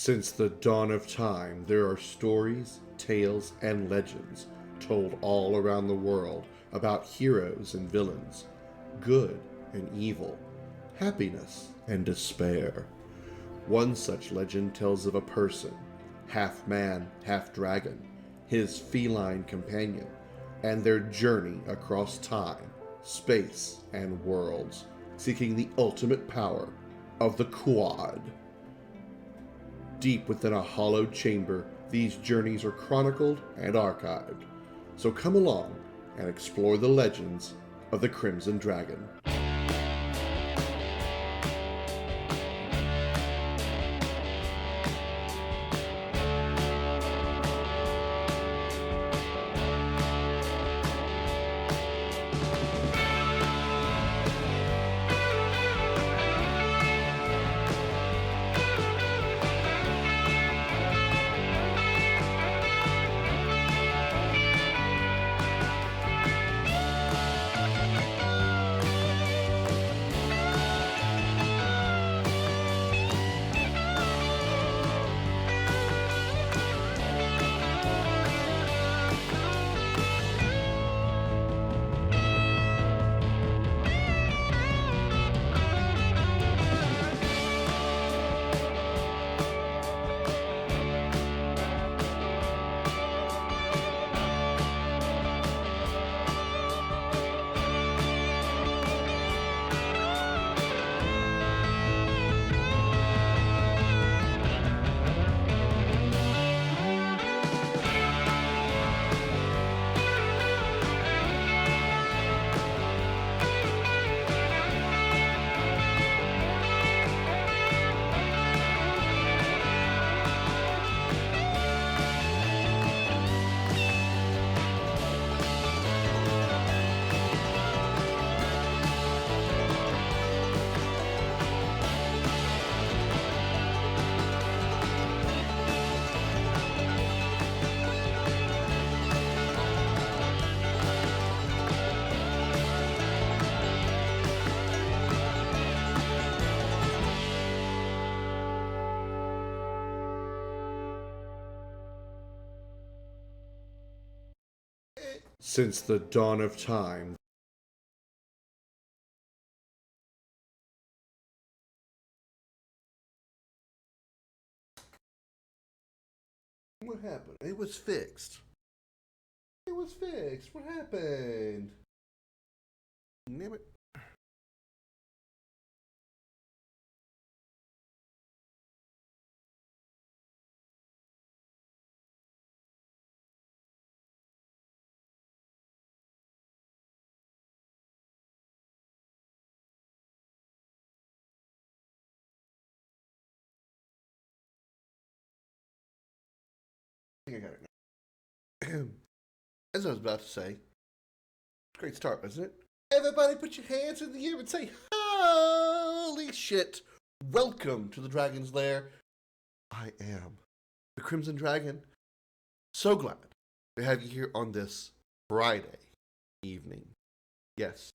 Since the dawn of time, there are stories, tales, and legends told all around the world about heroes and villains, good and evil, happiness and despair. One such legend tells of a person, half man, half dragon, his feline companion, and their journey across time, space, and worlds, seeking the ultimate power of the Quad. Deep within a hollowed chamber, these journeys are chronicled and archived. So come along and explore the legends of the Crimson Dragon. Since the dawn of time, what happened? It was fixed. It was fixed. What happened? Damn it. I think I got it now. As I was about to say, great start, wasn't it? Everybody put your hands in the air and say, holy shit. Welcome to the Dragon's Lair. I am the Crimson Dragon. So glad to have you here on this Friday evening. Yes,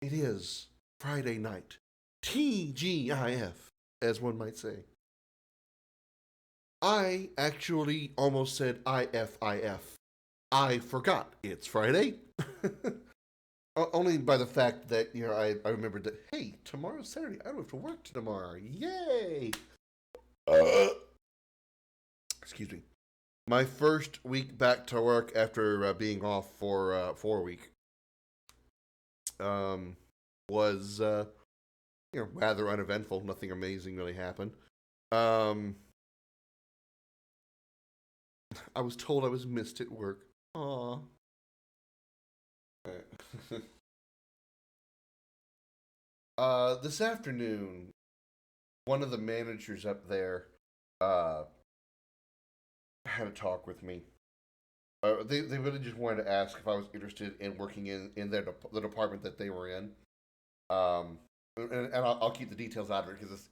it is Friday night. TGIF, as one might say. I actually almost said IFIF. I forgot it's Friday. Only by the fact that, I remembered that, hey, tomorrow's Saturday. I don't have to work tomorrow. Yay! Uh, excuse me. My first week back to work after being off for a week was, rather uneventful. Nothing amazing really happened. Um, I was told I was missed at work. Aw. This afternoon, one of the managers up there uh, had a talk with me. They really just wanted to ask if I was interested in working in the department that they were in. And I'll keep the details out of it because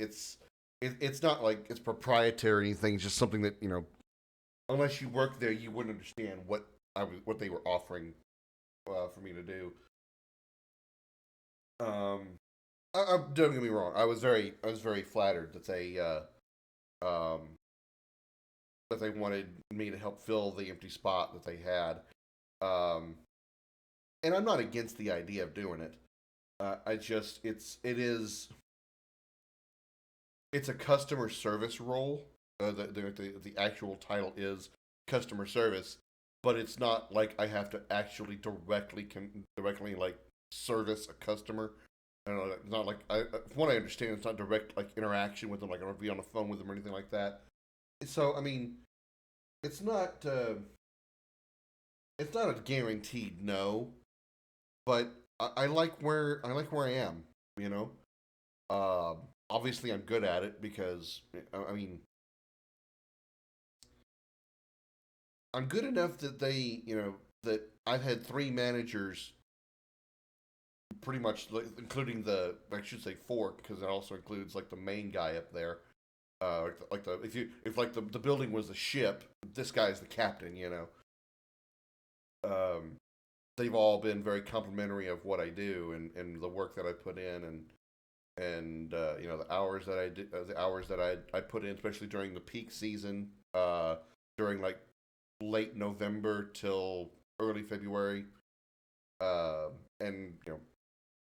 it's not like it's proprietary or anything. It's just something that unless you work there, you wouldn't understand what they were offering for me to do. Um, don't get me wrong. I was very flattered that they that they wanted me to help fill the empty spot that they had. Um, and I'm not against the idea of doing it. I just it's a customer service role. The actual title is customer service, but it's not like I have to actually directly like service a customer. I don't know, it's not like from what I understand, it's not direct like interaction with them. Like I don't be on the phone with them or anything like that. So I mean, it's not uh, it's not a guaranteed no, but I like where I am. You know, obviously I'm good at it because I mean I'm good enough that that I've had three managers, pretty much including the I should say four because it also includes like the main guy up there. Like the if like the building was a ship, this guy's the captain. Um, they've all been very complimentary of what I do and the work that I put in and the hours that I did, the hours that I put in, especially during the peak season, during like late November till early February, and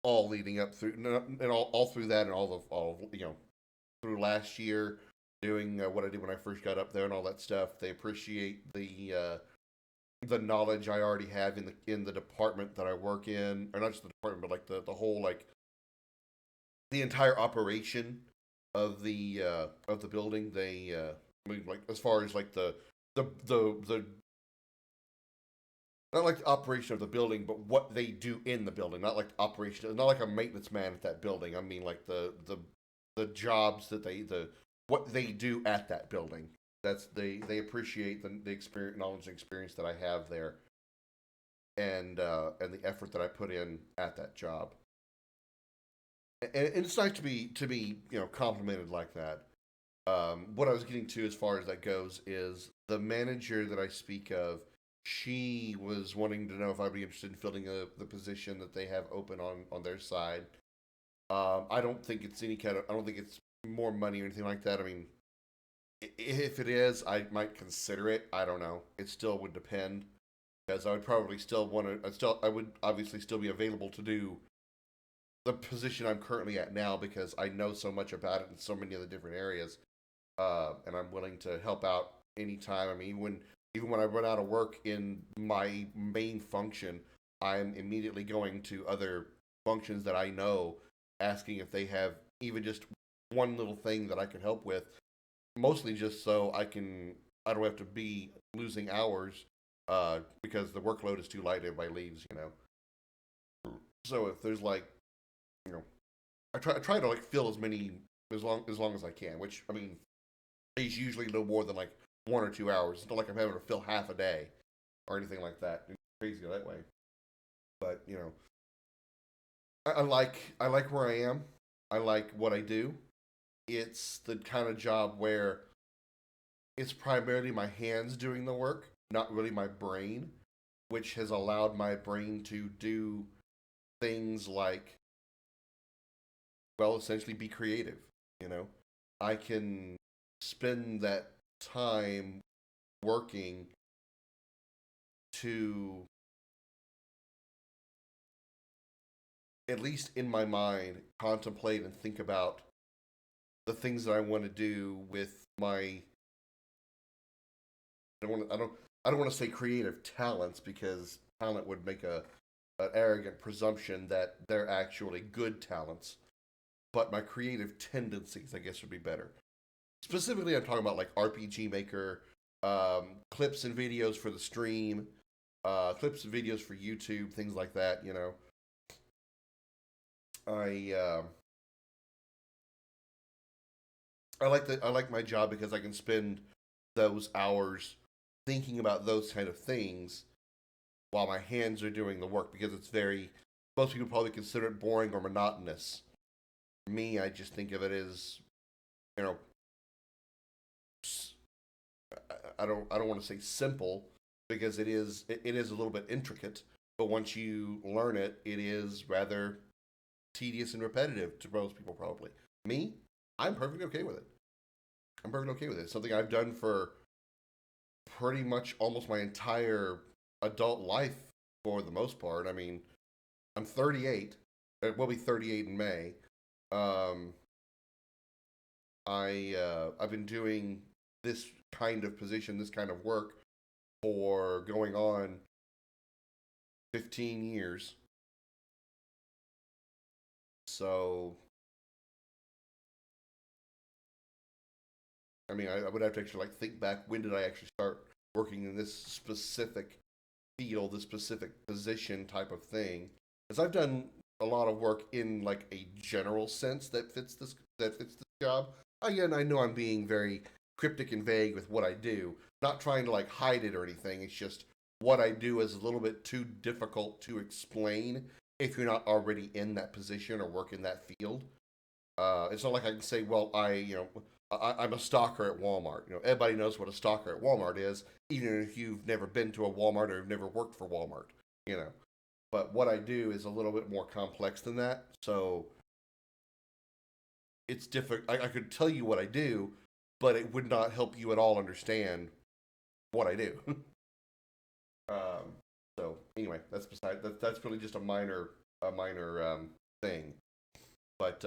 all leading up through and all through that and all through last year doing what I did when I first got up there and all that stuff. They appreciate the knowledge I already have in the department that I work in, or not just the department, but like the whole like the entire operation of the building. They I mean, like as far as like the not like the operation of the building, but what they do in the building. Not like the operation, not like a maintenance man at that building. I mean like the jobs that the what they do at that building. That's they appreciate the experience, knowledge, and experience that I have there, and the effort that I put in at that job. And it's nice to be complimented like that. What I was getting to as far as that goes is the manager that I speak of. She was wanting to know if I'd be interested in filling the position that they have open on their side. I don't think it's any kind of. I don't think it's more money or anything like that. I mean, if it is, I might consider it. I don't know. It still would depend because I would probably still want to. I would obviously still be available to do the position I'm currently at now because I know so much about it in so many other different areas, and I'm willing to help out anytime. I mean, even when I run out of work in my main function, I'm immediately going to other functions that I know, asking if they have even just one little thing that I can help with. Mostly just so I don't have to be losing hours because the workload is too light. Everybody leaves. So if there's like you know I try to like fill as many as long as I can, which I mean is usually no more than like 1 or 2 hours. It's not like I'm having to fill half a day or anything like that. It's crazy that way. But I like where I am. I like what I do. It's the kind of job where it's primarily my hands doing the work, not really my brain, which has allowed my brain to do things like, well, essentially be creative. You know, I can spend that time working to, at least in my mind, contemplate and think about the things that I want to do with my. I don't want to say creative talents because talent would make a an arrogant presumption that they're actually good talents. But my creative tendencies, I guess, would be better. Specifically, I'm talking about like RPG Maker, clips and videos for the stream, clips and videos for YouTube, things like that. I I like my job because I can spend those hours thinking about those kind of things while my hands are doing the work because it's very most people probably consider it boring or monotonous. For me, I just think of it as you know I don't want to say simple because it is a little bit intricate, but once you learn it, it is rather tedious and repetitive to most people probably. Me, I'm perfectly okay with it. I'm perfectly okay with it. It's something I've done for pretty much almost my entire adult life for the most part. I mean, I'm 38. It will be 38 in May. Um, I've been doing this kind of position, this kind of work for going on 15 years. So, I mean, I would have to actually like think back, when did I actually start working in this specific field, this specific position type of thing? Because I've done a lot of work in like a general sense that fits this job. Again, I know I'm being very cryptic and vague with what I do, not trying to like hide it or anything. It's just what I do is a little bit too difficult to explain if you're not already in that position or work in that field. It's not like I can say, well, I'm a stalker at Walmart. You know, everybody knows what a stalker at Walmart is, even if you've never been to a Walmart or you've never worked for Walmart. You know, but what I do is a little bit more complex than that. So it's difficult. I could tell you what I do, but it would not help you at all understand what I do. um, so anyway, that's really just a minor thing. But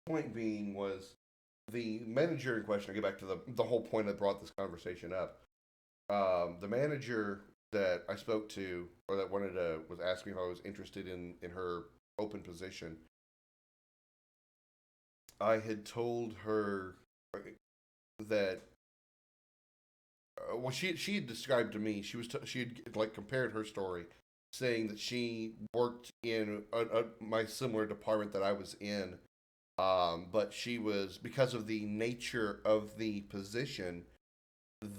point being was the manager in question. I get back to the whole point that brought this conversation up. The manager that I spoke to, or that wanted to, was asking if I was interested in her open position. I had told her that well, she had described to me, she had like compared her story, saying that she worked in my similar department that I was in, but she was, because of the nature of the position,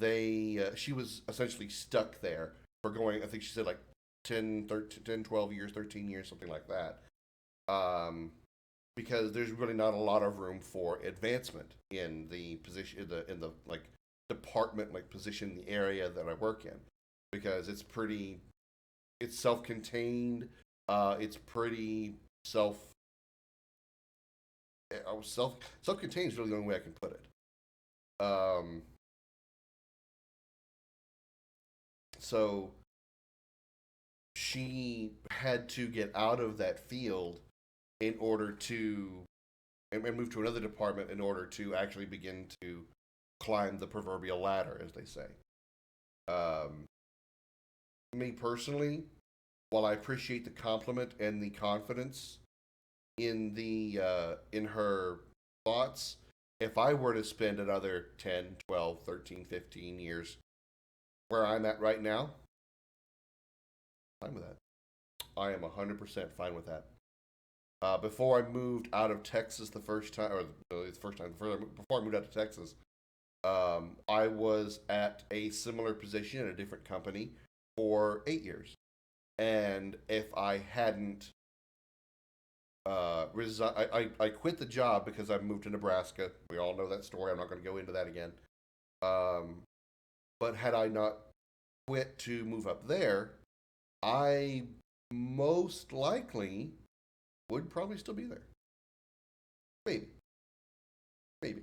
she was essentially stuck there for going, I think she said like 10, 13, 10, 12 years, 13 years, something like that. Um, because there's really not a lot of room for advancement in the position, in the like department, like position in the area that I work in, because it's self-contained. It's pretty self-contained is really the only way I can put it. So she had to get out of that field in order to and move to another department in order to actually begin to climb the proverbial ladder, as they say. Um, Me personally, while I appreciate the compliment and the confidence in her thoughts, if I were to spend another 10, 12, 13, 15 years where I'm at right now, I'm fine with that. I am 100% fine with that. Before I moved out of Texas the first time, or the first time, before I moved out to Texas, I was at a similar position at a different company for 8 years. And if I hadn't I quit the job because I moved to Nebraska. We all know that story. I'm not going to go into that again. Um, but had I not quit to move up there, I most likely would probably still be there. Maybe, maybe.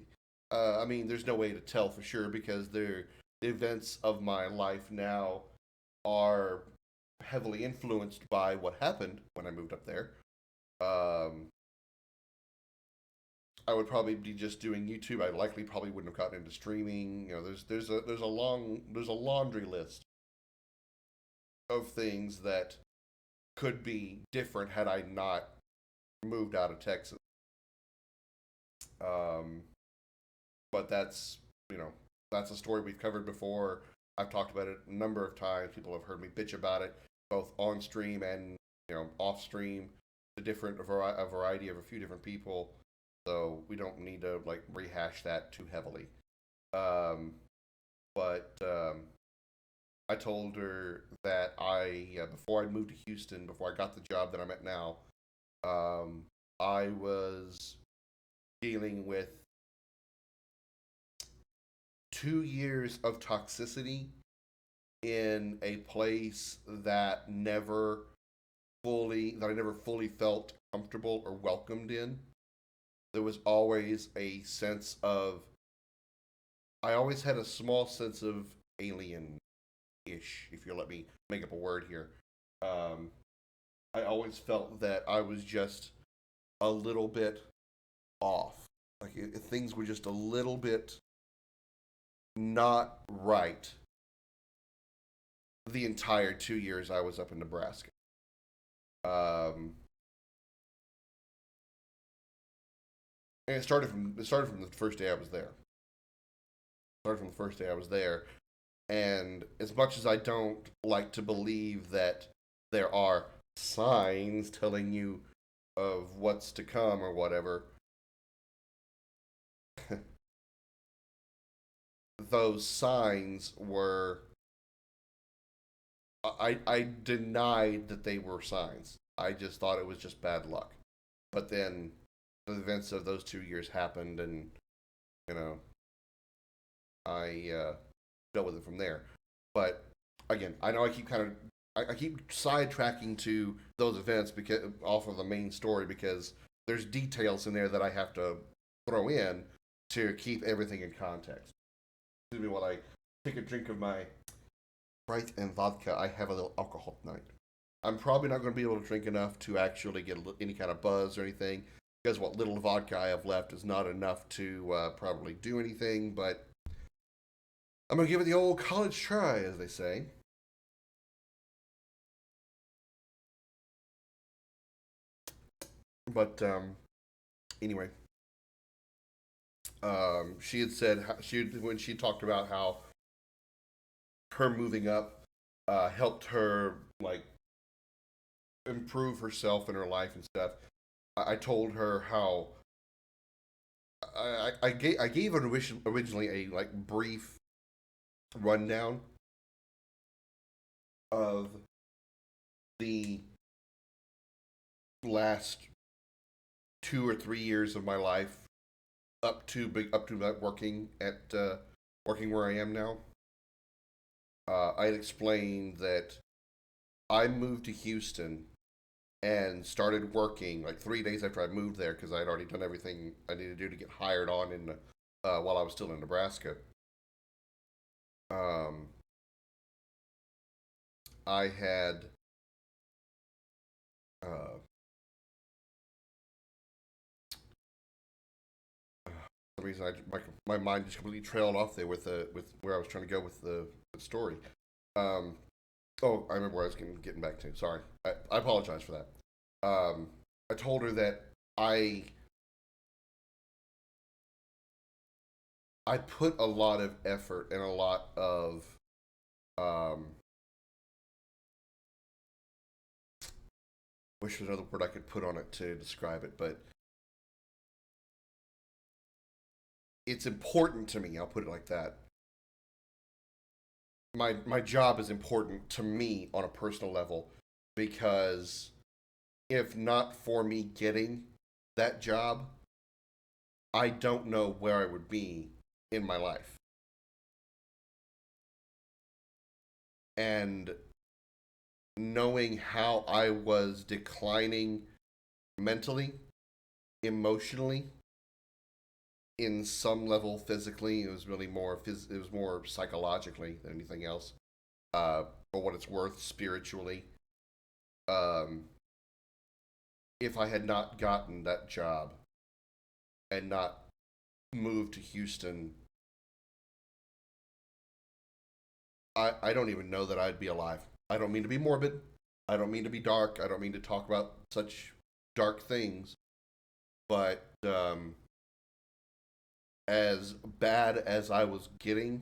I mean, there's no way to tell for sure because the events of my life now are heavily influenced by what happened when I moved up there. Um, I would probably be just doing YouTube. I likely probably wouldn't have gotten into streaming. You know, there's a laundry list of things that could be different had I not moved out of Texas. Um, but that's a story we've covered before. I've talked about it a number of times. People have heard me bitch about it, both on stream and off stream, a variety of a few different people. So we don't need to like rehash that too heavily. Um, but I told her that before I moved to Houston, before I got the job that I'm at now, um, I was dealing with 2 years of toxicity in a place that I never fully felt comfortable or welcomed in. There was always a sense of I always had a small sense of alien-ish, if you'll let me make up a word here. Um, I always felt that I was just a little bit off. Like things were just a little bit not right the entire 2 years I was up in Nebraska. Um, and it started from the first day I was there. Started from the first day I was there, and as much as I don't like to believe that there are signs telling you of what's to come or whatever, those signs were I denied that they were signs. I just thought it was just bad luck. But then the events of those 2 years happened, and you know I dealt with it from there. But again, I know I keep kind of I keep sidetracking to those events because off of the main story because there's details in there that I have to throw in to keep everything in context. Excuse me while I take a drink of my Sprite and vodka. I have a little alcohol tonight. I'm probably not going to be able to drink enough to actually get any kind of buzz or anything because what little vodka I have left is not enough to probably do anything. But I'm going to give it the old college try, as they say. But anyway, she had said when she talked about how her moving up helped her like improve herself in her life and stuff. I told her how I gave her originally a like brief rundown of the last 2 or 3 years of my life up to that working where I am now. I had explained that I moved to Houston and started working like 3 days after I moved there because I had already done everything I needed to do to get hired on in while I was still in Nebraska. Um, I had uh, some reason my mind just completely trailed off there with where I was trying to go with the story. Um, oh, I remember where I was getting back to. Sorry, I apologize for that. I told her that I I put a lot of effort and a lot of um, wish there's another word I could put on it to describe it, but it's important to me. I'll put it like that. My job is important to me on a personal level because if not for me getting that job, I don't know where I would be in my life. And knowing how I was declining mentally, emotionally, in some level physically, it was really it was more psychologically than anything else. For what it's worth, spiritually. Um, if I had not gotten that job and not moved to Houston, I don't even know that I'd be alive. I don't mean to be morbid. I don't mean to be dark. I don't mean to talk about such dark things. But as bad as I was getting,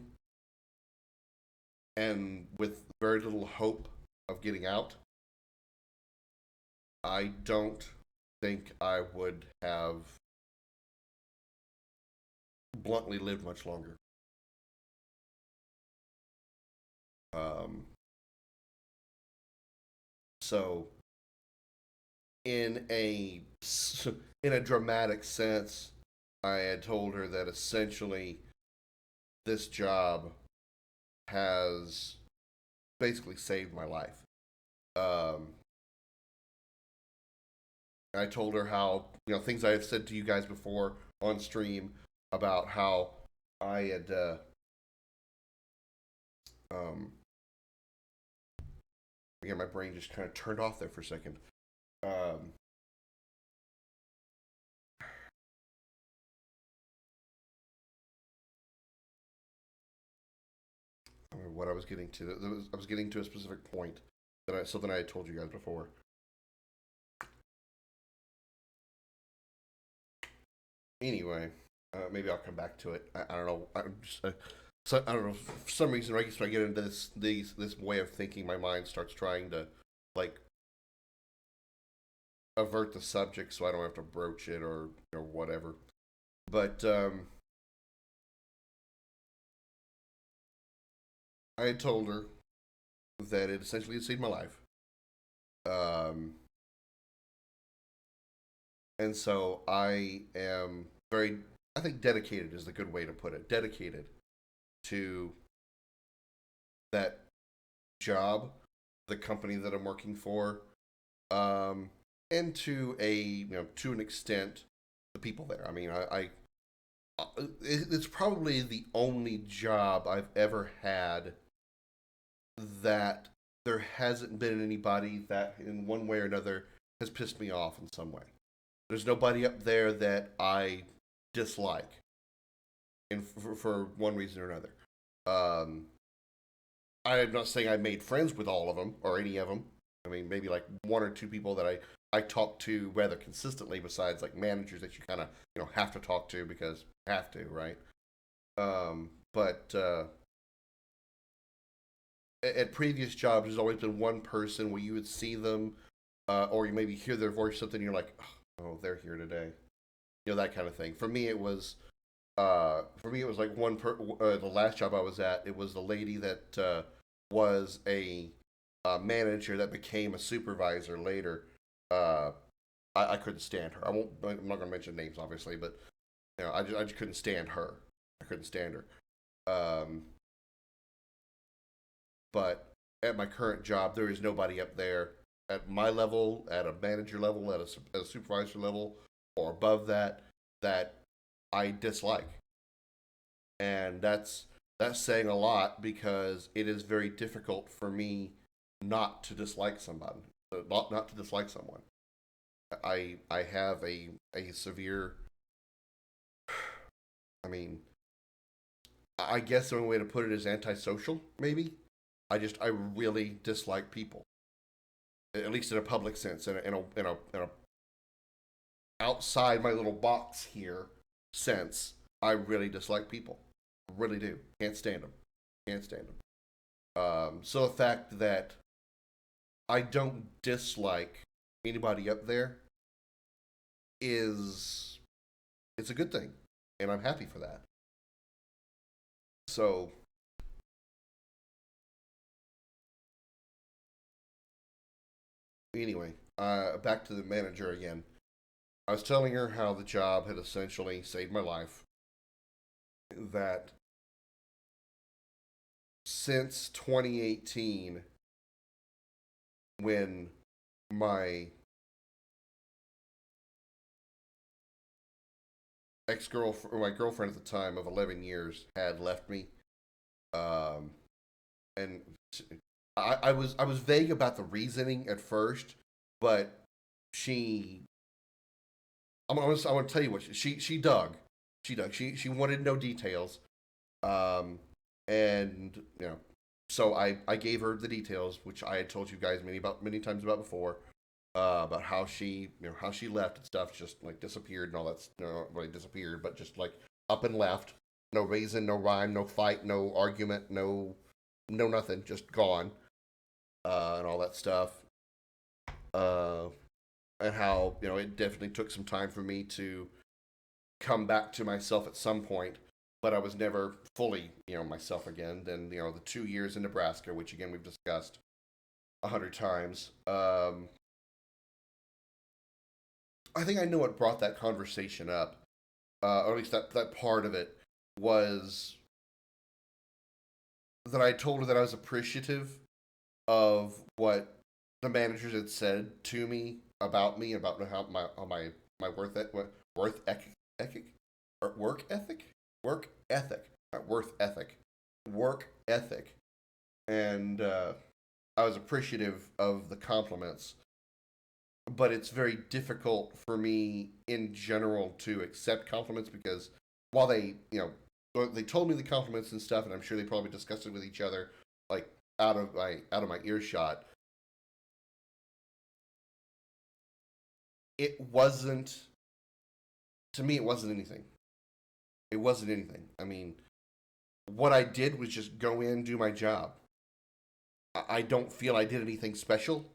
and with very little hope of getting out, I don't think I would have bluntly lived much longer. Um, so, in a in a dramatic sense, I had told her that essentially this job has basically saved my life. Um, I told her how things I had said to you guys before on stream about how I had Um, Again, my brain just kind of turned off there for a second. Um, I don't know what I was getting to. I was getting to a specific point something I had told you guys before. Anyway, maybe I'll come back to it. I don't know. I don't know. For some reason, right when I get into this way of thinking, my mind starts trying to like avert the subject so I don't have to broach it or whatever. But I had told her that it essentially had saved my life. Um, and so I am very, I think dedicated is the good way to put it. Dedicated to that job, the company that I'm working for, um, and to an extent, the people there. I mean, it's probably the only job I've ever had that there hasn't been anybody that in one way or another has pissed me off in some way. There's nobody up there that I dislike, for one reason or another. Um, I'm not saying I made friends with all of them or any of them. I mean, maybe like one or two people that I talk to rather consistently, besides like managers that you kind of have to talk to because you have to, right? But at previous jobs, there's always been one person where you would see them, or you maybe hear their voice, or something. And you're like, oh, they're here today, that kind of thing. For me, it was like the last job I was at. It was the lady that was a manager that became a supervisor later. Uh, I couldn't stand her. I'm not going to mention names, obviously, but I just couldn't stand her. I couldn't stand her. Um, but at my current job, there is nobody up there at my level, at a manager level, at a supervisor level, or above that I dislike, and that's saying a lot because it is very difficult for me not to dislike somebody, not to dislike someone. I have a severe. I mean, I guess the only way to put it is antisocial. Maybe I really dislike people, at least in a public sense, in a outside my little box here sense. I really dislike people. I really do. Can't stand them. Can't stand them. So the fact that I don't dislike anybody up there is it's a good thing, and I'm happy for that. So anyway, back to the manager again. I was telling her how the job had essentially saved my life. That since 2018, when my my girlfriend at the time of 11 years had left me, um, and I was vague about the reasoning at first, but she I want to tell you what she dug she wanted no details, um, and so I gave her the details, which I had told you guys many times about before, about how how she left and stuff, just like disappeared and all that. No, really disappeared, but just like up and left. No reason, no rhyme, no fight, no argument, no nothing, just gone, and all that stuff. Uh, and how it definitely took some time for me to come back to myself at some point, but I was never fully myself again. Then the 2 years in Nebraska, which again we've discussed 100 times. I think I know what brought that conversation up, or at least that part of it was that I told her that I was appreciative of what the managers had said to me about my worth ethic or work ethic, not worth ethic, work ethic, and I was appreciative of the compliments, but it's very difficult for me in general to accept compliments because while they told me the compliments and stuff, and I'm sure they probably discussed it with each other, like out of my earshot. It wasn't to me. It wasn't anything. It wasn't anything. I mean, what I did was just go in, do my job. I don't feel I did anything special.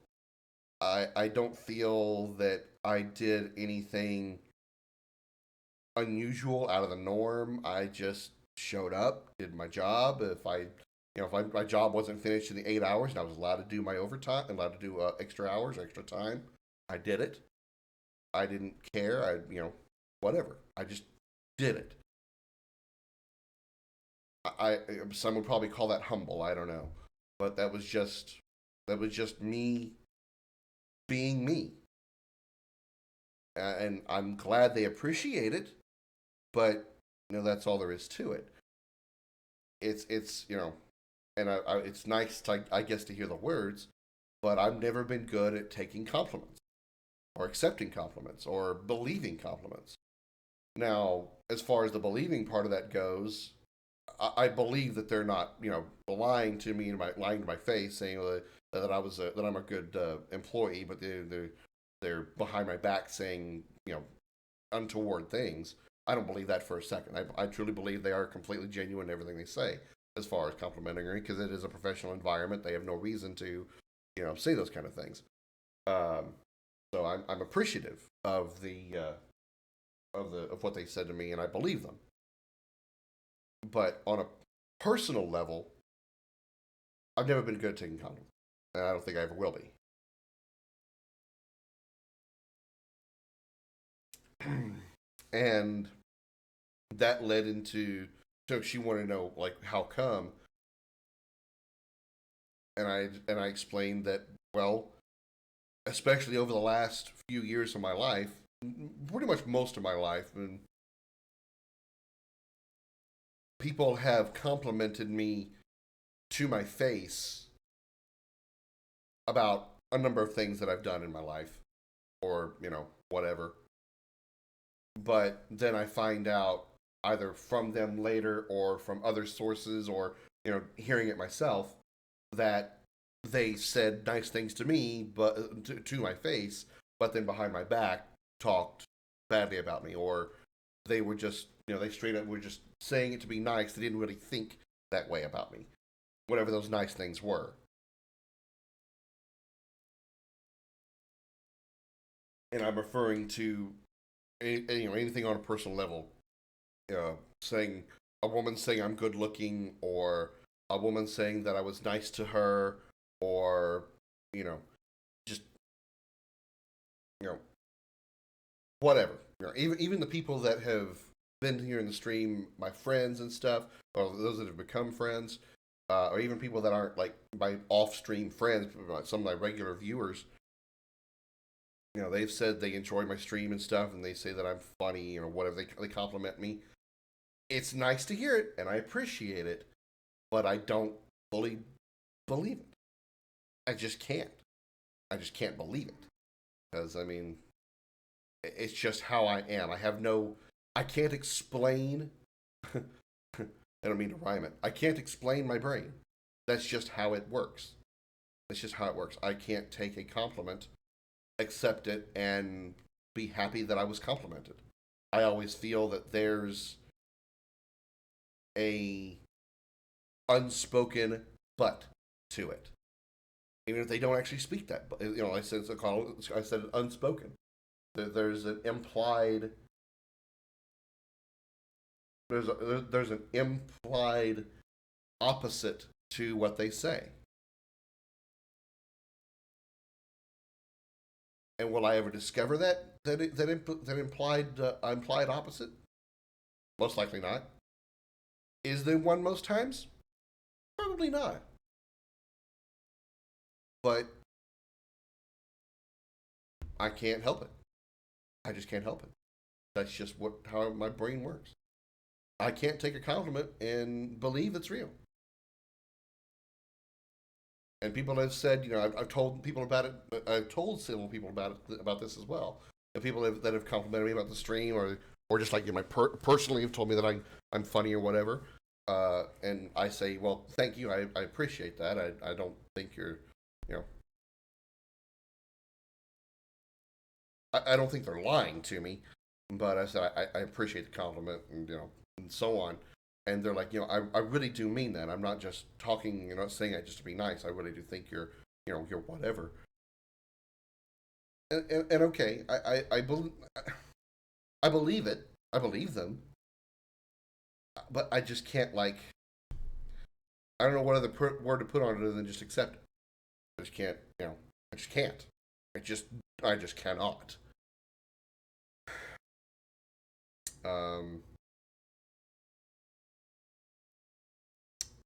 I don't feel that I did anything unusual out of the norm. I just showed up, did my job. If my job wasn't finished in the 8 hours and I was allowed to do my overtime, allowed to do extra hours, extra time, I did it. I didn't care. Whatever. I just did it. I some would probably call that humble. I don't know, but that was just me being me, and I'm glad they appreciate it. But that's all there is to it. It's and it's nice to, I guess, to hear the words, but I've never been good at taking compliments or accepting compliments or believing compliments. Now, as far as the believing part of that goes, I believe that they're not, lying to me and lying to my face, saying that I'm a good employee, but they're behind my back saying untoward things. I don't believe that for a second. I truly believe they are completely genuine in everything they say, as far as complimenting me, because it is a professional environment. They have no reason to, say those kind of things. Um, so I'm appreciative of what they said to me, and I believe them. But on a personal level, I've never been good at taking compliments, and I don't think I ever will be. And that led into, so she wanted to know, like, how come, and I explained that, well, especially over the last few years of my life, pretty much most of my life, and people have complimented me to my face about a number of things that I've done in my life, or whatever. But then I find out either from them later or from other sources, or hearing it myself, that they said nice things to me, but to my face, but then behind my back talked badly about me, or they were just they straight up were just saying it to be nice. They didn't really think that way about me, whatever those nice things were. And I'm referring to anything on a personal level, saying a woman saying I'm good looking, or a woman saying that I was nice to her, or you know just you know whatever. Even the people that have been here in the stream, my friends and stuff, or those that have become friends, or even people that aren't like my off-stream friends, but like some of my regular viewers. They've said they enjoy my stream and stuff, and they say that I'm funny, whatever. They compliment me. It's nice to hear it, and I appreciate it, but I don't fully believe it. I just can't. I just can't believe it, because I mean, it's just how I am. I have no. I can't explain. I don't mean to rhyme it. I can't explain my brain. That's just how it works. That's just how it works. I can't take a compliment, accept it, and be happy that I was complimented. I always feel that there's a unspoken but to it, even if they don't actually speak that. But I said unspoken. There's an implied. There's an implied opposite to what they say. And will I ever discover that implied opposite? Most likely not. Is there one most times? Probably not. But I can't help it. I just can't help it. That's just how my brain works. I can't take a compliment and believe it's real. And people have said, I've told people about it. I've told several people about it, about this as well. And people that have complimented me about the stream, or just like personally have told me that I'm funny or whatever. And I say, well, thank you. I appreciate that. I don't think you're, you know, I don't think they're lying to me, but I said I appreciate the compliment, and and so on. And they're like, I really do mean that. I'm not just talking, saying it just to be nice. I really do think you're whatever. And okay, I believe it. I believe them, but I just can't I don't know what other word to put on it other than just accept it. I just can't, I just can't. I just I just cannot. Um,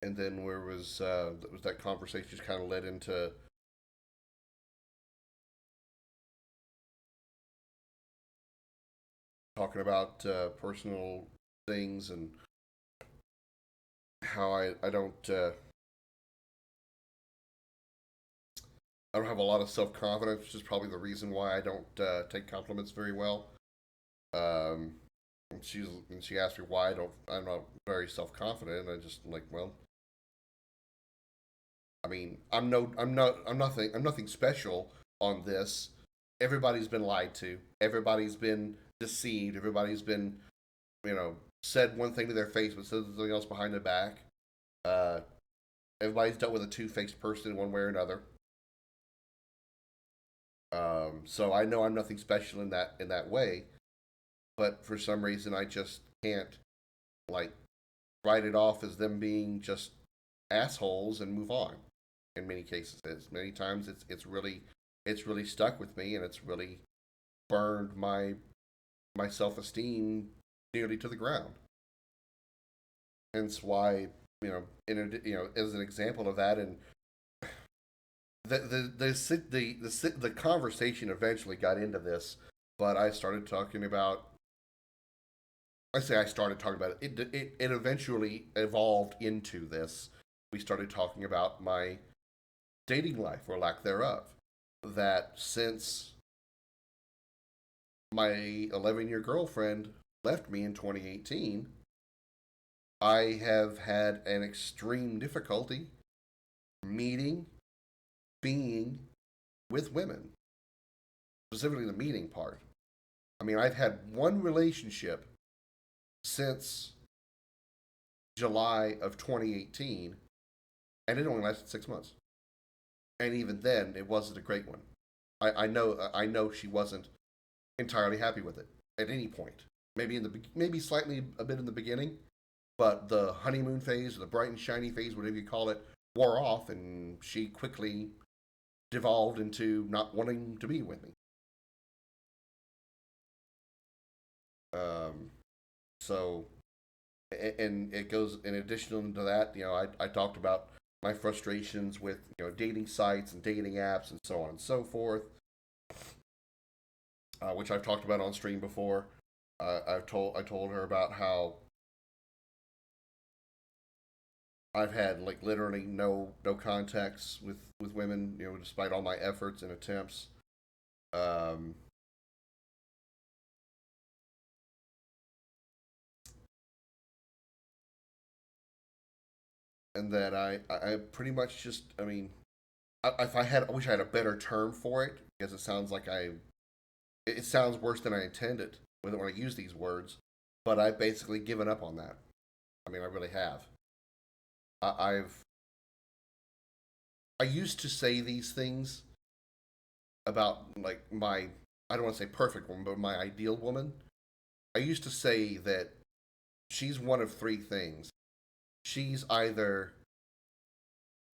and then where was that conversation just kind of led into talking about personal things and how I don't have a lot of self confidence, which is probably the reason why I don't take compliments very well. Um, and she asked me why I'm not very self confident. I just like, well, I mean, I'm nothing special on this. Everybody's been lied to. Everybody's been deceived. Everybody's been, said one thing to their face but said something else behind their back. Uh, everybody's dealt with a two-faced person in one way or another. So I know I'm nothing special in that way, but for some reason I just can't like write it off as them being just assholes and move on. In many cases, many times it's really stuck with me, and it's really burned my self esteem nearly to the ground. And it's why as an example of that, and the conversation eventually got into this, but I started talking about. I say I started talking about it. It eventually evolved into this. We started talking about my dating life or lack thereof. That since my 11-year girlfriend left me in 2018, I have had an extreme difficulty meeting, being with women, specifically the meeting part. I mean, I've had one relationship since July of 2018, and it only lasted 6 months. And even then, it wasn't a great one. I know she wasn't entirely happy with it at any point. Maybe slightly a bit in the beginning, but the honeymoon phase or the bright and shiny phase, whatever you call it, wore off, and she quickly devolved into not wanting to be with me. Um, so, and it goes in addition to that. I talked about my frustrations with dating sites and dating apps and so on and so forth, which I've talked about on stream before. I told her about how I've had like literally no contacts with women, despite all my efforts and attempts. Um, and that I pretty much just, I mean, I wish I had a better term for it because it sounds like it sounds worse than I intended when I use these words. But I've basically given up on that. I mean, I really have. I've I used to say these things about like my I don't want to say perfect woman, but my ideal woman. I used to say that she's one of three things. She's either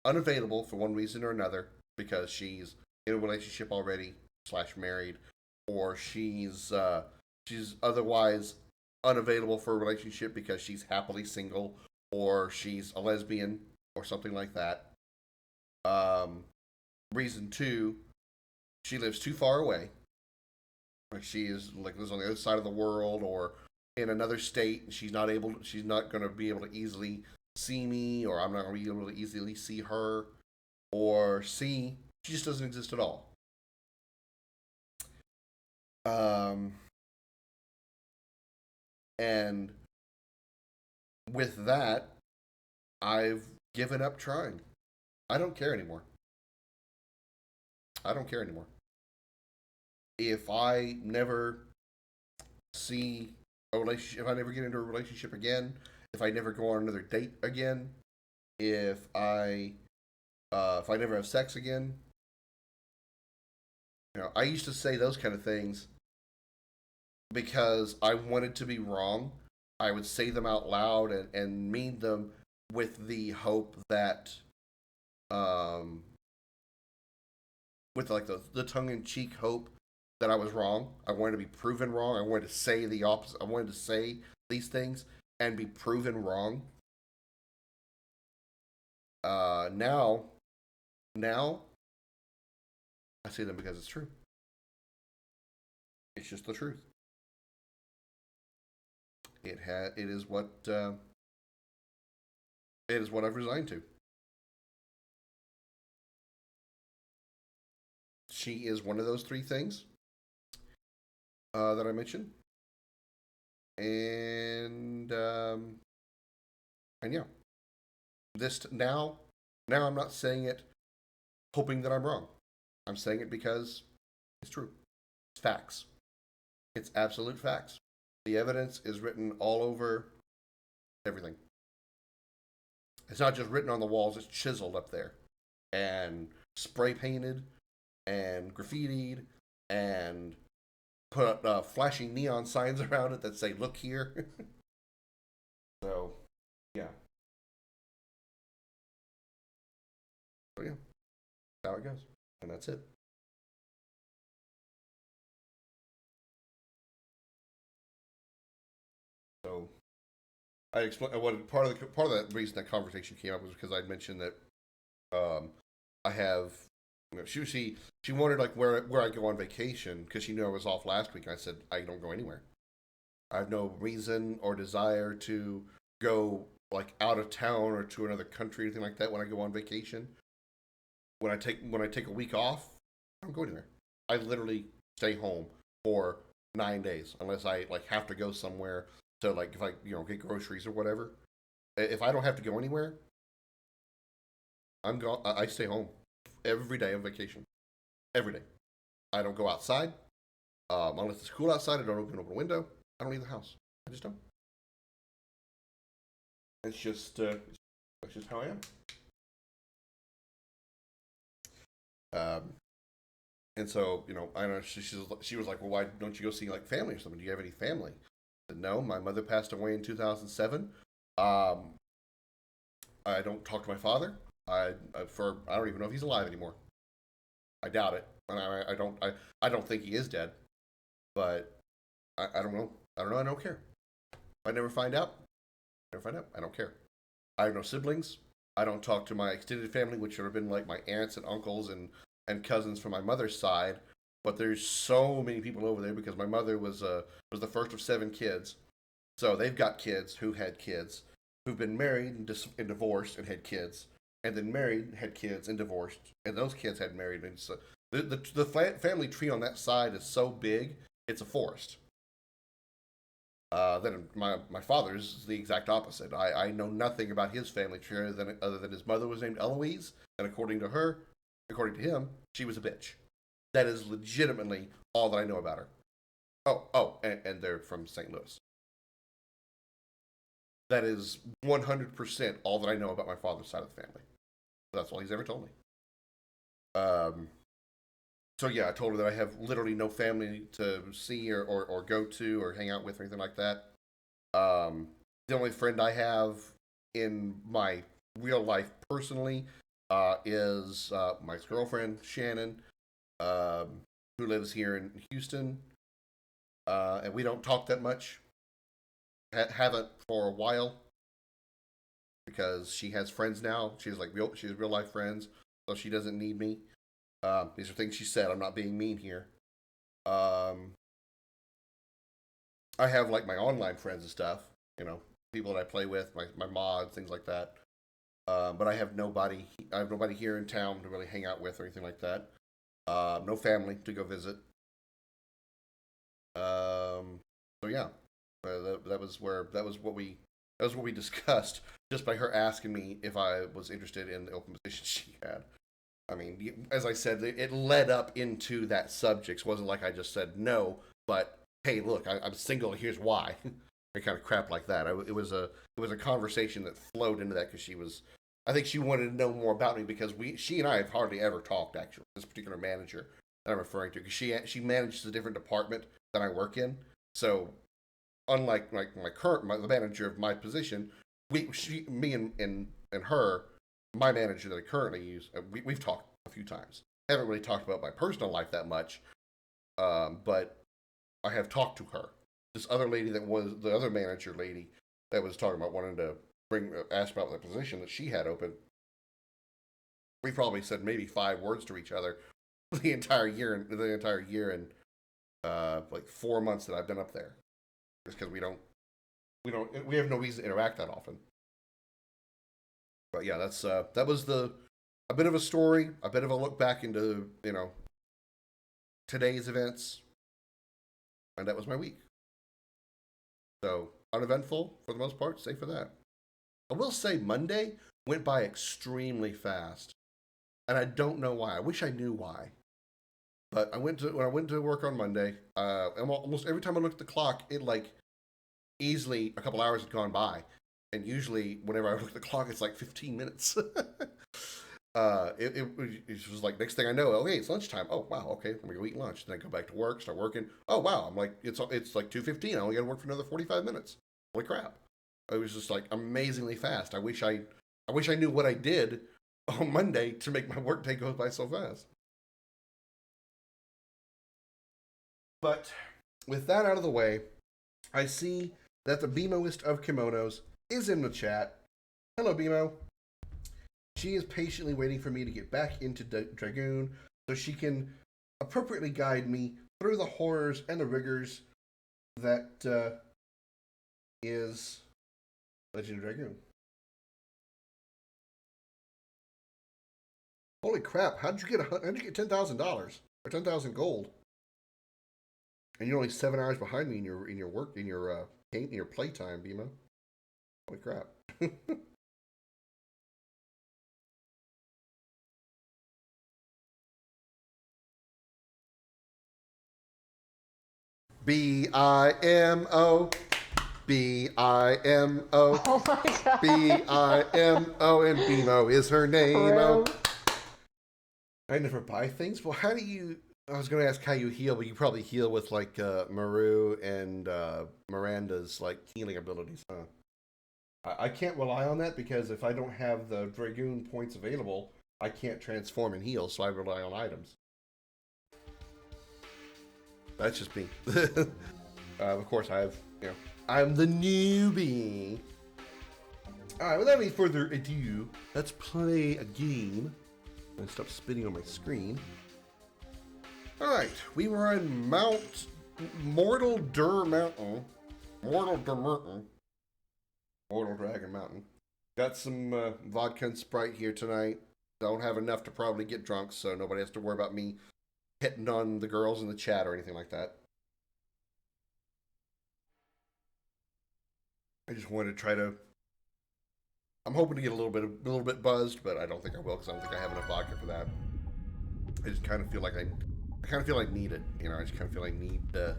unavailable for one reason or another because she's in a relationship already slash married, or she's otherwise unavailable for a relationship because she's happily single, or she's a lesbian or something like that. Um, Reason two, she lives too far away. Like she is like lives on the other side of the world or in another state, and she's not going to be able to easily see me, or I'm not going to be able to easily see her. or C, she just doesn't exist at all. Um, and with that, I've given up trying. I don't care anymore. I don't care anymore. If I never see a relationship, if I never get into a relationship again, if I never go on another date again, if I never have sex again, I used to say those kind of things because I wanted to be wrong. I would say them out loud and mean them with the hope that, um, with like the tongue in cheek hope that I was wrong. I wanted to be proven wrong. I wanted to say the opposite. I wanted to say these things and be proven wrong. Now, now I say them because it's true. It's just the truth. It is what it is what I've resigned to. She is one of those three things that I mentioned, and yeah, this now I'm not saying it hoping that I'm wrong. I'm saying it because it's true. It's facts. It's absolute facts. The evidence is written all over everything. It's not just written on the walls, it's chiseled up there and spray painted and graffitied and put flashing neon signs around it that say, look here. So, yeah. So, yeah, that's how it goes. And that's it. So, I explained what part of that reason that conversation came up was because I mentioned that I have she wondered like where I go on vacation because she knew I was off last week. And I said I don't go anywhere. I have no reason or desire to go like out of town or to another country or anything like that when I go on vacation. When I take a week off, I don't go anywhere. I literally stay home for 9 days unless I like have to go somewhere to like if I get groceries or whatever. If I don't have to go anywhere, I'm go I stay home every day on vacation. Every day. I don't go outside. Unless it's cool outside, I don't open a window. I don't leave the house. I just don't. It's just that's just how I am. Um, and so I know she was like, well, why don't you go see like family or something? Do you have any family? I said, no, my mother passed away in 2007. Um, I don't talk to my father. I don't even know if he's alive anymore. I doubt it. And I don't think he is dead. But I don't know. I don't know. I don't care. I never find out. I never find out. I don't care. I have no siblings. I don't talk to my extended family, which would have been like my aunts and uncles and cousins from my mother's side. But there's so many people over there because my mother was the first of 7 kids. So they've got kids who had kids who've been married and divorced and had kids, and then married, had kids, and divorced, and those kids had married. And so the family tree on that side is so big, it's a forest. Then my father's is the exact opposite. I know nothing about his family tree other than his mother was named Eloise, and according to him, she was a bitch. That is legitimately all that I know about her. And they're from St. Louis. That is 100% all that I know about my father's side of the family. That's all he's ever told me. Um, so yeah, I told her that I have literally no family to see or go to or hang out with or anything like that. The only friend I have in my real life personally is my girlfriend Shannon, who lives here in Houston, and we don't talk that much. Haven't for a while because she has friends now. She has real life friends, so she doesn't need me. These are things she said. I'm not being mean here. Um, I have like my online friends and stuff. People that I play with, my mods, things like that. But I have nobody. I have nobody here in town to really hang out with or anything like that. No family to go visit. So yeah, that was what we discussed just by her asking me if I was interested in the open position she had. I mean, as I said, it led up into that subject. So it wasn't like I just said no, but hey, look, I'm single. Here's why. And kind of crap like that. It was a conversation that flowed into that because I think she wanted to know more about me because she and I have hardly ever talked actually. This particular manager that I'm referring to because she manages a different department than I work in. So unlike the manager of my position, me and her, my manager that I currently use, we've talked a few times. I haven't really talked about my personal life that much, but I have talked to her. This other lady that was the other manager lady that was talking about wanting to ask about the position that she had open. We probably said maybe 5 words to each other the entire year and like 4 months that I've been up there, just because we have no reason to interact that often. But yeah, that was a bit of a story, a bit of a look back into today's events, and that was my week. So uneventful for the most part, save for that. I will say Monday went by extremely fast, and I don't know why. I wish I knew why. But when I went to work on Monday, almost every time I looked at the clock, it like easily a couple hours had gone by, and usually whenever I look at the clock, it's like 15 minutes. It was like next thing I know, okay, it's lunchtime. Oh wow, okay, let me go eat lunch. Then I go back to work, start working. Oh wow, I'm like it's like 2:15. I only got to work for another 45 minutes. Holy crap! It was just like amazingly fast. I wish I knew what I did on Monday to make my work day go by so fast. But with that out of the way, I see that the BMOist of kimonos is in the chat. Hello, BMO. She is patiently waiting for me to get back into Dragoon so she can appropriately guide me through the horrors and the rigors that is Legend of Dragoon. Holy crap! How'd you get $10,000 or 10,000 gold? And you're only 7 hours behind me in your playtime, Bima. Holy crap! BIMO, BIMO. Oh my god. BIMO, and BMO is her name. Krim. I never buy things. Well, how do you? I was going to ask how you heal, but you probably heal with like Maru and Miranda's like healing abilities, huh? I can't rely on that because if I don't have the Dragoon points available, I can't transform and heal, so I rely on items. That's just me. Of course, I'm the newbie. All right, without any further ado, let's play a game. I'm gonna stop spinning on my screen. All right, we were on Mortal Dragon Mountain. Got some vodka and Sprite here tonight. Don't have enough to probably get drunk, so nobody has to worry about me hitting on the girls in the chat or anything like that. I just wanted to try to. I'm hoping to get a little bit buzzed, but I don't think I will because I don't think I have enough vodka for that. I just kind of feel like I need it. I just kind of feel I need a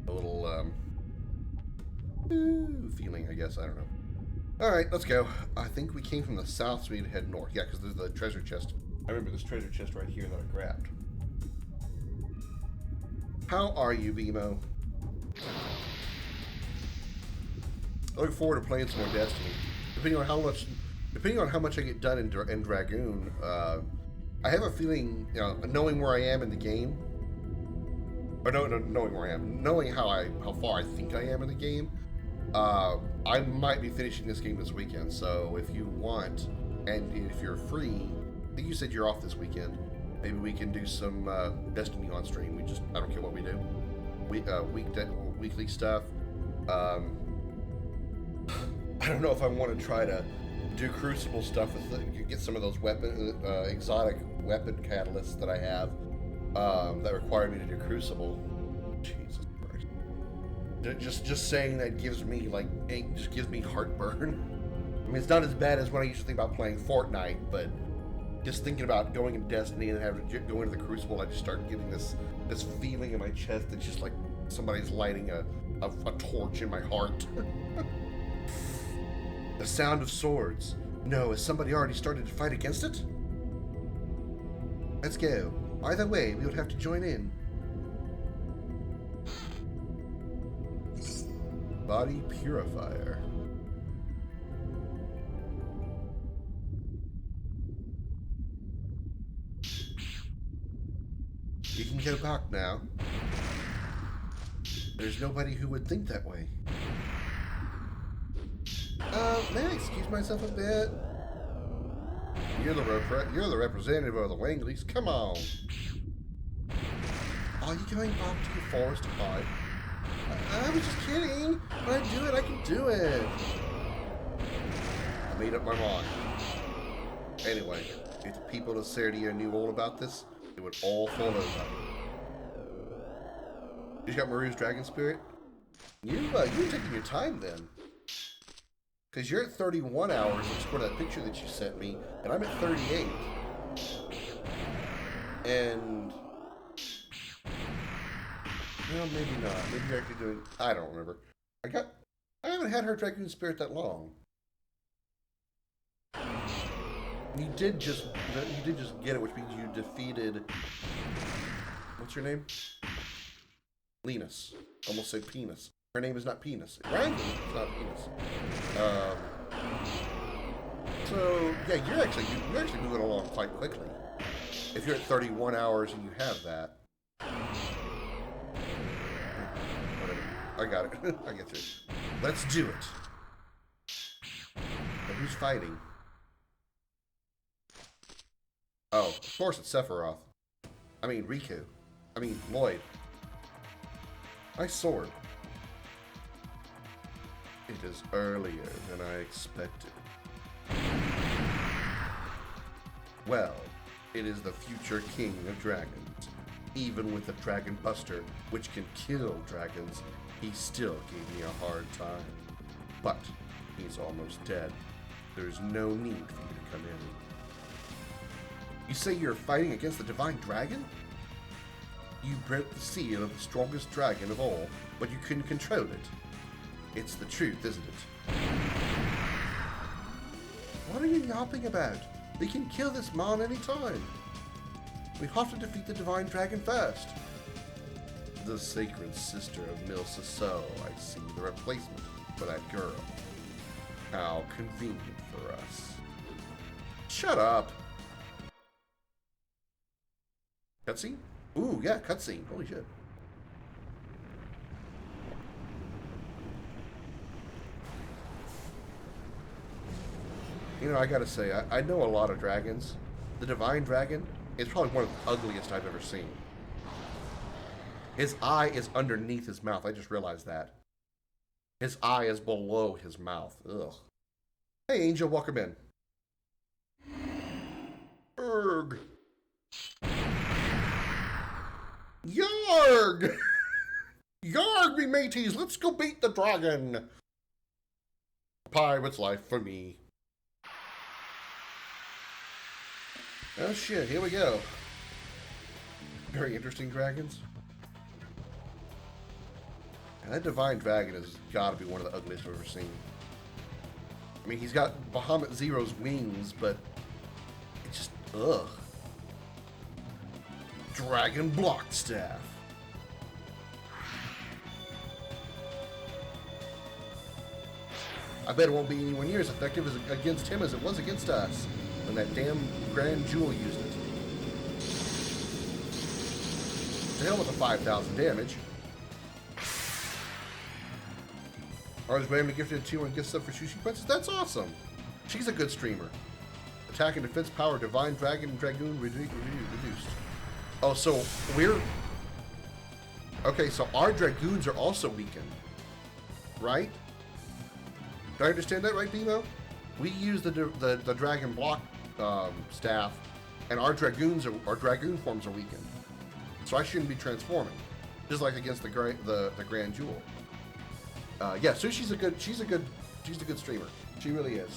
little feeling. I guess I don't know. All right, let's go. I think we came from the south, so we need to head north. Yeah, because there's the treasure chest. I remember this treasure chest right here that I grabbed. How are you, BMO? I look forward to playing some more Destiny. Depending on how much I get done in Dragoon, I have a feeling, knowing where I am in the game, or knowing where I am, knowing how far I think I am in the game, I might be finishing this game this weekend. So if you want, and if you're free, I think you said you're off this weekend. Maybe we can do some Destiny on stream. I don't care what we do. Weekly stuff. I don't know if I want to try to do Crucible stuff with it. You get some of those exotic weapon catalysts that I have that require me to do Crucible. Jesus Christ! Just saying that gives me just gives me heartburn. I mean, it's not as bad as when I used to think about playing Fortnite, but just thinking about going in Destiny and having to go into the Crucible, I just start getting this feeling in my chest that's just like somebody's lighting a torch in my heart. The sound of swords. No, has somebody already started to fight against it? Let's go. Either way, we would have to join in. Body purifier. You can go back now. There's nobody who would think that way. May I excuse myself a bit? You're the representative of the Wangleys. Come on. Are you going back to your forest to hide? I was just kidding. When I do it, I can do it. I made up my mind. Anyway, if the people of Cerdia knew all about this, it would all fall over. You got Maru's Dragon Spirit? You're taking your time then. Because you're at 31 hours, according to that picture that you sent me, and I'm at 38. And... well, maybe not. Maybe you're actually doing... I don't remember. I haven't had her Dragoon Spirit that long. You did just get it, which means you defeated... what's her name? Linus. Almost said penis. Her name is not Penis. Right? It's not Penis. So yeah, you're actually moving along quite quickly. If you're at 31 hours and you have that. Whatever. I got it. I get you. Let's do it. But who's fighting? Oh, of course it's Sephiroth. I mean Riku. I mean Lloyd. Nice sword. It is earlier than I expected. Well, it is the future king of dragons. Even with the Dragon Buster, which can kill dragons, he still gave me a hard time. But he's almost dead. There's no need for you to come in. You say you're fighting against the Divine Dragon? You broke the seal of the strongest dragon of all, but you couldn't control it. It's the truth, isn't it? What are you yapping about? We can kill this man any time. We have to defeat the Divine Dragon first. The sacred sister of Milsa So, I see the replacement for that girl. How convenient for us. Shut up. Cutscene? Ooh, yeah, cutscene. Holy shit. You know, I gotta say, I know a lot of dragons. The Divine Dragon is probably one of the ugliest I've ever seen. His eye is underneath his mouth. I just realized that. His eye is below his mouth. Ugh. Hey, Angel, welcome in. Erg. Yarg! Yarg, me mateys, let's go beat the dragon! Pirate's life for me. Oh shit, here we go. Very interesting dragons. And that Divine Dragon has got to be one of the ugliest I've ever seen. I mean, he's got Bahamut Zero's wings, but it's just, ugh. Dragon Block Staff. I bet it won't be anywhere near as effective against him as it was against us when that damn Grand Jewel used it. To hell with the 5,000 damage. Ours randomly gifted 2 gift sub for Sushi Princess. That's awesome. She's a good streamer. Attack and defense power, Divine Dragon and Dragoon reduced. Oh, so we're... okay, so our Dragoons are also weakened. Right? Do I understand that right, Bimo? We use the dragon block staff, and our dragoon forms are weakened. So I shouldn't be transforming, just like against the Grand Jewel. Yeah, Sushi's a good streamer. She really is.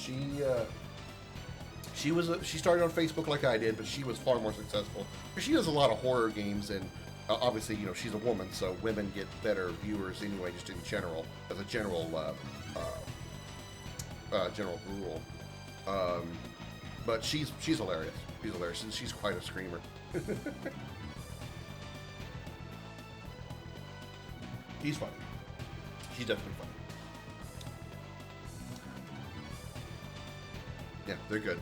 She started on Facebook like I did, but she was far more successful. She does a lot of horror games, and obviously, you know, she's a woman, so women get better viewers anyway, just in general, as a general rule. But she's hilarious. She's hilarious, and she's quite a screamer. He's funny. She's definitely funny. Yeah, they're good.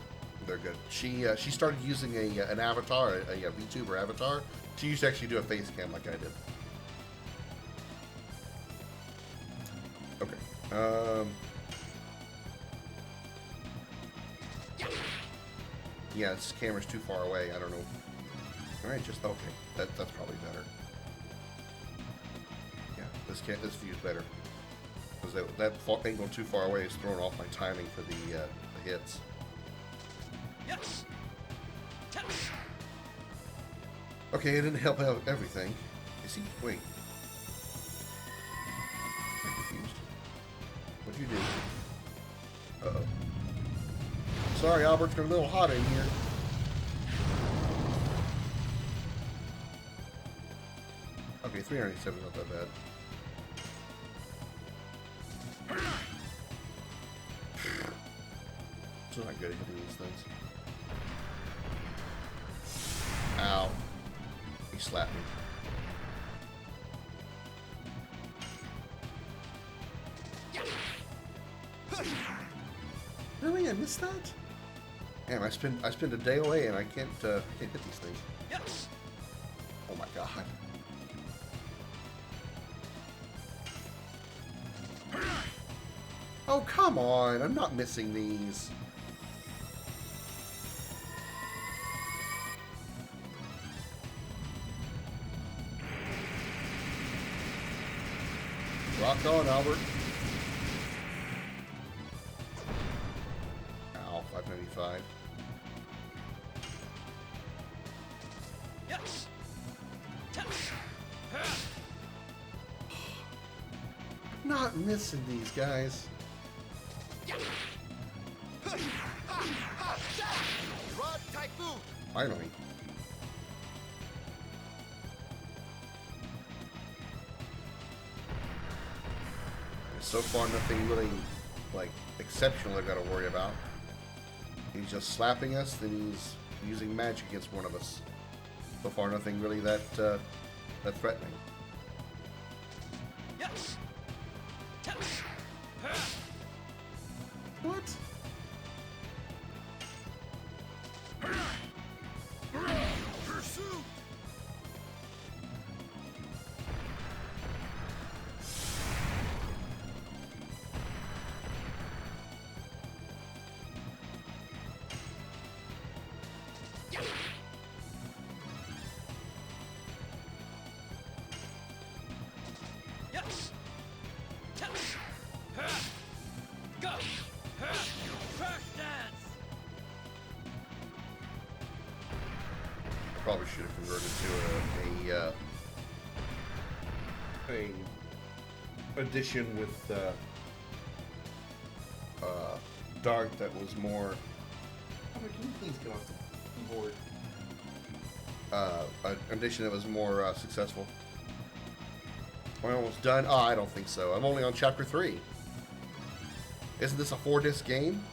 They're good. She started using an avatar, a VTuber avatar. She used to actually do a face cam like I did. Okay. Yeah, this camera's too far away. I don't know. All right, just okay. That's probably better. Yeah, this view's better because that angle too far away is throwing off my timing for the hits. Yes. Okay, it didn't help out everything. Is he? Wait. I'm confused. What do you do? Uh-oh. Sorry, Albert, it's a little hot in here. Okay, 387 is not that bad. Still not good at hitting these things. Ow. He slapped me. Really? I missed that? Damn, I spend a day away and I can't hit these things. Yes. Oh my god. Oh, come on. I'm not missing these. Rock on, Albert. Ow, 595. Yes. Not missing these guys. Finally. So far, nothing really, like, exceptional I gotta worry about. He's just slapping us, then he's using magic against one of us. So far, nothing really that threatening. Yes. What? Pursuit. Yes. Go. Crash dance. I probably should have converted to a edition with Dart that was more. Oh, can you please get off the keyboard? An edition that was more successful. Am I almost done? Oh, I don't think so. I'm only on chapter 3. Isn't this a 4-disc game?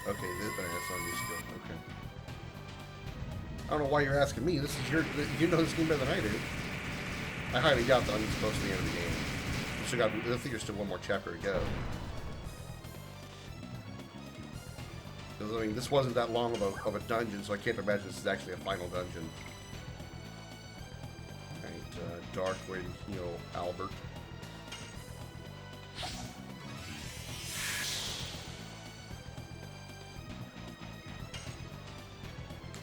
Okay, that's on you still. Okay. I don't know why you're asking me. This is you know this game better than I do. I highly doubt that I'm supposed to the end of the game. I think there's still one more chapter to go. Because, I mean, this wasn't that long of a dungeon, so I can't imagine this is actually a final dungeon. Alright, Dark, way to heal Albert.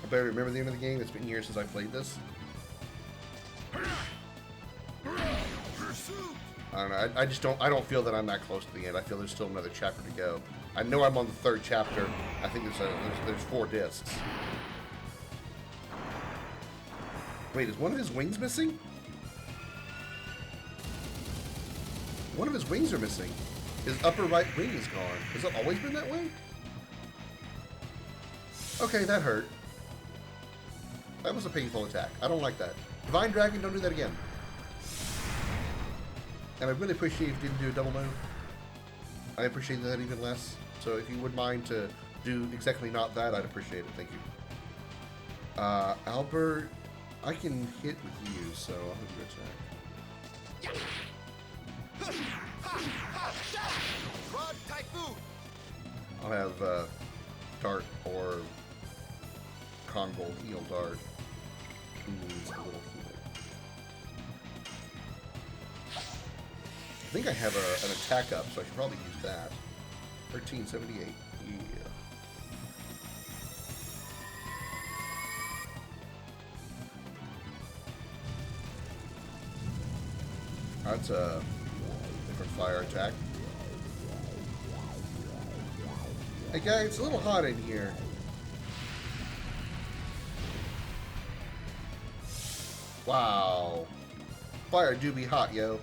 I better remember the end of the game. It's been years since I played this. don't know. I just don't. I don't feel that I'm that close to the end. I feel there's still another chapter to go. I know I'm on the 3rd chapter. I think there's 4 discs. Wait, is one of his wings missing? One of his wings are missing. His upper right wing is gone. Has it always been that way? Okay, that hurt. That was a painful attack. I don't like that. Divine Dragon, don't do that again. And I really appreciate if you didn't do a double move. I appreciate that even less. So if you would mind to do exactly not that, I'd appreciate it. Thank you. Albert, I can hit with you, so I'll have you attack. I'll have Dart or Kongol heal Dart. He needs a little healing. I think I have an attack up, so I should probably use that. 1378. Yeah. That's a different fire attack. Hey guys, it's a little hot in here. Wow. Fire do be hot, yo.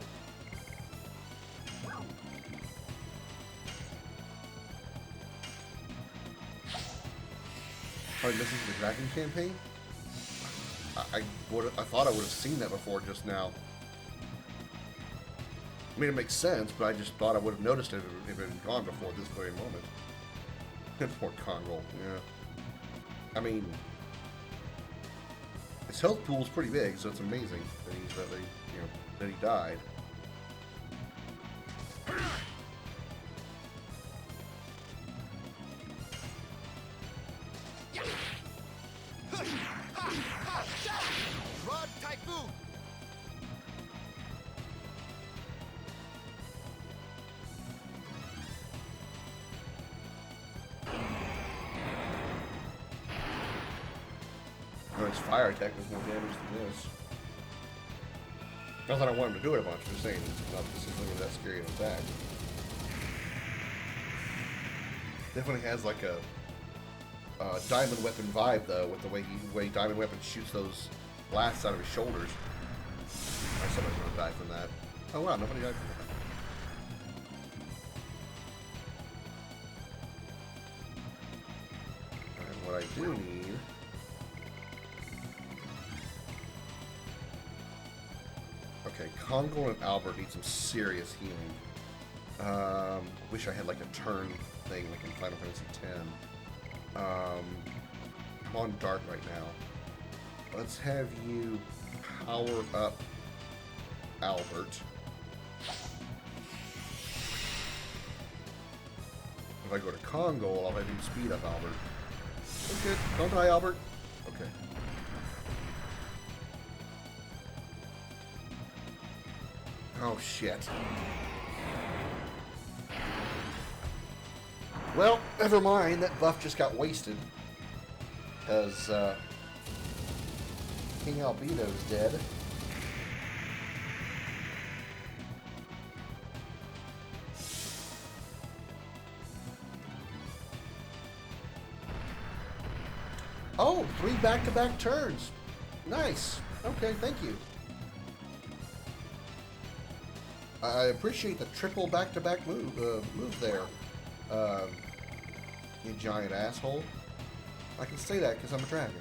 Oh, this is the Dragon campaign? I thought I would have seen that before just now. I mean, it makes sense, but I just thought I would have noticed it if it had gone before this very moment. Poor Kongol, yeah. I mean, his health pool is pretty big, so it's amazing that that he died. His fire attack does more damage than this. Not that I want him to do it a bunch, I'm just saying this isn't really that scary an attack. Definitely has like a diamond weapon vibe though, with the way diamond weapon shoots those blasts out of his shoulders. I said I was gonna die from that. Oh wow, nobody died from that. And what I do need. Okay, Kongol and Albert need some serious healing. Wish I had like a turn thing like in Final Fantasy X. I'm on Dart right now. Let's have you power up Albert. If I go to Kongol, I'll have you speed up Albert. Okay, don't die, Albert. Okay. Oh, shit. Well, never mind. That buff just got wasted. Because, King Albedo's dead. Oh, 3 back-to-back turns. Nice. Okay, thank you. I appreciate the triple back-to-back move there, you giant asshole. I can say that because I'm a dragon.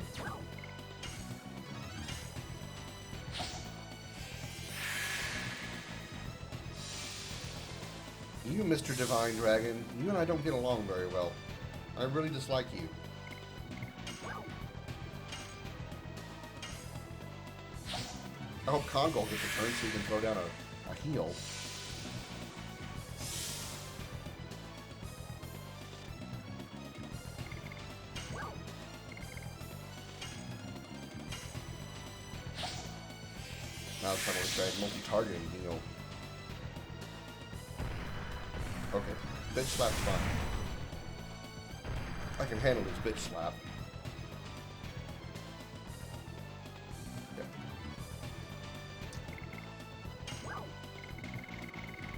You, Mr. Divine Dragon, you and I don't get along very well. I really dislike you. I hope Kongol gets a turn so he can throw down a heal. Now it's trying to try multi-targeting heal. Okay, bitch slap's fine. I can handle this bitch slap.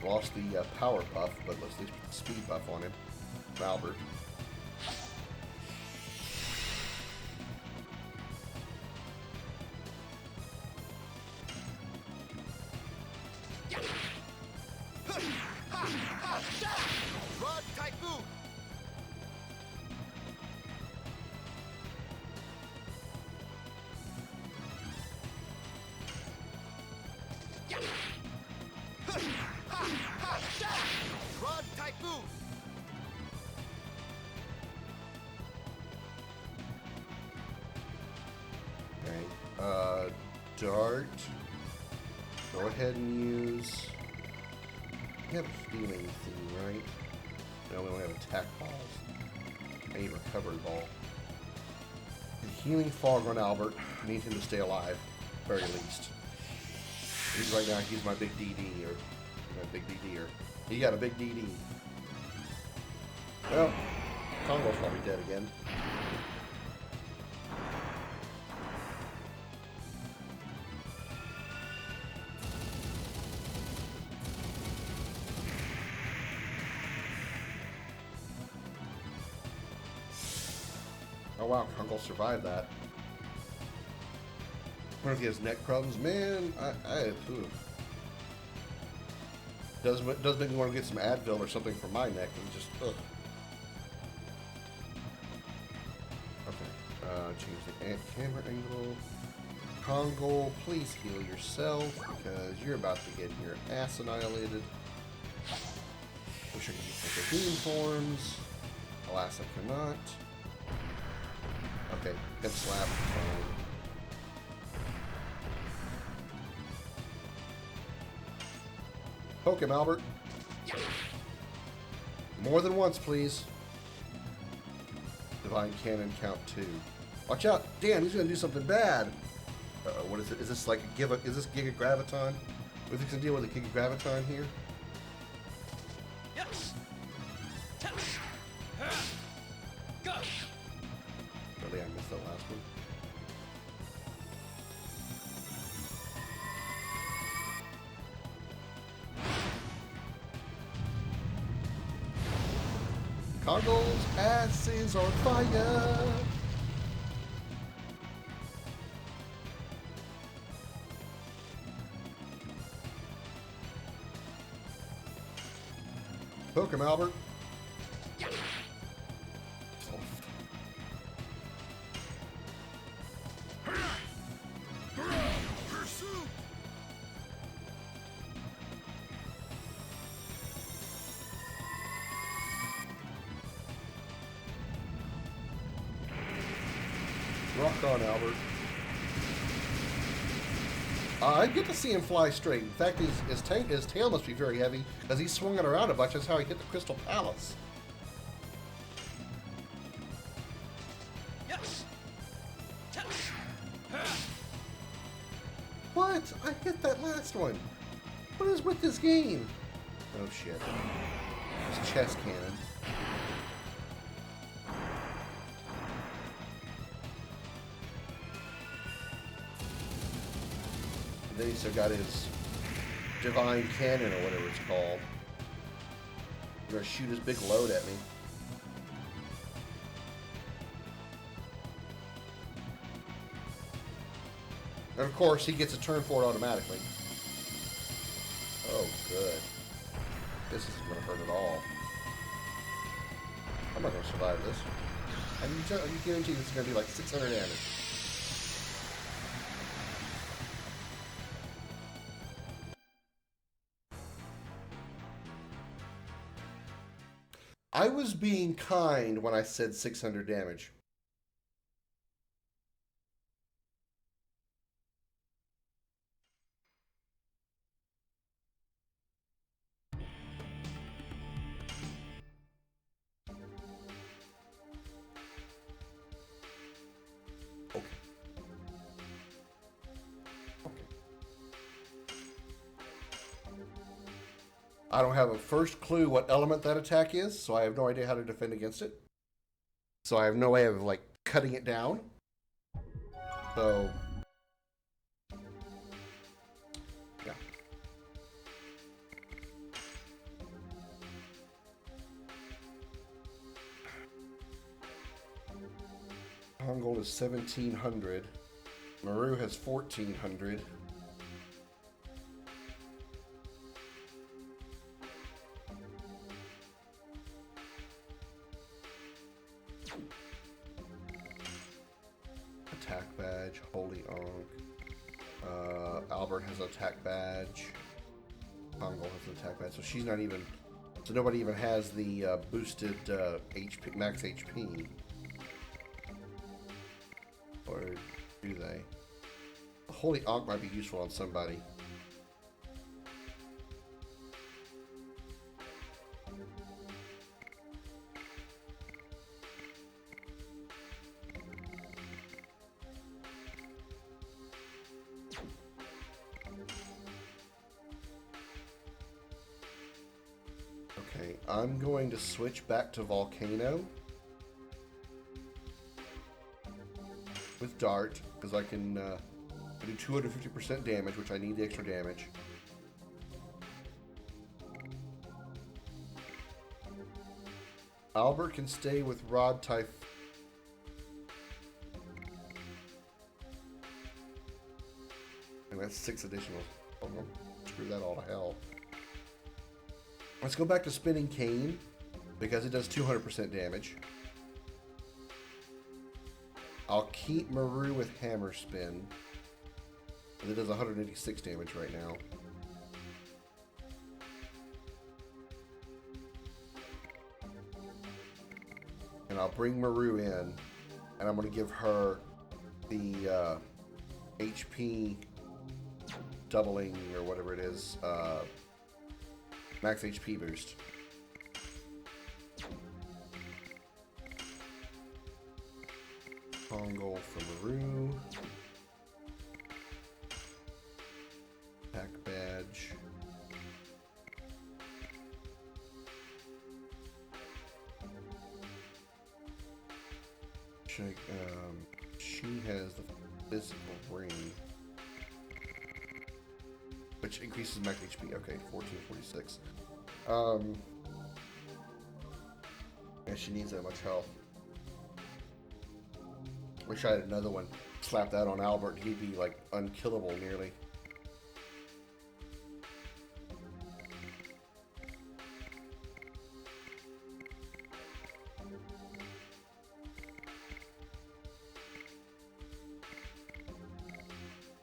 Lost the power buff, but let's at least put the speed buff on him. Albert. Dart. Go ahead and use... We have a healing thing, right? No, we only have attack balls. I need recovery ball. The healing fog on Albert. I need him to stay alive, very least. Right now, he's my big DD, or my big DD-er. He got a big DD. Well, Congo's probably dead again. Oh wow, Congo survived that. I wonder if he has neck problems. Man, does make me want to get some Advil or something for my neck. And just, ugh. Okay, change the camera angle. Congo, please heal yourself, because you're about to get your ass annihilated. Wish I could use the beam forms. Alas, I cannot. Okay, head slap. Poke him, Albert. More than once, please. Divine Cannon, count 2. Watch out! Damn, he's gonna do something bad. What is it? Is this like a is this Giga Graviton? We're gonna deal with a Giga Graviton here. Yes. Really, I missed that last one. Congo's ass is on fire. Poke him, Albert. Rock on, Albert. I get to see him fly straight. In fact, his tail must be very heavy, because he swung it around a bunch. That's how he hit the Crystal Palace. Yes. What? I hit that last one. What is with this game? Oh shit. It's chest cannon. Then he's still got his Divine Cannon or whatever it's called. He's gonna shoot his big load at me. And of course, he gets a turn for it automatically. Oh, good. This isn't gonna hurt at all. I'm not gonna survive this. I guarantee this is gonna be like 600 damage. I was being kind when I said 600 damage. Okay. I don't have a first clue what element that attack is, so I have no idea how to defend against it. So I have no way of, like, cutting it down. So... yeah. Kongol is 1700. Maru has 1400. Attack badge, Holy Ankh. Albert has an attack badge. Kongol has an attack badge, so she's not even. So nobody even has the boosted HP, max HP. Or do they? The Holy Ankh might be useful on somebody. Okay, I'm going to switch back to Volcano with Dart, because I can do 250% damage, which I need the extra damage. Albert can stay with Rod type. And that's 6 additional. Oh, screw that all to hell. Let's go back to Spinning Cane, because it does 200% damage. I'll keep Maru with Hammer Spin. And it does 186 damage right now. And I'll bring Maru in, and I'm going to give her the HP doubling, or whatever it is, max HP boost. Kongol for Maru. Attack badge. She has the physical ring, which increases max HP. Okay, 1446. And she needs that much health. Wish I had another one. Slap that on Albert, he'd be like unkillable nearly.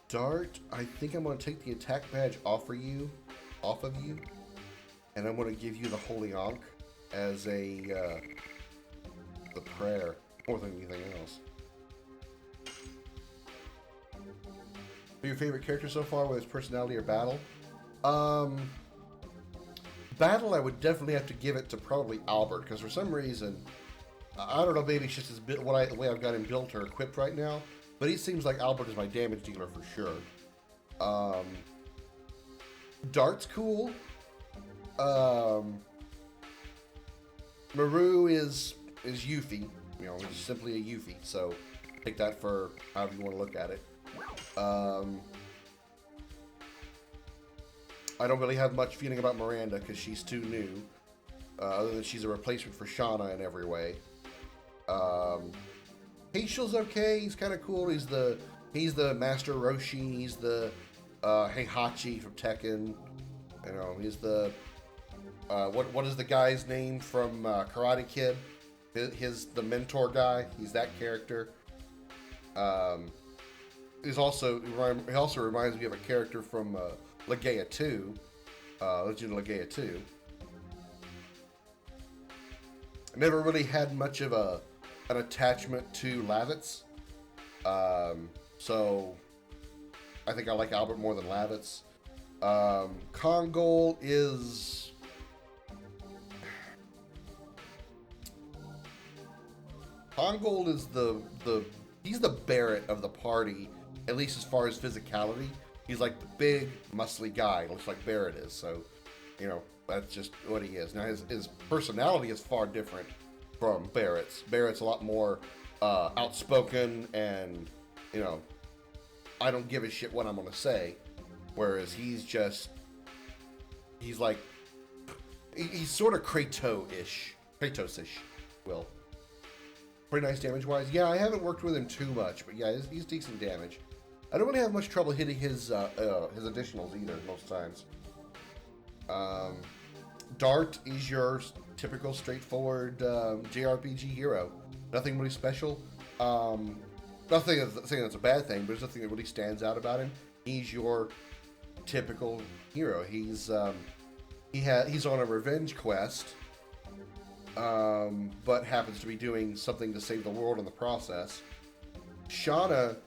Dart, I think I'm going to take the attack badge off of you, and I'm going to give you the Holy Ankh as a the prayer more than anything else. Your favorite character so far, whether it's personality or battle? Battle, I would definitely have to give it to probably Albert, because for some reason, I don't know, maybe it's just his the way I've got him built or equipped right now. But he seems like Albert is my damage dealer for sure. Dart's cool. Maru is Yuffie. You know, he's simply a Yuffie. So take that for however you want to look at it. I don't really have much feeling about Miranda because she's too new. Other than she's a replacement for Shauna in every way. Heishel's okay. He's kind of cool. He's the Master Roshi. He's the Heihachi from Tekken. You know, he's the what is the guy's name from Karate Kid? The mentor guy. He's that character. He also reminds me of a character from Legea 2, Legend of Legea 2. I never really had much of an attachment to Lavitz, so I think I like Albert more than Lavitz. Kongol is he's the Barrett of the party, at least as far as physicality. He's like the big, muscly guy. Looks like Barrett is, so, you know, that's just what he is. Now, his personality is far different from Barrett's. Barrett's a lot more outspoken and, you know, I don't give a shit what I'm going to say. Whereas he's like, he's sort of Kratos-ish, Will. pretty nice damage-wise. Yeah, I haven't worked with him too much, but yeah, he's decent damage. I don't really have much trouble hitting his additionals either most times. Dart is your typical straightforward JRPG hero. Nothing really special. Not saying that's a bad thing, but there's nothing that really stands out about him. He's your typical hero. He's on a revenge quest, but happens to be doing something to save the world in the process. Shauna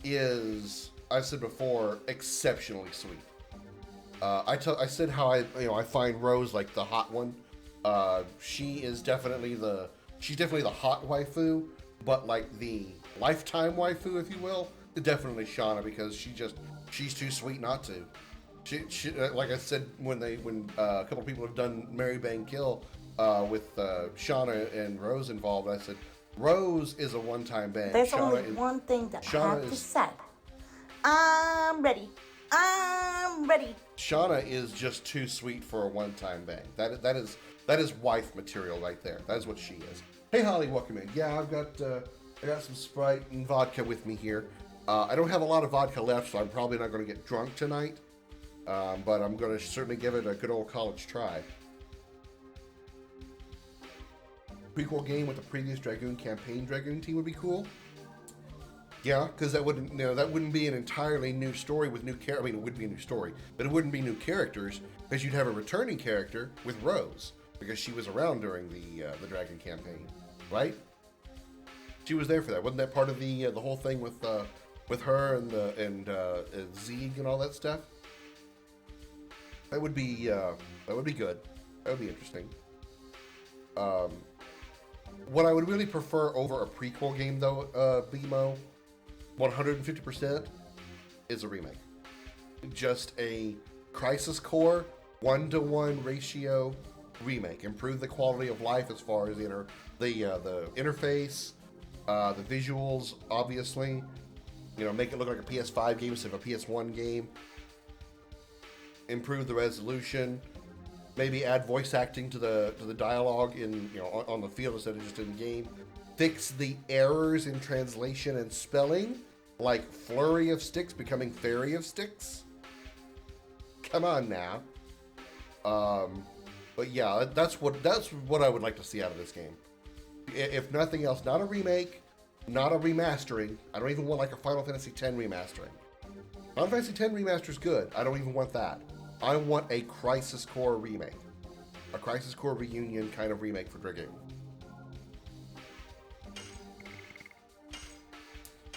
is, I've said before, exceptionally sweet. I said how I find Rose like the hot one. She's definitely the hot waifu, but like the lifetime waifu, if you will, is definitely Shauna, because she's too sweet not to. She like I said when a couple people have done Marry Bang Kill with Shauna and Rose involved, I said Rose is a one-time bang. There's only one thing that I have to say. I'm ready. Shauna is just too sweet for a one-time bang. That is wife material right there. That is what she is. Hey Holly, welcome in. Yeah, I got some Sprite and vodka with me here. I don't have a lot of vodka left, so I'm probably not going to get drunk tonight. But I'm going to certainly give it a good old college try. Prequel game with the previous Dragoon campaign Dragoon team would be cool. Yeah, because that wouldn't be an entirely new story with new characters. I mean, it would be a new story, but it wouldn't be new characters, because you'd have a returning character with Rose, because she was around during the Dragon campaign, right? She was there for that. Wasn't that part of the whole thing with her and Zeeg and all that stuff? That would be good. That would be interesting. What I would really prefer over a prequel game, though, BMO, 150%, is a remake. Just a Crisis Core 1-to-1 ratio remake. Improve the quality of life as far as the interface, the visuals, obviously. Make it look like a PS5 game instead of a PS1 game. Improve the resolution. Maybe add voice acting to the dialogue on the field instead of just in the game. Fix the errors in translation and spelling, like flurry of sticks becoming fairy of sticks. Come on now. But yeah, that's what I would like to see out of this game. If nothing else, not a remake, not a remastering. I don't even want like a Final Fantasy X remastering. Final Fantasy X remaster is good. I don't even want that. I want a Crisis Core remake. A Crisis Core reunion kind of remake for Dragoon.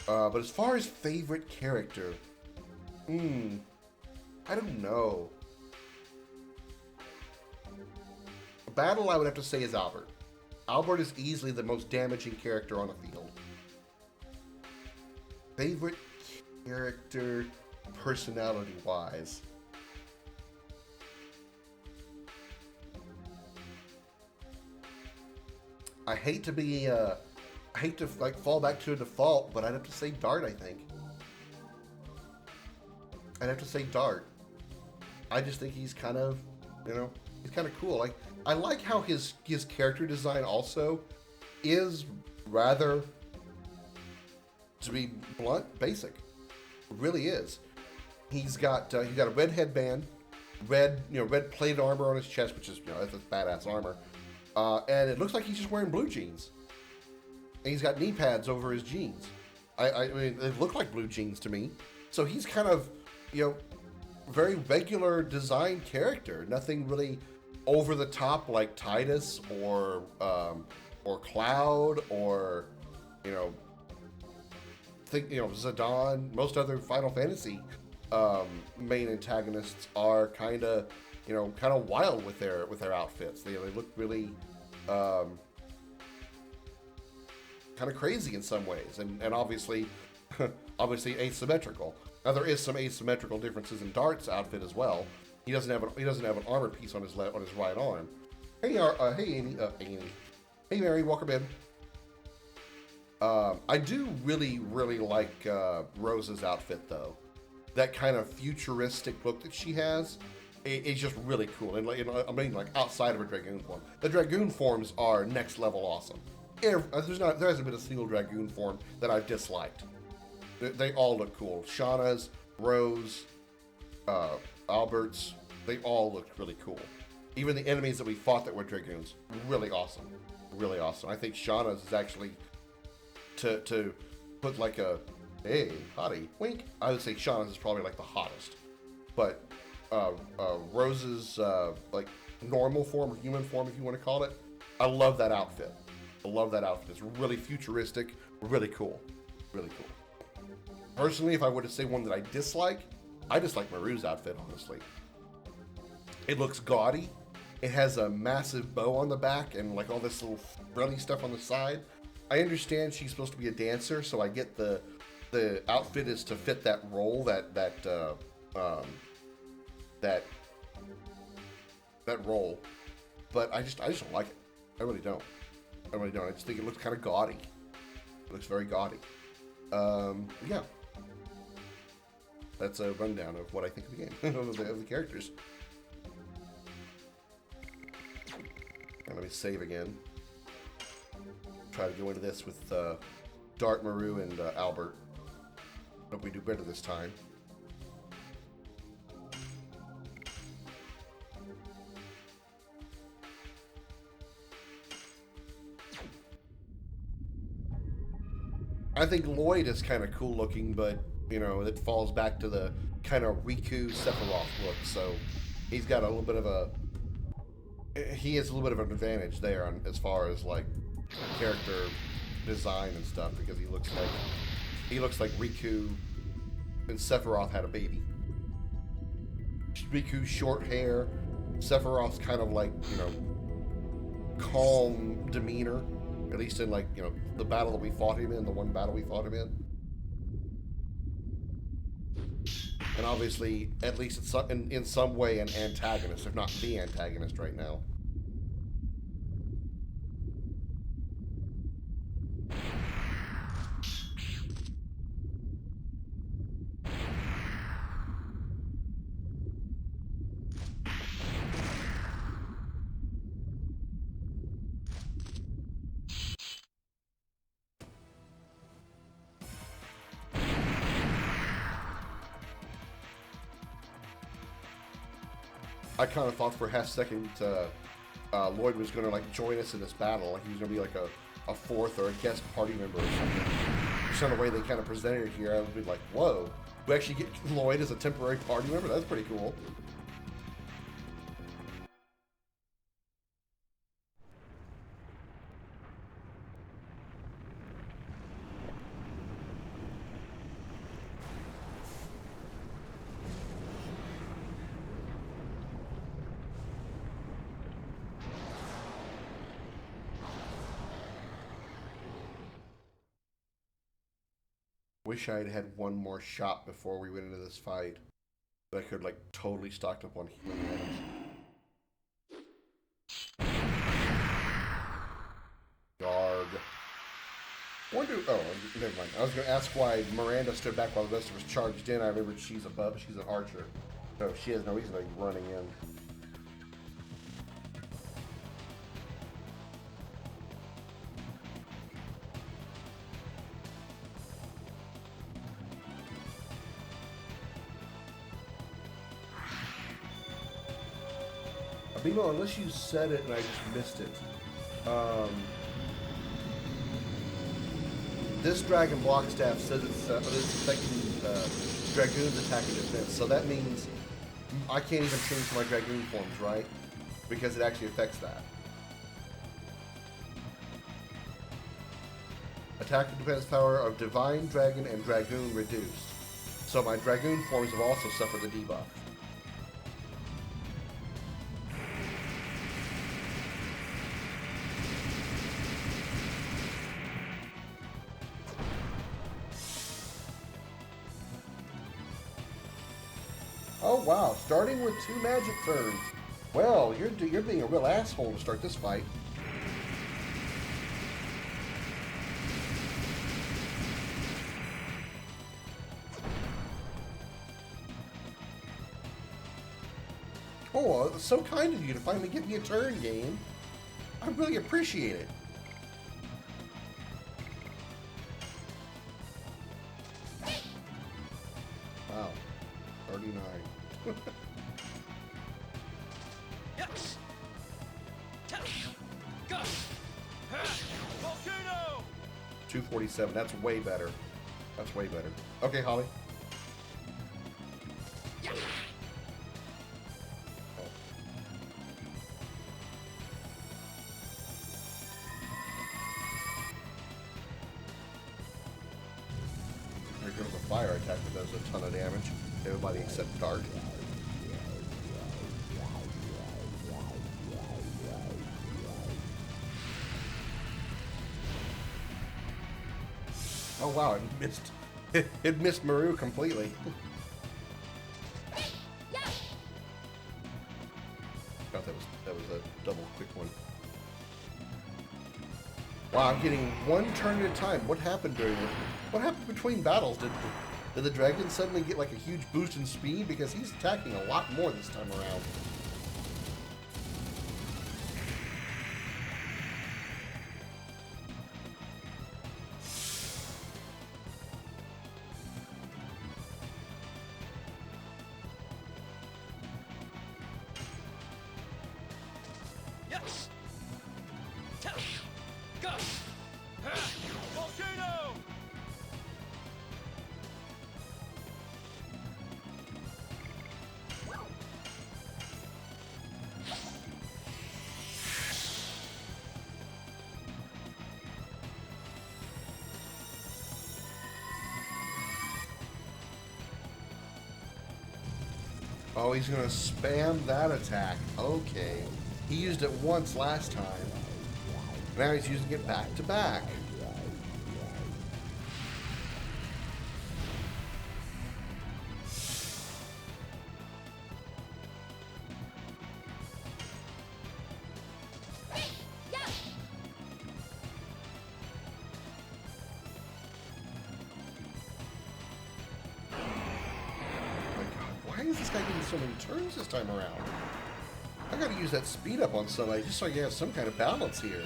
But as far as favorite character, I don't know. Battle, I would have to say, is Albert. Albert is easily the most damaging character on the field. Favorite character, personality-wise. I hate to like fall back to a default, but I'd have to say Dart, I think. I'd have to say Dart. I just think he's kind of, he's kind of cool. Like, I like how his character design also is rather, to be blunt, basic. It really is. He's got a red headband, red plated armor on his chest, which is that's badass armor. And it looks like he's just wearing blue jeans. And he's got knee pads over his jeans. I mean, they look like blue jeans to me. So he's kind of, very regular design character. Nothing really over the top like Tidus or Cloud or, Zidane. Most other Final Fantasy main antagonists are kind of wild with their outfits. They look really kind of crazy in some ways, and obviously asymmetrical. Now there is some asymmetrical differences in Dart's outfit as well. He doesn't have an armor piece on his right arm. Hey, Amy. Hey, Mary. Welcome in. I do really like Rose's outfit though. That kind of futuristic look that she has. It's just really cool. And I mean, like outside of her Dragoon form. The Dragoon forms are next level awesome. there hasn't been a single Dragoon form that I've disliked. They all look cool. Shauna's, Rose, Albert's, they all looked really cool. Even the enemies that we fought that were Dragoons, really awesome. Really awesome. I think Shauna's is actually, to put like a, hey, hottie, wink, I would say Shauna's is probably like the hottest. But Rose's, like, normal form or human form, if you want to call it, I love that outfit. I love that outfit. It's really futuristic, really cool. Really cool. Personally, if I were to say one that I dislike Maru's outfit, honestly. It looks gaudy. It has a massive bow on the back and like all this little frilly stuff on the side. I understand she's supposed to be a dancer, so I get the outfit is to fit that role, that role. But I just don't like it. I really don't. I just think it looks kind of gaudy. It looks very gaudy. Yeah. That's a rundown of what I think of the game, of the characters. And let me save again. Try to go into this with Dart, Maru, and Albert. Hope we do better this time. I think Lloyd is kind of cool looking, but, you know, it falls back to the kind of Riku Sephiroth look, so he's got a little bit of a... He has a little bit of an advantage there on, as far as, like, character design and stuff, because he looks like Riku and Sephiroth had a baby. Riku's short hair, Sephiroth's kind of like, you know, calm demeanor. At least in, like, you know, the battle that we fought him in, the one battle we fought him in. And obviously, at least in some way, an antagonist, if not the antagonist right now. I kind of thought for a half second Lloyd was going to like join us in this battle, like he was going to be like a fourth or a guest party member or something. Just on the way they kind of presented it here, I would be like, whoa, we actually get Lloyd as a temporary party member? That's pretty cool. Wish I had had one more shot before we went into this fight. That I could like totally stocked up on healing items. Guard. Wonder. Oh, never mind. I was going to ask why Miranda stood back while the rest of us charged in. I remembered she's an archer, so she has no reason to be running in. Bimo, unless you said it and I just missed it, this Dragon Block Staff says it's affecting Dragoon's attack and defense, so that means I can't even change my Dragoon forms, right? Because it actually affects that. Attack and defense power of Divine, Dragon, and Dragoon reduced. So my Dragoon forms have also suffered the debuff. Oh wow, starting with 2 magic turns. Well, you're being a real asshole to start this fight. Oh, it's so kind of you to finally give me a turn, game. I really appreciate it. Volcano! 247. That's way better. That's way better. Okay, Holly. Oh. There goes a fire attack that does a ton of damage. Everybody except Dark. Oh wow, it missed. It missed Maru completely. Thought that was a double quick one. Wow, I'm getting one turn at a time. What happened what happened between battles? Did the dragon suddenly get like a huge boost in speed? Because he's attacking a lot more this time around. Yes! Go! Volcano! Oh, he's gonna spam that attack. Okay. He used it once last time. Now he's using it back to back. Why is this guy getting so many turns this time around? I gotta use that speed up on somebody just so I can have some kind of balance here.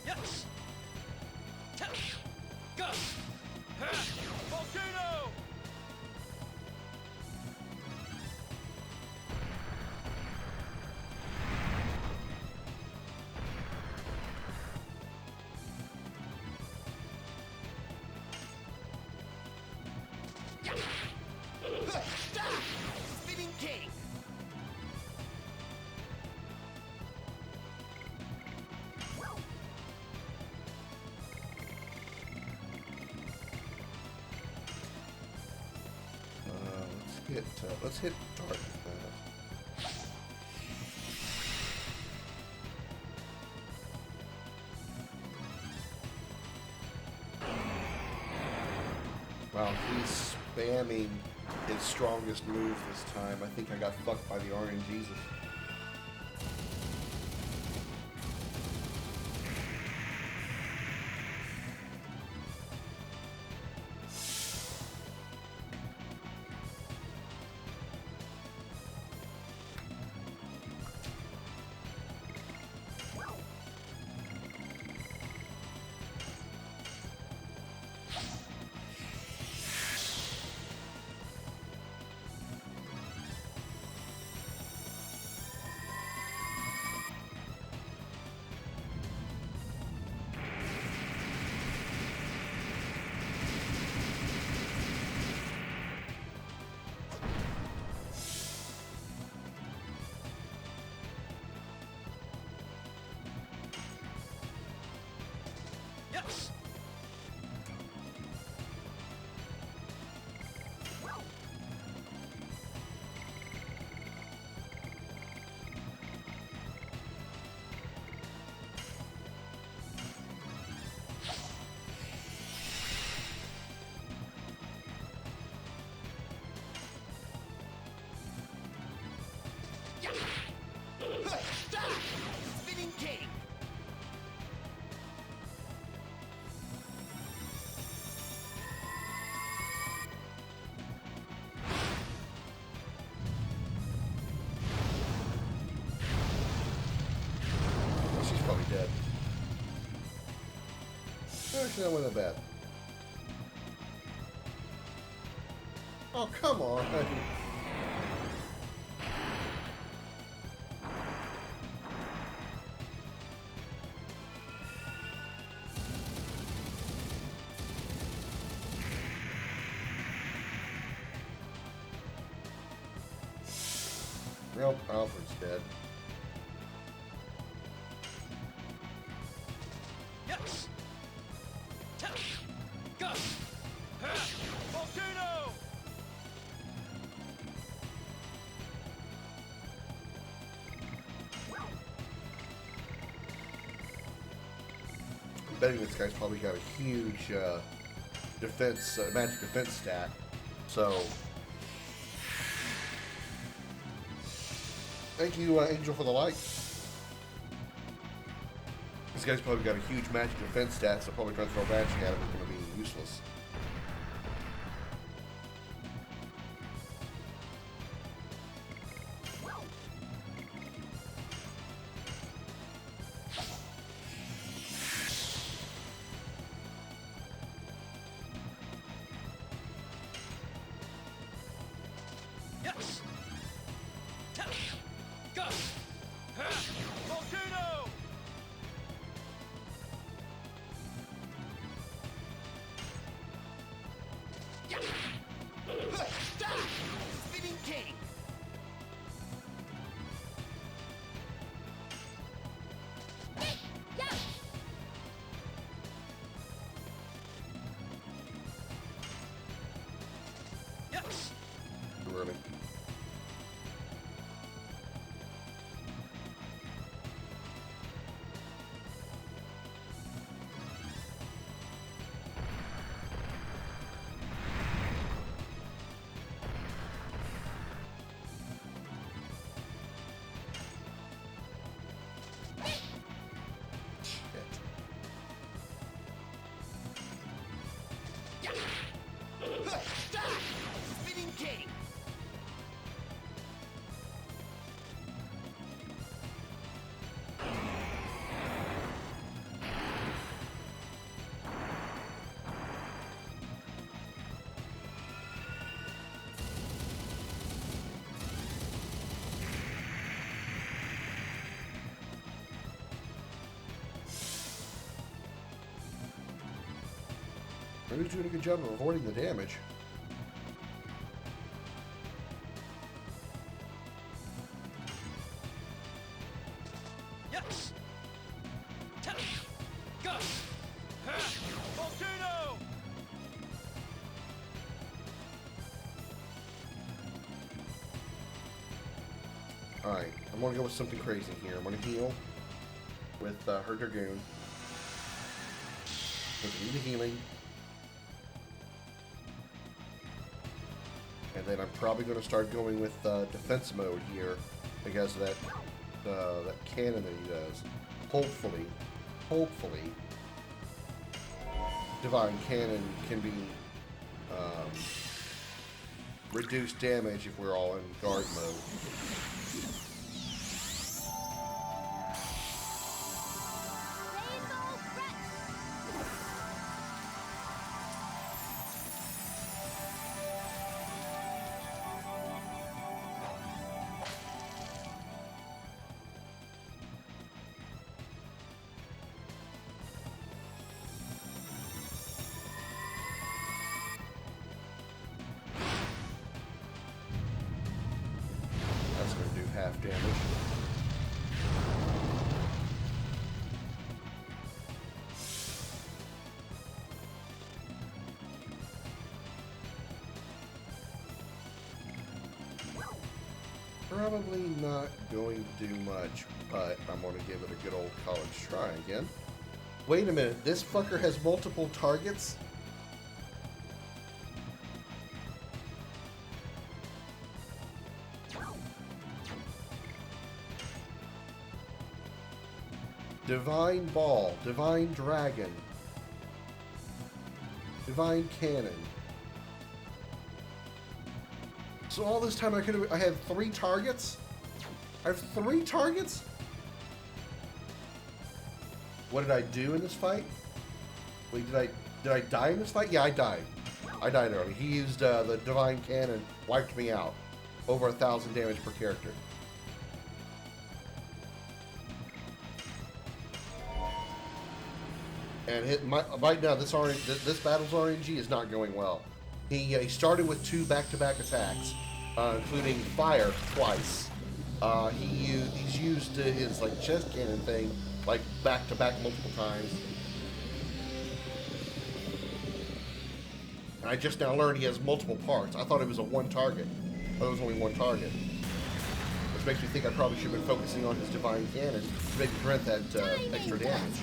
Yes! Go! Volcano! Spinning king! Let's hit Dark with that. Wow, he's spamming his strongest move this time. I think I got fucked by the RNGs. Actually, I went to bed. Oh, come on. Nope, Alfred's dead. Yes. Go. Volcano. I'm betting this guy's probably got a huge defense, magic defense stat. So, thank you, Angel, for the like. This guy's probably got a huge magic defense stat, so probably trying to throw magic at him is going to be useless. Yes. Go. Volcano. Spinning king. Yes. Too early. Spinning king. He's doing a good job of avoiding the damage. Yes. Go. Volcano. Alright, I'm going to go with something crazy here. I'm going to heal with her Dragoon. With need healing. And then I'm probably going to start going with defense mode here because of that cannon that he does. Hopefully, Divine Cannon can be reduced damage if we're all in guard mode. That's going to do half damage. Probably not going to do much, but I'm going to give it a good old college try again. Wait a minute, this fucker has multiple targets? Divine Ball, Divine Dragon, Divine Cannon. So all this time I had 3 targets? I have 3 targets? What did I do in this fight? Wait, did I die in this fight? Yeah, I died. I died early. He used the Divine Cannon, wiped me out. Over 1,000 damage per character. And right now, this battle's RNG is not going well. He started with 2 back-to-back attacks, including fire twice. He's used his like chest cannon thing like back-to-back multiple times. And I just now learned he has multiple parts. I thought it was a one target. I thought it was only one target. Which makes me think I probably should have been focusing on his Divine Cannon to maybe prevent that extra damage.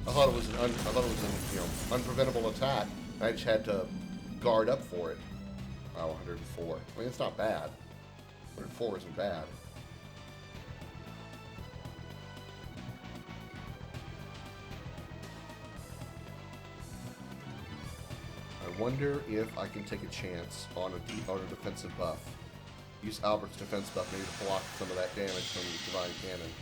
I thought it was an unpreventable attack. I just had to guard up for it. Oh, 104. I mean, it's not bad. 104 isn't bad. I wonder if I can take a chance on a defensive buff. Use Albert's defense buff maybe to block some of that damage from the Divine Cannon.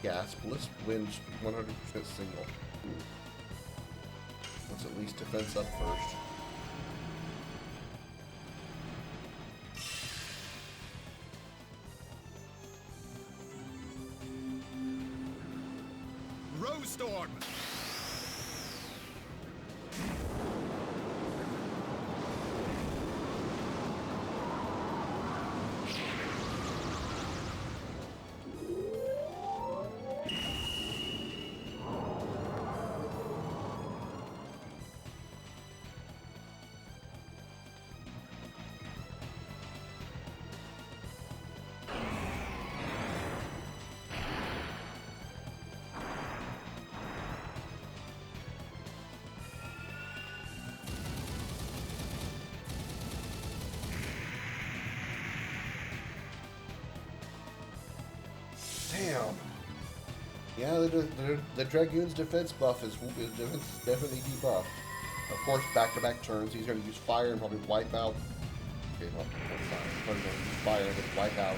Gas Bliss wins 100% single. Ooh. Let's at least defense up first. Rose Storm. Damn. Yeah, the Dragoon's defense buff is definitely debuffed. Of course, back-to-back turns, he's going to use fire and probably wipe out. Okay, well, that's fine. He's probably going to use fire and wipe out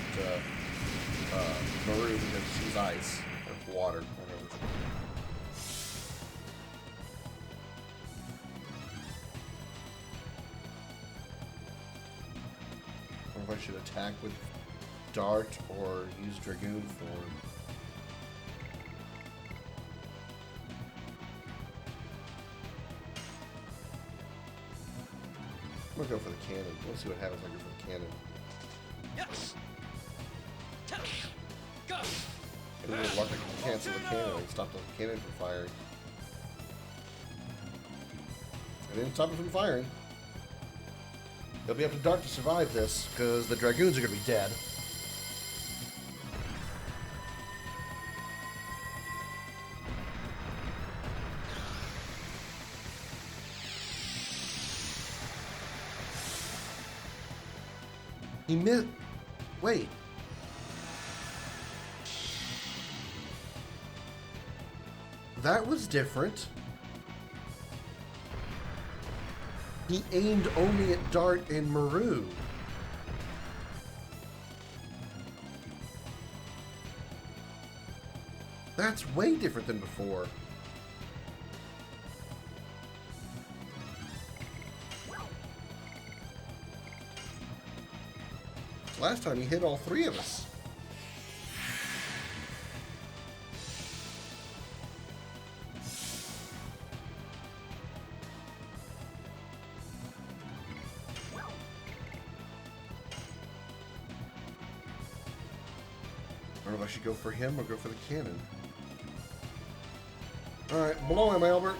Maru because she's ice or water. I don't know if I should attack with Dart or use Dragoon form. I'm gonna go for the cannon. Let's see what happens when I go for the cannon. Yes. And then luck I can cancel the cannon and stop the cannon from firing. I didn't stop it from firing. It'll be up to Dart to survive this, because the Dragoons are gonna be dead. He missed. Wait. That was different. He aimed only at Dart and Maru. That's way different than before. Last time he hit all 3 of us. I don't know if I should go for him or go for the cannon. Alright, blow him, Albert.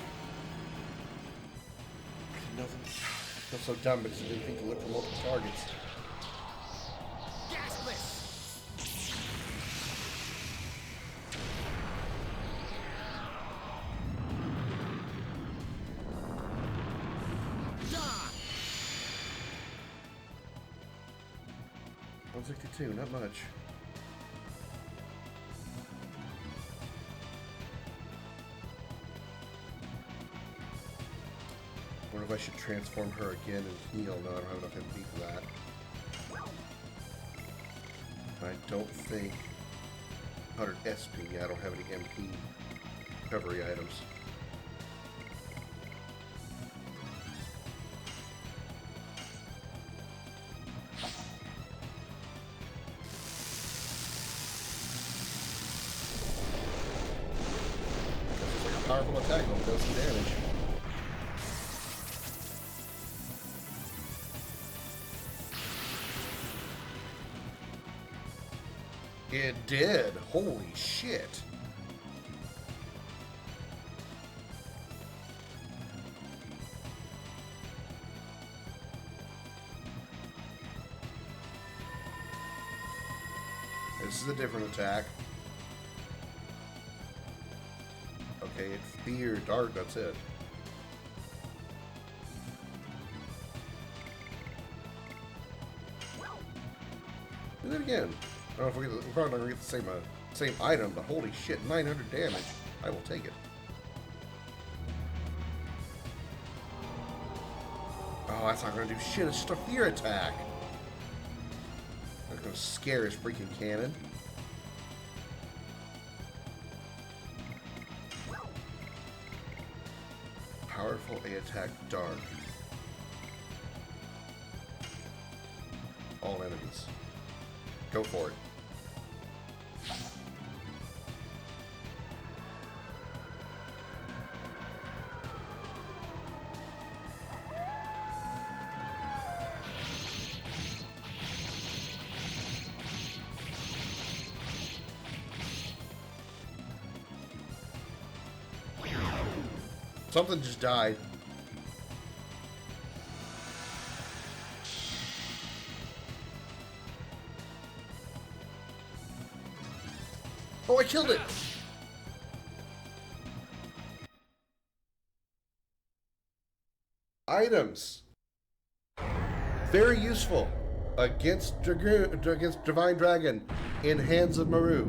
I feel so dumb because I didn't think to look for multiple targets. $162, not much. I wonder if I should transform her again and heal. No, I don't have enough MP for that. I don't think 100 SP. I don't have any MP recovery items. It's like a powerful attack that does some damage. It did. Holy shit. This is a different attack. Okay, it fear dart, that's it. Do that again. I don't know if we're probably not going to get the same item, but holy shit, 900 damage. I will take it. Oh, that's not going to do shit. It's just a fear attack. That's going to scare his freaking cannon. Powerful A attack dark. All enemies. Go for it. Something just died. Oh, I killed it! Items. Very useful against Divine Dragon in Hands of Maru.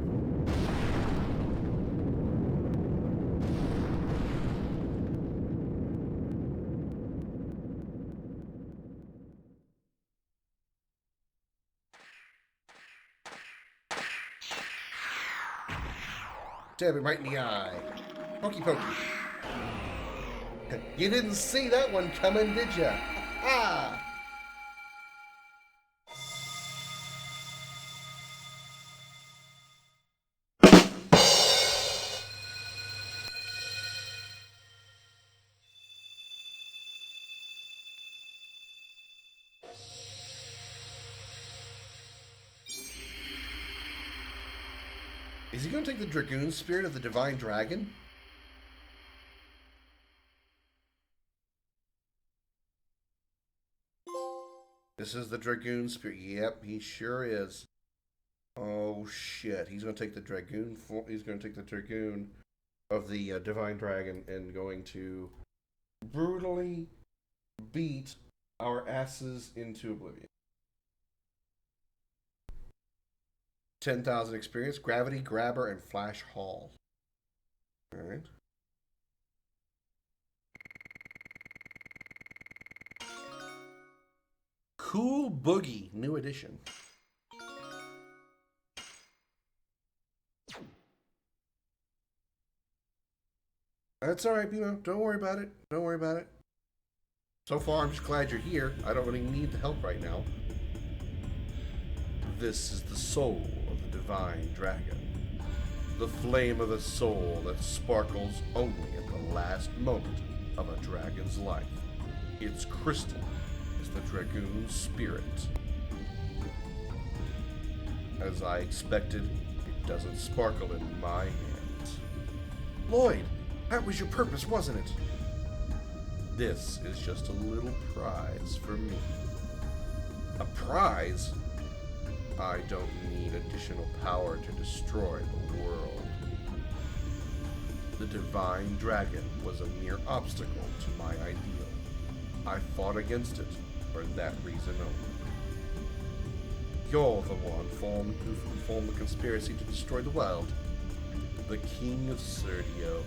Stab him right in the eye. Pokey pokey. You didn't see that one coming, did ya? Ah! Is he going to take the Dragoon Spirit of the Divine Dragon? This is the Dragoon Spirit. Yep, he sure is. Oh shit! He's going to take the Dragoon. He's going to take the Dragoon of the Divine Dragon and going to brutally beat our asses into oblivion. 10,000 experience, Gravity, Grabber, and Flash Hall. Alright. Cool Boogie, new edition. That's alright, Bimo. Don't worry about it. Don't worry about it. So far, I'm just glad you're here. I don't really need the help right now. This is the soul of the Divine Dragon. The flame of the soul that sparkles only at the last moment of a dragon's life. Its crystal is the Dragoon Spirit. As I expected, it doesn't sparkle in my hands. Lloyd, that was your purpose, wasn't it? This is just a little prize for me. A prize? I don't need additional power to destroy the world. The Divine Dragon was a mere obstacle to my ideal. I fought against it for that reason only. You're the one who formed the conspiracy to destroy the world. The King of Serdio.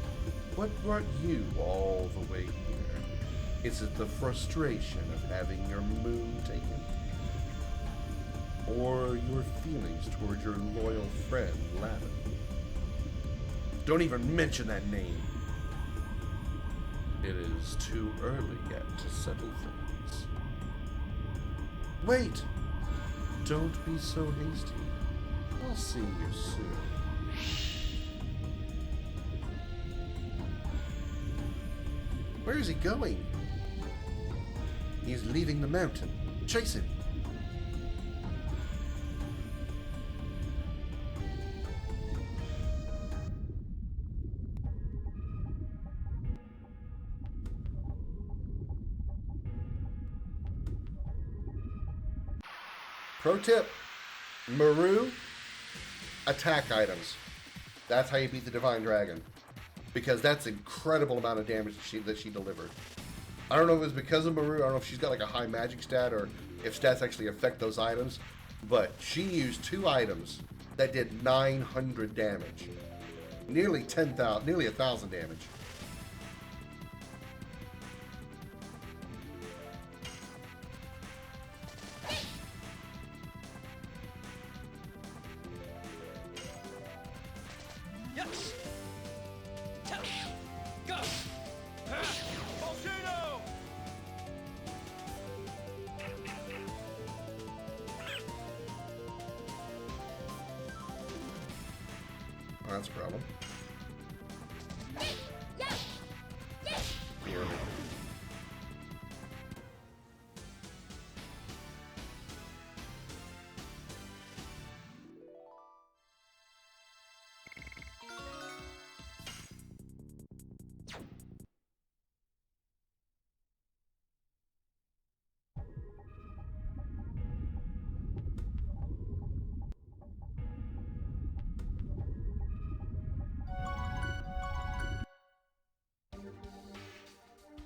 What brought you all the way here? Is it the frustration of having your moon taken? Or your feelings toward your loyal friend, Lavin? Don't even mention that name. It is too early yet to settle things. Wait! Don't be so hasty. I'll see you soon. Where is he going? He's leaving the mountain. Chase him. Pro tip, Maru, attack items. That's how you beat the Divine Dragon. Because that's an incredible amount of damage that she delivered. I don't know if it's because of Maru, I don't know if she's got like a high magic stat or if stats actually affect those items, but she used 2 items that did 900 damage. Nearly 10,000, nearly 1,000 damage. Yes. Go. Volcano. Oh, that's a problem. Here.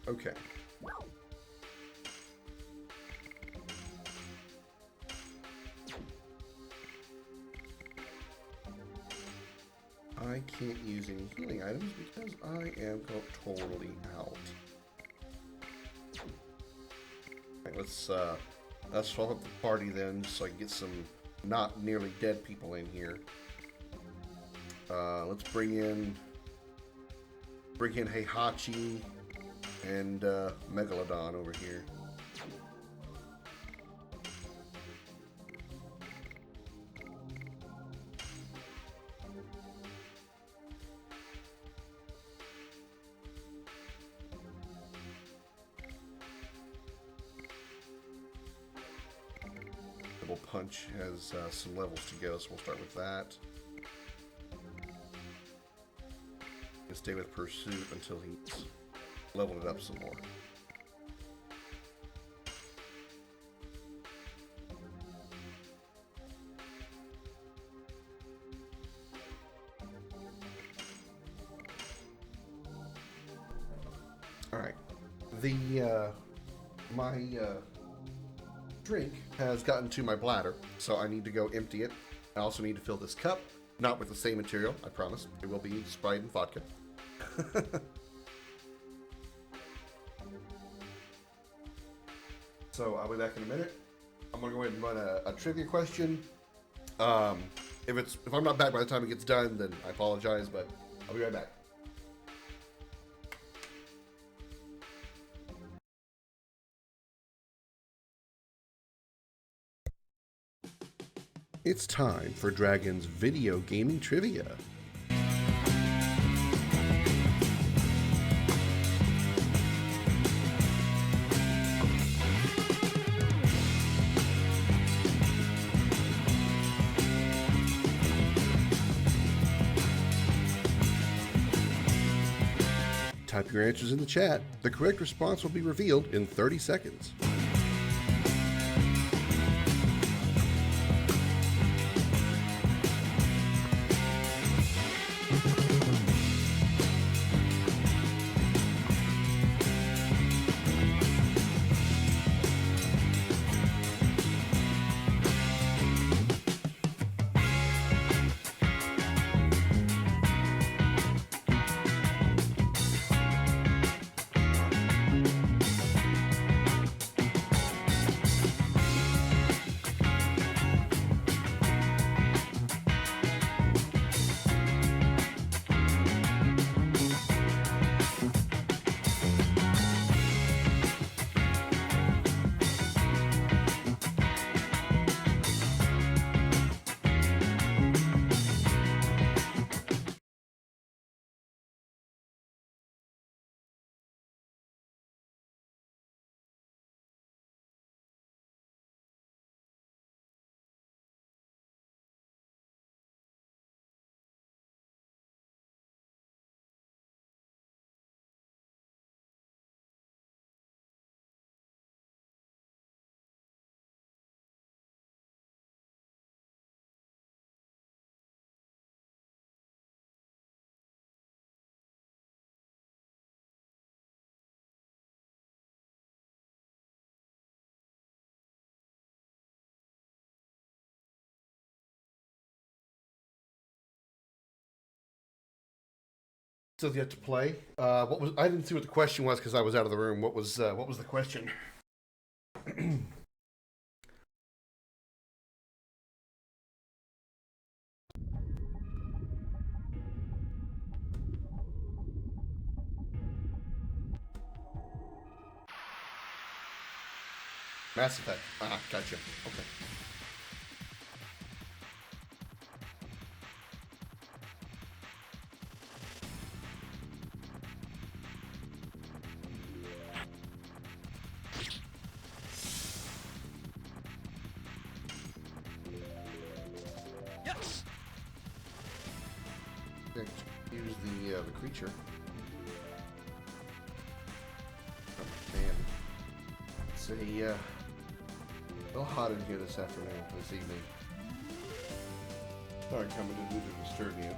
Okay. I can't use any healing items because I am totally out. Alright, let's swap up the party then so I can get some not nearly dead people in here. Let's bring in Heihachi and Megalodon over here. Double Punch has some levels to go, so we'll start with that. And stay with Pursuit until he's leveled it up some more. All right, my drink has gotten to my bladder, so I need to go empty it. I also need to fill this cup, not with the same material, I promise. It will be Sprite and vodka. So I'll be back in a minute. I'm gonna go ahead and run a trivia question. If I'm not back by the time it gets done, then I apologize, but I'll be right back. It's time for Dragon's video gaming trivia. Type your answers in the chat. The correct response will be revealed in 30 seconds. Still yet to play. What was? I didn't see what the question was because I was out of the room. What was the question? Mass Effect. Ah, gotcha. Okay. Yes. Use the creature. Oh man, it's a little hot in here this afternoon, this evening. Sorry, coming to do to disturb you.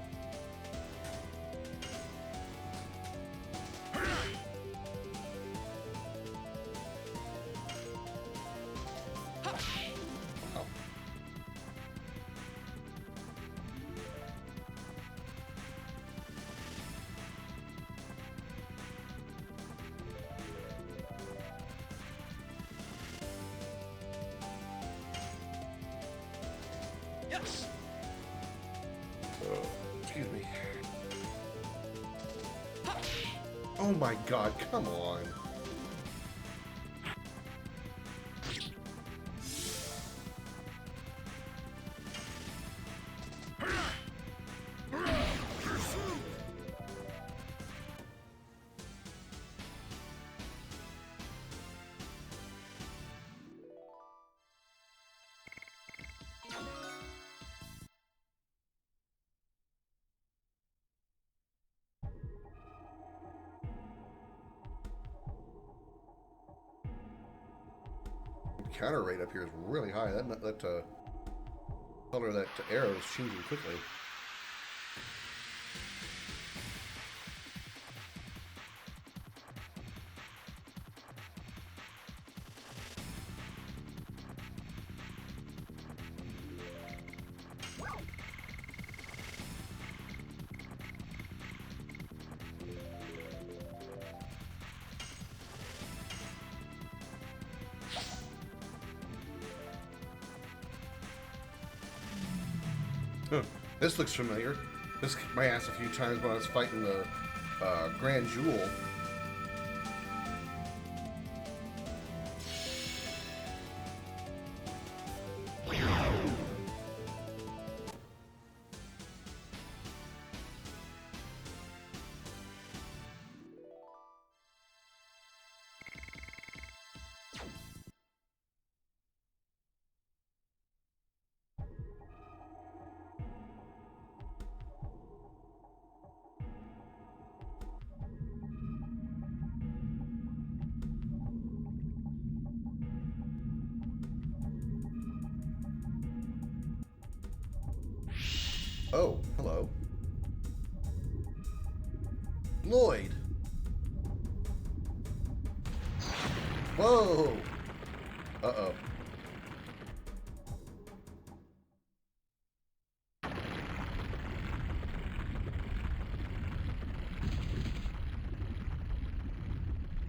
Wow. Yes. Excuse me. Oh my god, come on. Counter rate up here is really high. That color of that arrow is changing quickly. This looks familiar. This kicked my ass a few times when I was fighting the Grand Jewel. Oh, hello. Lloyd! Whoa! Uh-oh.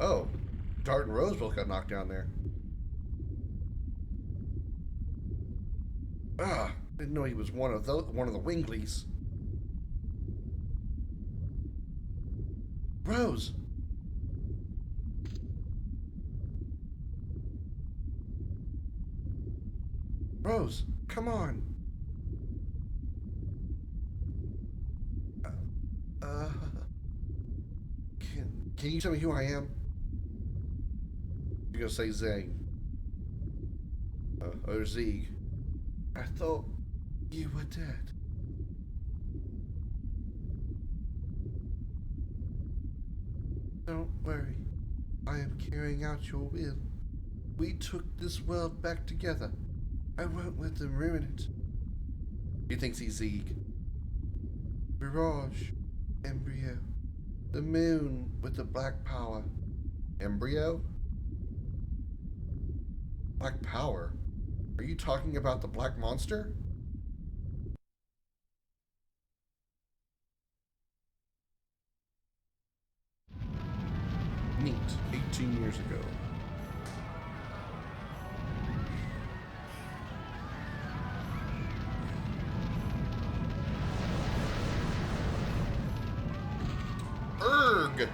Oh, Dart and Rose both got knocked down there. Ah, didn't know he was one of the Winglies. Rose. Rose, come on. Uh, can you tell me who I am? You're gonna say Zane. Or Zeeg. I thought you were dead. Don't worry. I am carrying out your will. We took this world back together. I won't let them ruin it. He thinks he's Zeeg. Mirage. Embryo. The moon with the black power. Embryo? Black power? Are you talking about the black monster? 18 years ago. Erg!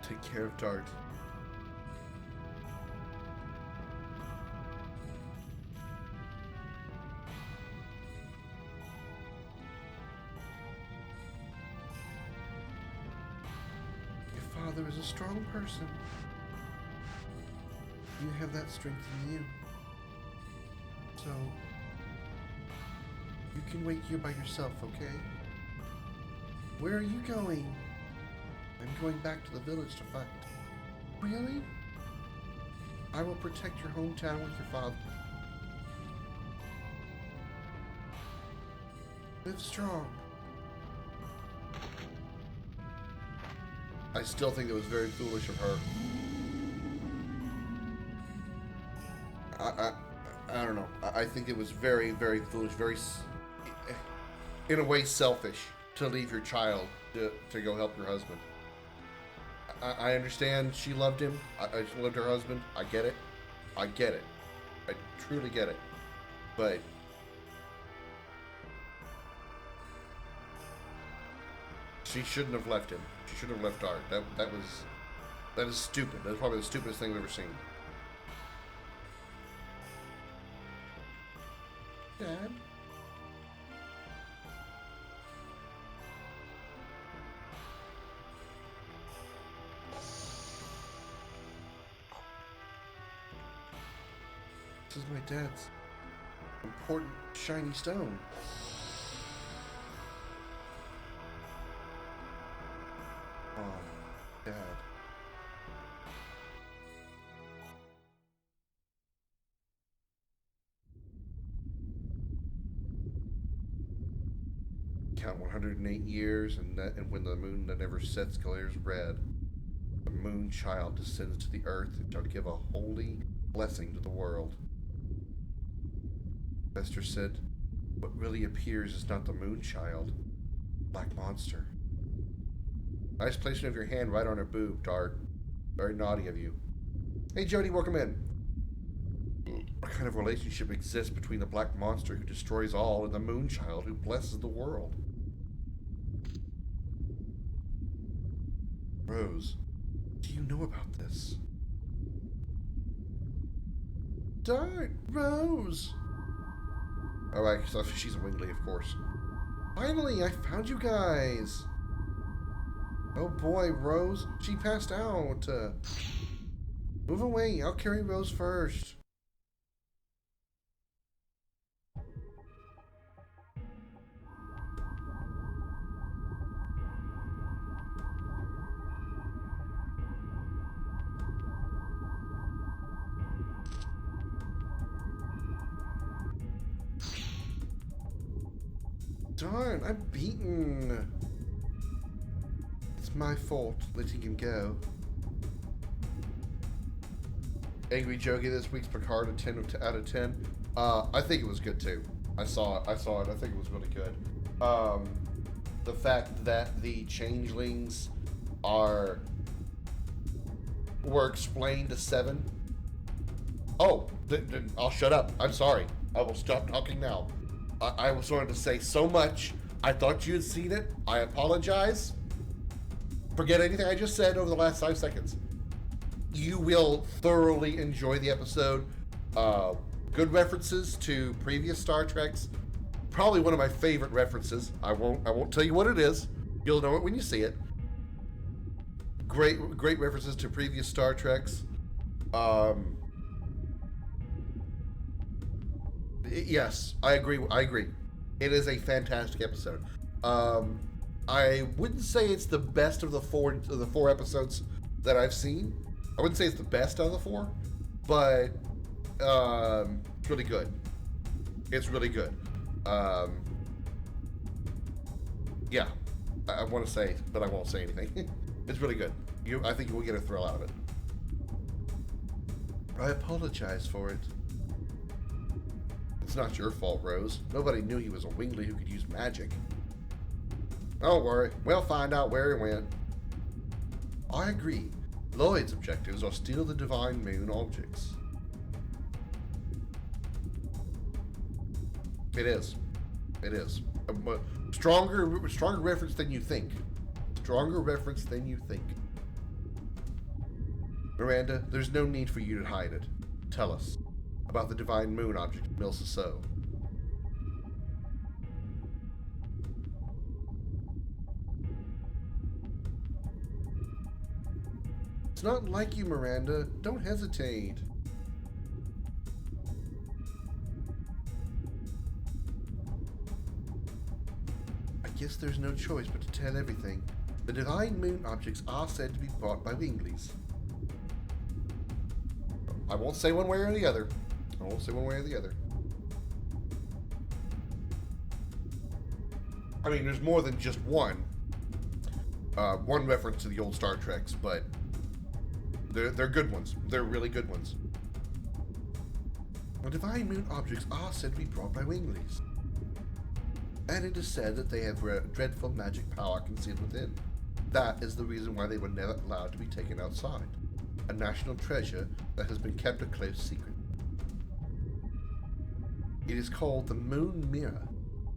Take care of Dart. Your father is a strong person. You have that strength in you. So, you can wait here by yourself, okay? Where are you going? I'm going back to the village to fight. Really? I will protect your hometown with your father. Live strong. I still think it was very foolish of her. I don't know. I think it was very, very foolish, very, in a way, selfish to leave your child to go help your husband. I understand she loved him. She loved her husband. I get it. I get it. I truly get it. But she shouldn't have left him. She shouldn't have left Art. That is stupid. That's probably the stupidest thing I've ever seen. Dad? This is my dad's important shiny stone. Dad. Count 108 years, and when the moon that never sets glares red, the moon child descends to the earth and shall give a holy blessing to the world. Esther said, what really appears is not the moon child, black monster. Nice placement of your hand right on her boob, Dart. Very naughty of you. Hey, Jody, welcome in. What kind of relationship exists between the black monster who destroys all and the moon child who blesses the world? Rose, do you know about this? Dart, Rose! Oh, right, so she's a Wingley, of course. Finally, I found you guys! Oh boy, Rose, she passed out. Move away, I'll carry Rose first. Darn, I'm beaten. It's my fault letting him go. Angry Joe gave this week's Picard a 10 out of 10. I think it was good too. I saw it. I think it was really good. The fact that the changelings were explained to Seven. Oh, I'll shut up. I'm sorry. I will stop talking now. I was wanting to say so much. I thought you had seen it. I apologize. Forget anything I just said over the last 5 seconds. You will thoroughly enjoy the episode. Good references to previous Star Treks. Probably one of my favorite references. I won't tell you what it is. You'll know it when you see it. Great references to previous Star Treks. Yes, I agree. It is a fantastic episode. I wouldn't say it's the best of the four episodes that I've seen. I wouldn't say it's the best out of the four, but it's really good. It's really good. Yeah, I want to say, but I won't say anything. It's really good. I think you will get a thrill out of it. I apologize for it. It's not your fault, Rose. Nobody knew he was a wingly who could use magic. Don't worry, we'll find out where he went. I agree. Lloyd's objectives are steal the Divine Moon objects. It is. It is. Stronger reference than you think. Stronger reference than you think. Miranda, there's no need for you to hide it. Tell us about the Divine Moon object at Milsaso. It's not like you, Miranda. Don't hesitate. I guess there's no choice but to tell everything. The Divine Moon objects are said to be brought by Winglies. I won't say one way or the other. I won't say one way or the other. I mean, there's more than just one. One reference to the old Star Treks, but they're good ones. They're really good ones. The Divine Moon objects are said to be brought by Winglies. And it is said that they have dreadful magic power concealed within. That is the reason why they were never allowed to be taken outside. A national treasure that has been kept a close secret. It is called the Moon Mirror.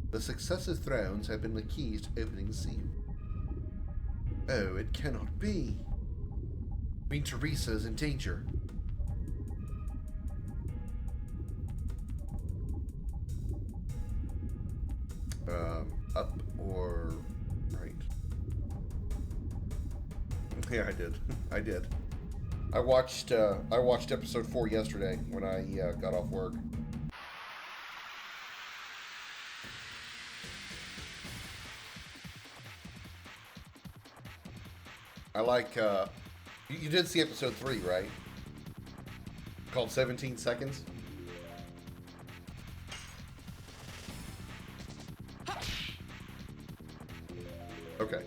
The successive thrones have been the keys to opening the seal. Oh, it cannot be. Queen Teresa is in danger. Up or right? Yeah, I did. I did. I watched episode 4 yesterday when I got off work. I like. You did see episode 3, right? Called 17 Seconds. Okay.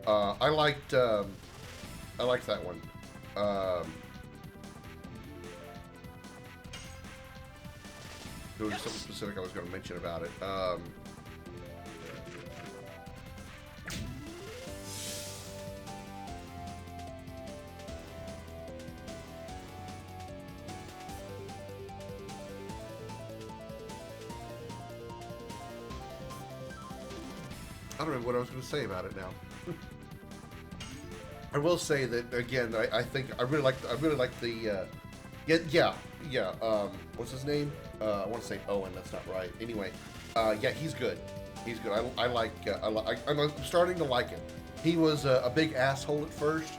I liked that one. There was something specific I was going to mention about it. I don't know what I was going to say about it now. I will say that again. I think I really like the what's his name? I want to say Owen. That's not right. Anyway, yeah, he's good. He's good. I'm starting to like him. He was a big asshole at first,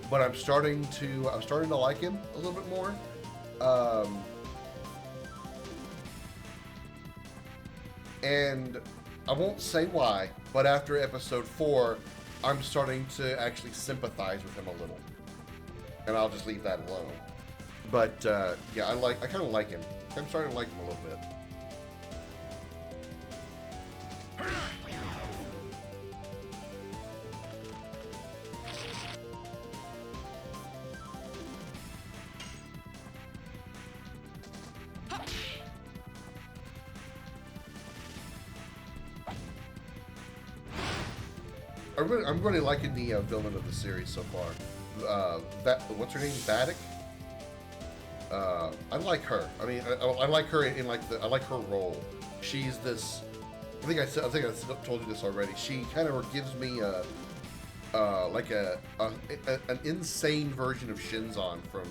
but I'm starting to like him a little bit more. And I won't say why, but after episode 4, I'm starting to actually sympathize with him a little, and I'll just leave that alone. But yeah, I kind of like him. I'm starting to like him a little bit. I'm really liking the villain of the series so far. What's her name? Vatic. I like her. I mean, I like her in I like her role. She's this. I think I told you this already. She kind of gives me an insane version of Shinzon from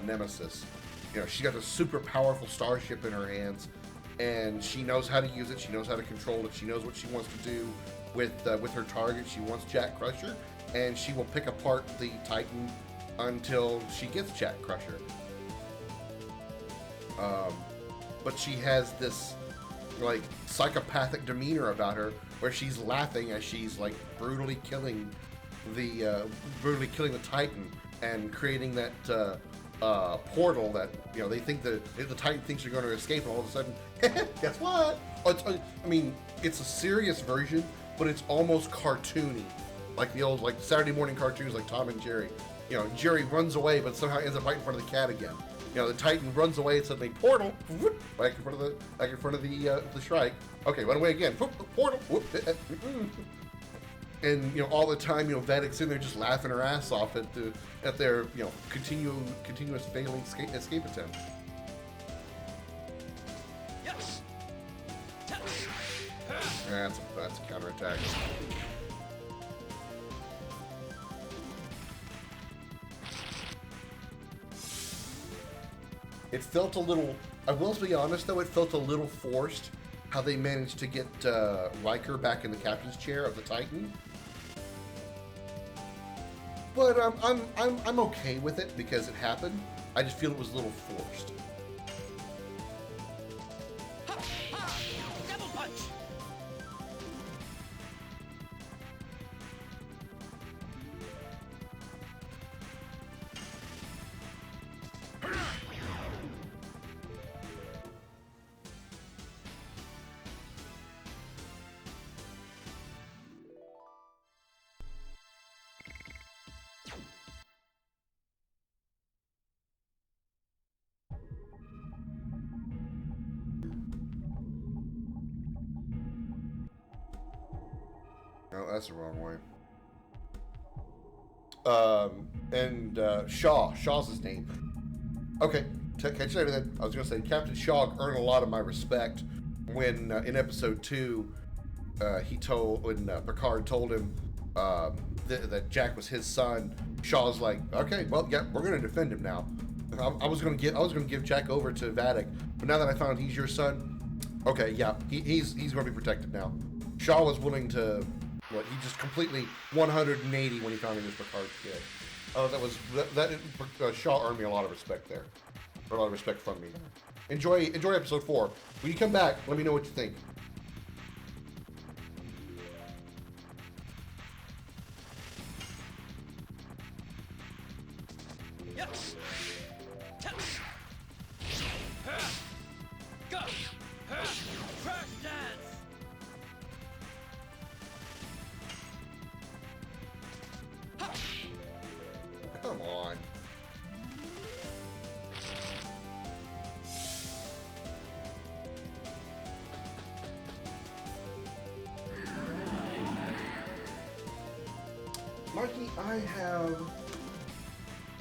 Nemesis. You know, she got a super powerful starship in her hands, and she knows how to use it. She knows how to control it. She knows what she wants to do with her target. She wants Jack Crusher, and she will pick apart the Titan until she gets Jack Crusher. but she has this like psychopathic demeanor about her, where she's laughing as she's like brutally killing the Titan and creating that portal that they think the Titan thinks you're going to escape, and all of a sudden, guess what? I mean, it's a serious version, but it's almost cartoony, like the old Saturday morning cartoons like Tom and Jerry. Jerry runs away, but somehow ends up right in front of the cat again. The Titan runs away and suddenly portal, whoop, back in front of the Shrike. Okay, run away again. Whoop, portal. Whoop, and all the time, Vedek's in there just laughing her ass off at their continuous failing escape attempt. Yes. That's a counterattack. It felt a little, I will be honest though, it felt a little forced how they managed to get Riker back in the captain's chair of the Titan. But I'm okay with it because it happened. I just feel it was a little forced. Double punch. Oh, that's the wrong way. Shaw's his name. Okay, catch you later then. I was going to say, Captain Shaw earned a lot of my respect when, in episode 2, when Picard told him that Jack was his son. Shaw's like, okay, well, yeah, we're going to defend him now. I was going to give Jack over to Vadek, but now that I found he's your son, okay, yeah, he's going to be protected now. Shaw was willing to. He just completely 180 when he found he was Picard's kid. Oh, Shaw earned me a lot of respect there. Or a lot of respect from me. Enjoy episode 4. When you come back, let me know what you think. Yes. Go. Crash dance. Come on. Mikey, I have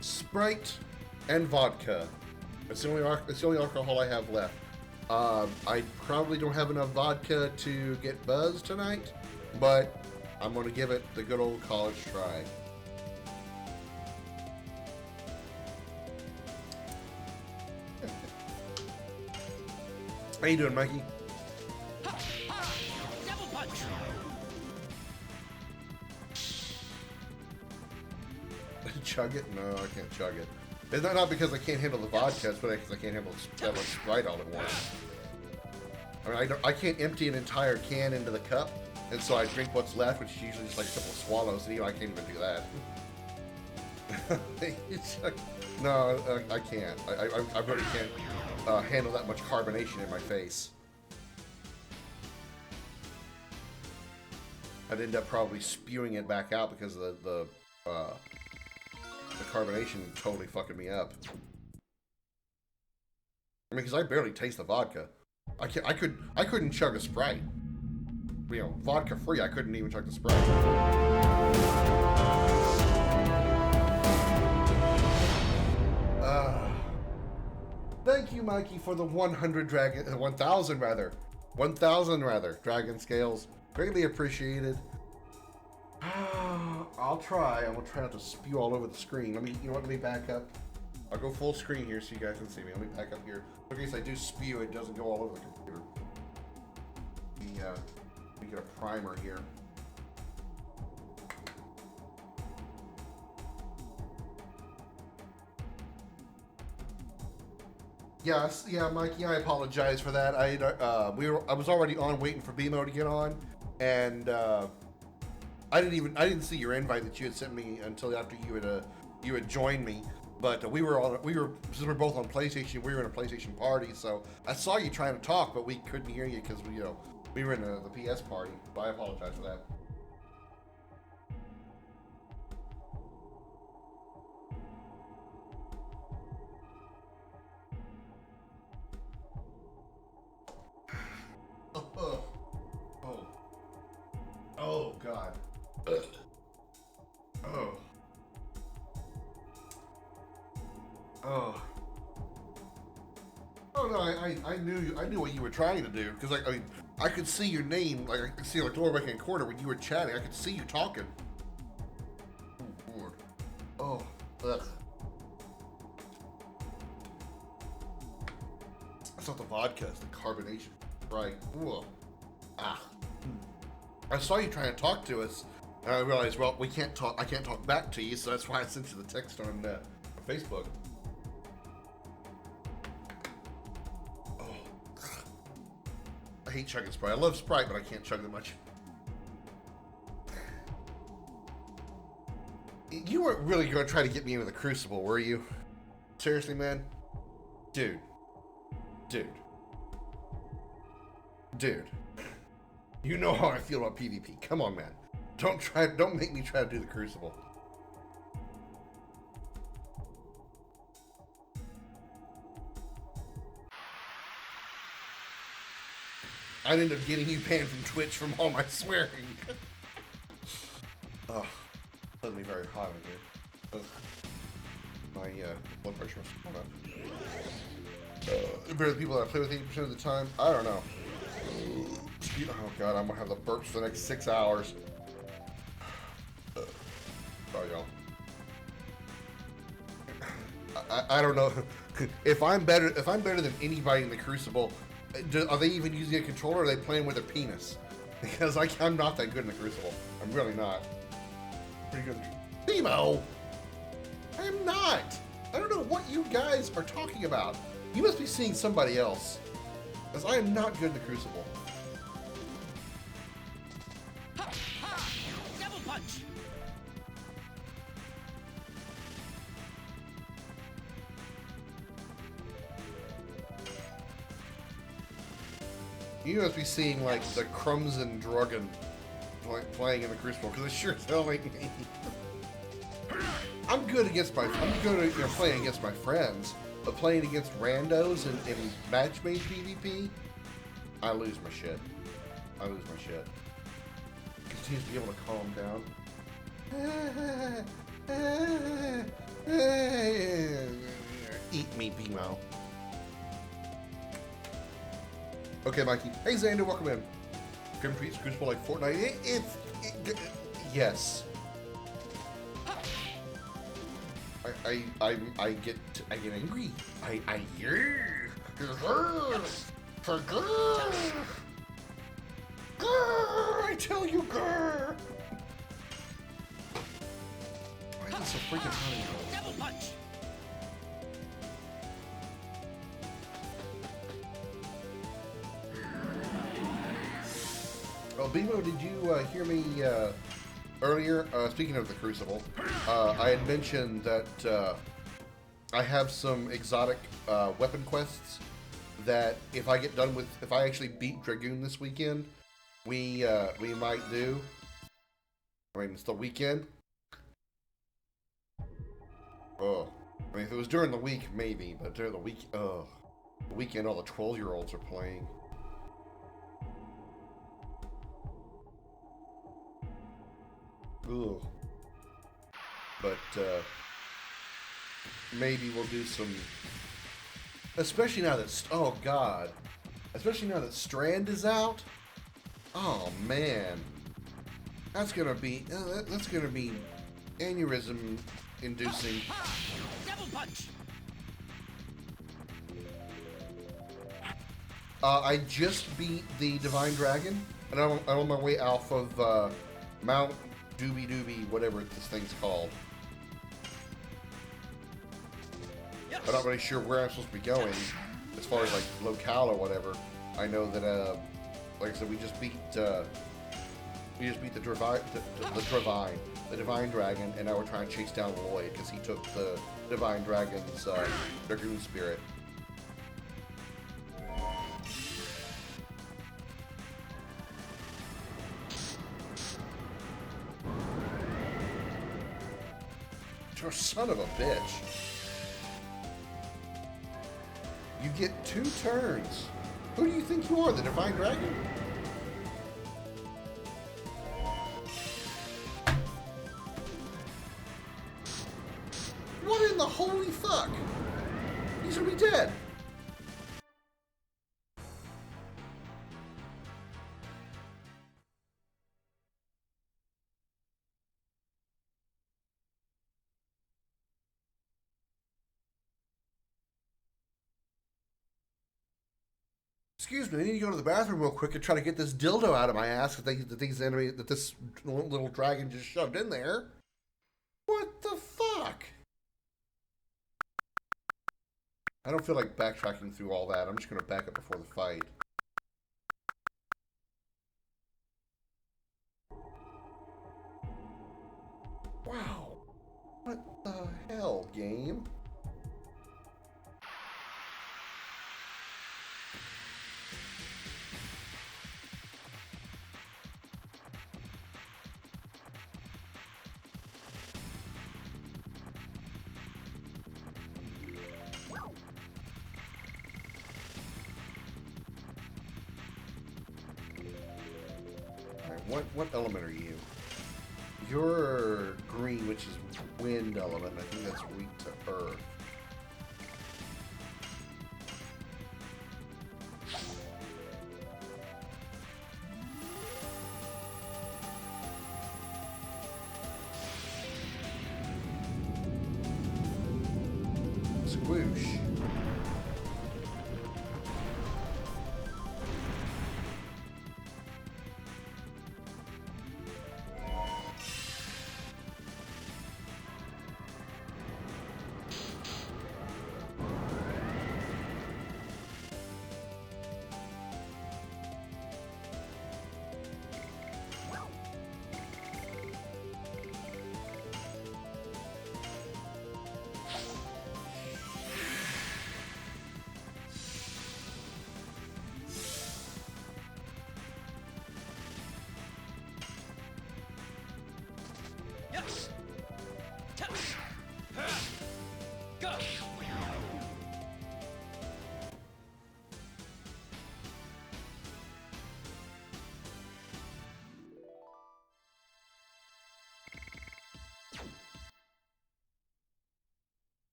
Sprite and vodka. It's the only alcohol I have left. I probably don't have enough vodka to get buzzed tonight, but I'm going to give it the good old college try. How you doing, Mikey? Double punch. Chug it? No, I can't chug it. It's not because I can't handle the vodka, it's because I can't handle that much Sprite all at once. I mean, I can't empty an entire can into the cup, and so I drink what's left, which is usually just like a couple of swallows, and I can't even do that. No, I can't. I really can't handle that much carbonation in my face. I'd end up probably spewing it back out because of the carbonation totally fucking me up. I mean, because I barely taste the vodka. I couldn't chug a Sprite. Vodka free, I couldn't even chug the Sprite. Thank you, Mikey, for the 1,000 dragon scales. Greatly appreciated. I'll try. I'm gonna try not to spew all over the screen. Let me back up. I'll go full screen here so you guys can see me. Let me back up here. In case I do spew, it doesn't go all over the computer. Let me get a primer here. Yes, yeah, Mikey. I apologize for that. I was already on waiting for BMO to get on, and I didn't see your invite that you had sent me until after you had joined me. But since we're both on PlayStation, we were in a PlayStation party. So I saw you trying to talk, but we couldn't hear you because we were in the PS party. But I apologize for that. Oh, oh, oh, God. Oh. Oh. Oh no, I knew what you were trying to do because I could see your name, like I could see like the lower right hand corner when you were chatting. I could see you talking. Oh Lord. Oh. Ugh. It's not the vodka, it's the carbonation. Right. Ugh. Ah. I saw you trying to talk to us, and I realized, well, we can't talk. I can't talk back to you, so that's why I sent you the text on Facebook. I hate chugging Sprite. I love Sprite, but I can't chug that much. You weren't really going to try to get me into the Crucible, were you? Seriously, man? Dude. You know how I feel about PvP. Come on, man. Don't make me try to do the Crucible. I'd end up getting you banned from Twitch from all my swearing. Oh, suddenly very hot in here. Ugh. My blood pressure is going up. Compared to the people that I play with 80% of the time, I don't know. Oh God, I'm gonna have the burps for the next 6 hours. Sorry, y'all. I don't know if I'm better than anybody in the Crucible. Are they even using a controller, or are they playing with their penis? Because I'm not that good in the Crucible. I'm really not. Pretty good. Timo! I am not! I don't know what you guys are talking about. You must be seeing somebody else. Because I am not good in the Crucible. Ha! Ha! Double punch! You must be seeing like the Crimson Dragoon playing in the Crucible, because it sure as hell ain't me. I'm good at playing against my friends, but playing against randos in match-made PvP, I lose my shit. Continues to be able to calm down. Eat me, BMO. Okay, Mikey. Hey, Xander, welcome in. Krim treats Crucible like Fortnite. Yes. I get angry. I hear. I tell you, grr. Why is it so freaking hot? Double punch! Well, BMO, did you hear me earlier? Speaking of the Crucible, I had mentioned that I have some exotic weapon quests that if I actually beat Dragoon this weekend, we might do. I mean, it's the weekend. Oh, I mean, if it was during the week, maybe, but during the weekend, all the 12-year-olds are playing. Ugh. But maybe we'll do some, especially now that especially now that Strand is out. Oh man, that's gonna be aneurysm inducing. Double punch! I just beat the Divine Dragon, and I'm on my way off of Mount Doobie, whatever this thing's called. Yes. I'm not really sure where I'm supposed to be going. as far as like locale or whatever, I know that like I said, we just beat the divine dragon, and now we're trying to chase down Lloyd because he took the divine dragon's dragoon spirit. You're a son of a bitch. You get 2 turns. Who do you think you are, the divine dragon? What in the holy fuck? He's gonna be dead. Excuse me, I need to go to the bathroom real quick and try to get this dildo out of my ass that this little dragon just shoved in there. What the fuck? I don't feel like backtracking through all that. I'm just going to back up before the fight. Wow. What the hell, game? What element are you? You're green, which is wind element. I think that's weak to earth. Squoosh. Yes. Touch. Go.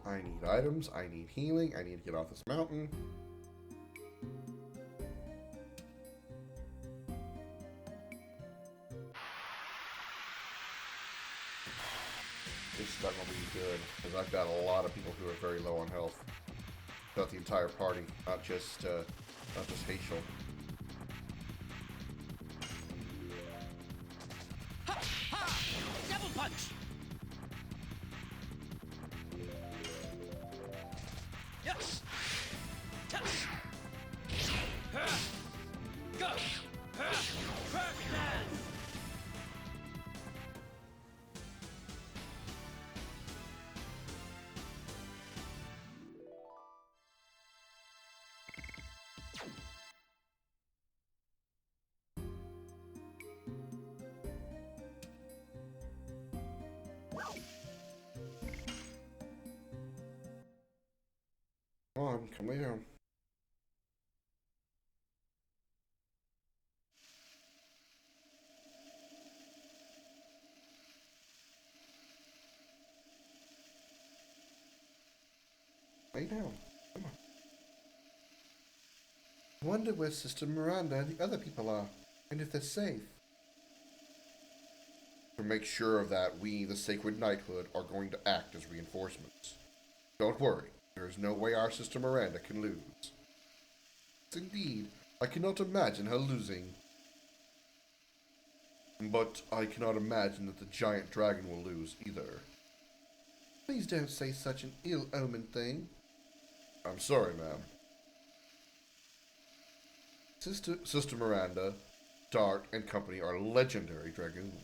I need items, I need healing, I need to get off this mountain. This is not going to be good, because I've got a lot of people who are very low on health. Throughout the entire party, not just Hazel. Ha! Ha! Double punch. Yes. Touch. Go. Perfect dance. Come on, come lay down. Lay down. Come on. I wonder where Sister Miranda and the other people are, and if they're safe. To make sure of that, we, the Sacred Knighthood, are going to act as reinforcements. Don't worry, there is no way our Sister Miranda can lose. Indeed, I cannot imagine her losing. But I cannot imagine that the giant dragon will lose either. Please don't say such an ill-omened thing. I'm sorry, ma'am. Sister Miranda, Dart, and company are legendary dragoons.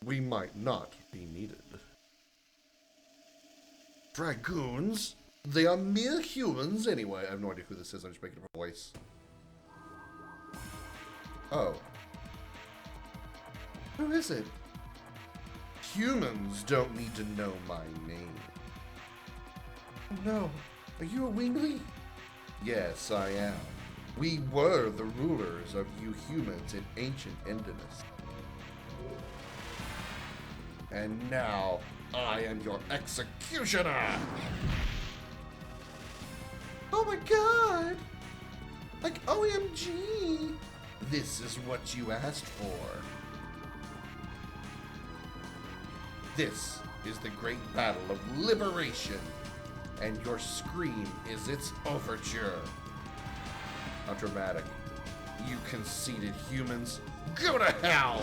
We might not be needed. Dragoons? They are mere humans anyway. I have no idea who this is. I'm just making up a voice. Oh. Who is it? Humans don't need to know my name. Oh no. Are you a Wingly? Yes, I am. We were the rulers of you humans in ancient Endinus. And now, I am your executioner! Oh my god! Like, OMG! This is what you asked for. This is the great battle of liberation, and your scream is its overture. How dramatic. You conceited humans, go to hell!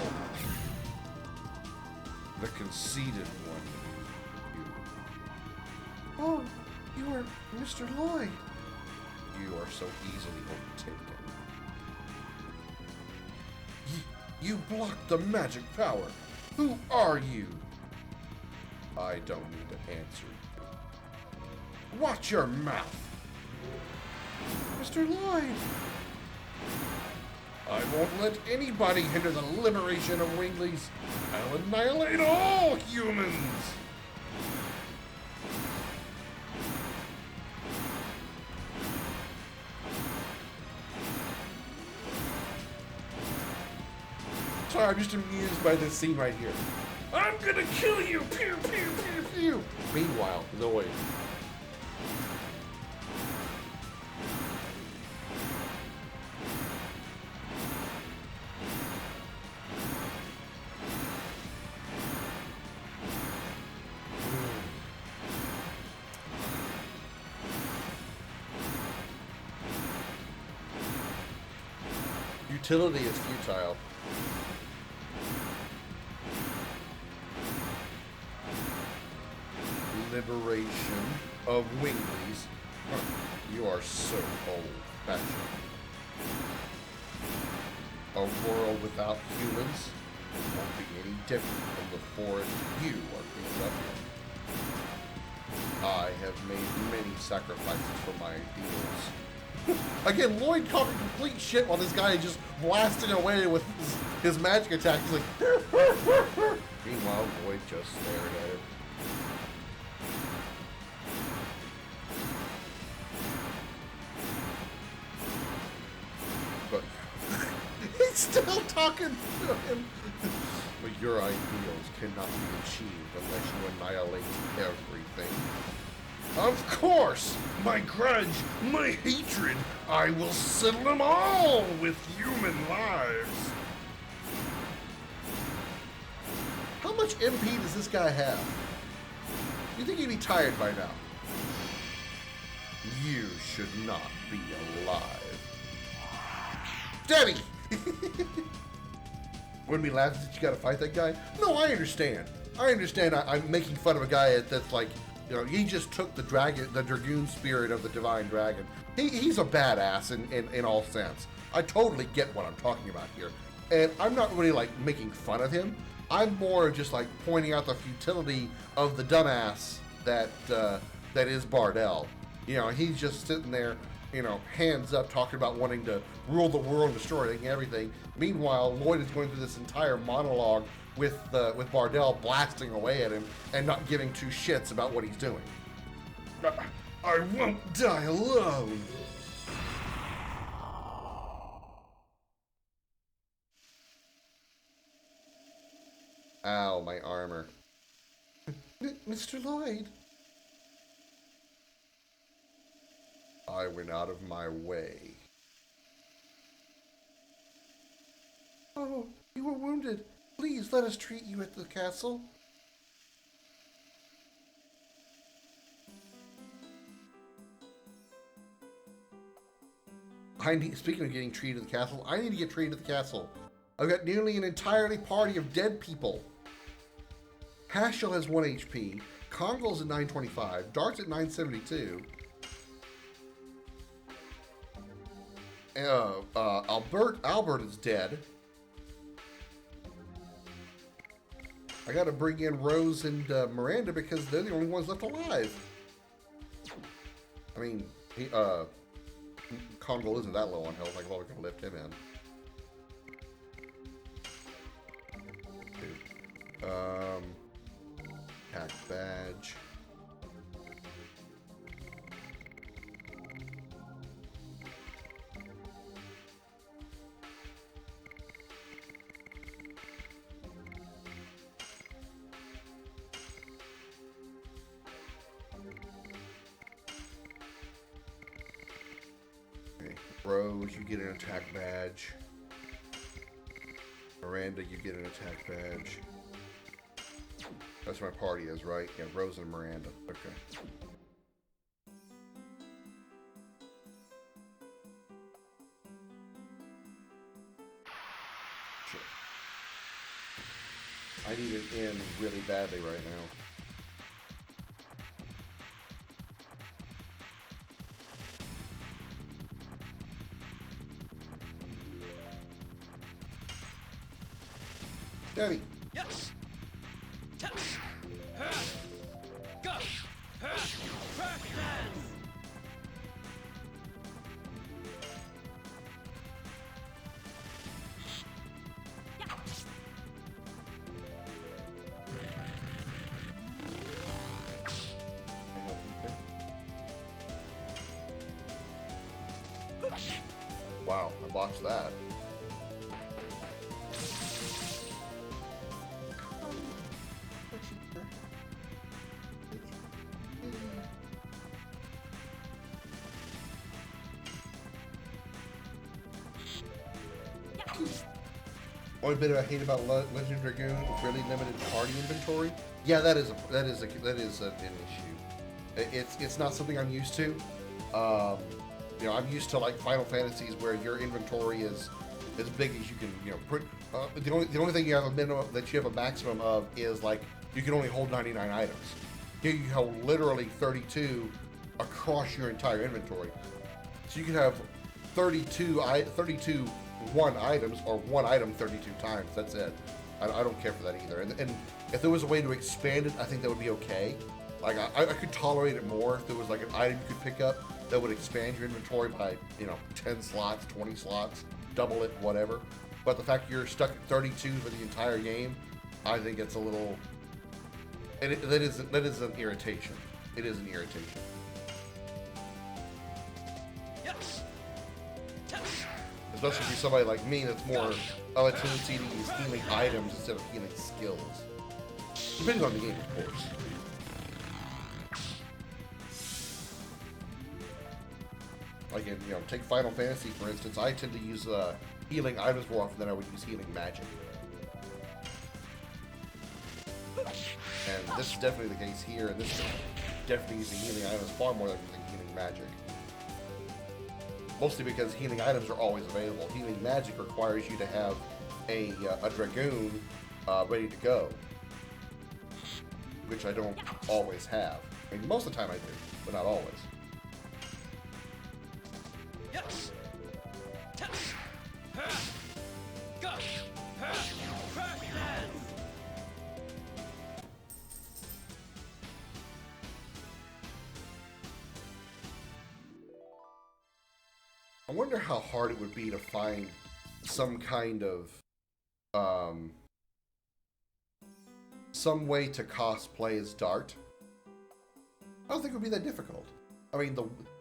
The conceited one. You. Oh, you are Mr. Lloyd. You are so easily overtaken. You blocked the magic power. Who are you? I don't need to answer you. Watch your mouth. Mr. Lloyd. I won't let anybody hinder the liberation of Winglies. I'll annihilate all humans. Sorry, I'm just amused by this scene right here. I'm gonna kill you! Pew, pew, pew, pew! Meanwhile, Lloyd. Utility is futile. Liberation of Winglies. You are so old-fashioned. A world without humans won't be any different from the forest you are picked up in. I have made many sacrifices for my ideals. Again, Lloyd talking complete shit while this guy is just blasting away with his magic attack. He's like, meanwhile, Lloyd just stared at him. But he's still talking to him. But your ideals cannot be achieved unless you annihilate everything. Of course! My grudge, my hatred, I will settle them all with human lives! How much MP does this guy have? You think he'd be tired by now? You should not be alive. Debbie! Wouldn't be laughing that you gotta fight that guy? No, I understand. I'm making fun of a guy that's like, you know, he just took the dragoon spirit of the divine dragon. He's a badass in all sense. I totally get what I'm talking about here. And I'm not really like making fun of him. I'm more just like pointing out the futility of the dumbass that is Bardell. You know, he's just sitting there, you know, hands up, talking about wanting to rule the world and destroy everything. Meanwhile, Lloyd is going through this entire monologue with Bardell blasting away at him and not giving two shits about what he's doing. I won't die alone. Ow, my armor. Mr. Lloyd. I went out of my way. Oh, you were wounded. Please let us treat you at the castle. Speaking of getting treated at the castle, I need to get treated at the castle. I've got nearly an entirely party of dead people. Haschel has 1 HP. Kongol's at 925. Dart's at 972. Albert is dead. I gotta bring in Rose and Miranda because they're the only ones left alive. I mean, Congo isn't that low on health. I probably can lift him in. Hack badge. Okay. Rose, you get an attack badge. Miranda, you get an attack badge. That's my party is, right? Yeah, Rose and Miranda. Okay. Shit. I need an in really badly right now. Danny. Yes. Touch. Go. Crack dance. Wow, I botched that. Only bit I hate about Legend of Dragoon, really limited party inventory. Yeah, that is an issue. It's not something I'm used to. You know, I'm used to like Final Fantasies where your inventory is as big as you can. You know, the only thing you have a minimum that you have a maximum of is like you can only hold 99 items. Here you hold literally 32 across your entire inventory. So you can have 32 one items or one item 32 times. That's it. I don't care for that either. And if there was a way to expand it, I think that would be okay. Like I could tolerate it more if there was like an item you could pick up that would expand your inventory by, you know, 10 slots, 20 slots, double it, whatever. But the fact you're stuck at 32 for the entire game, I think it's a little. And that is an irritation. It is an irritation. Yes. Touch. Especially for somebody like me that's more of a tendency to use healing items instead of healing skills. Depending on the game, of course. Like in, you know, take Final Fantasy for instance, I tend to use healing items more often than I would use healing magic. And this is definitely the case here, and this is definitely using healing items far more than using healing magic. Mostly because healing items are always available. Healing magic requires you to have a Dragoon ready to go, which I don't always have. I mean, most of the time I do, but not always. Yes. Touch. Go. Crack dance. I wonder how hard it would be to find some kind of some way to cosplay as Dart. I don't think it would be that difficult. I mean,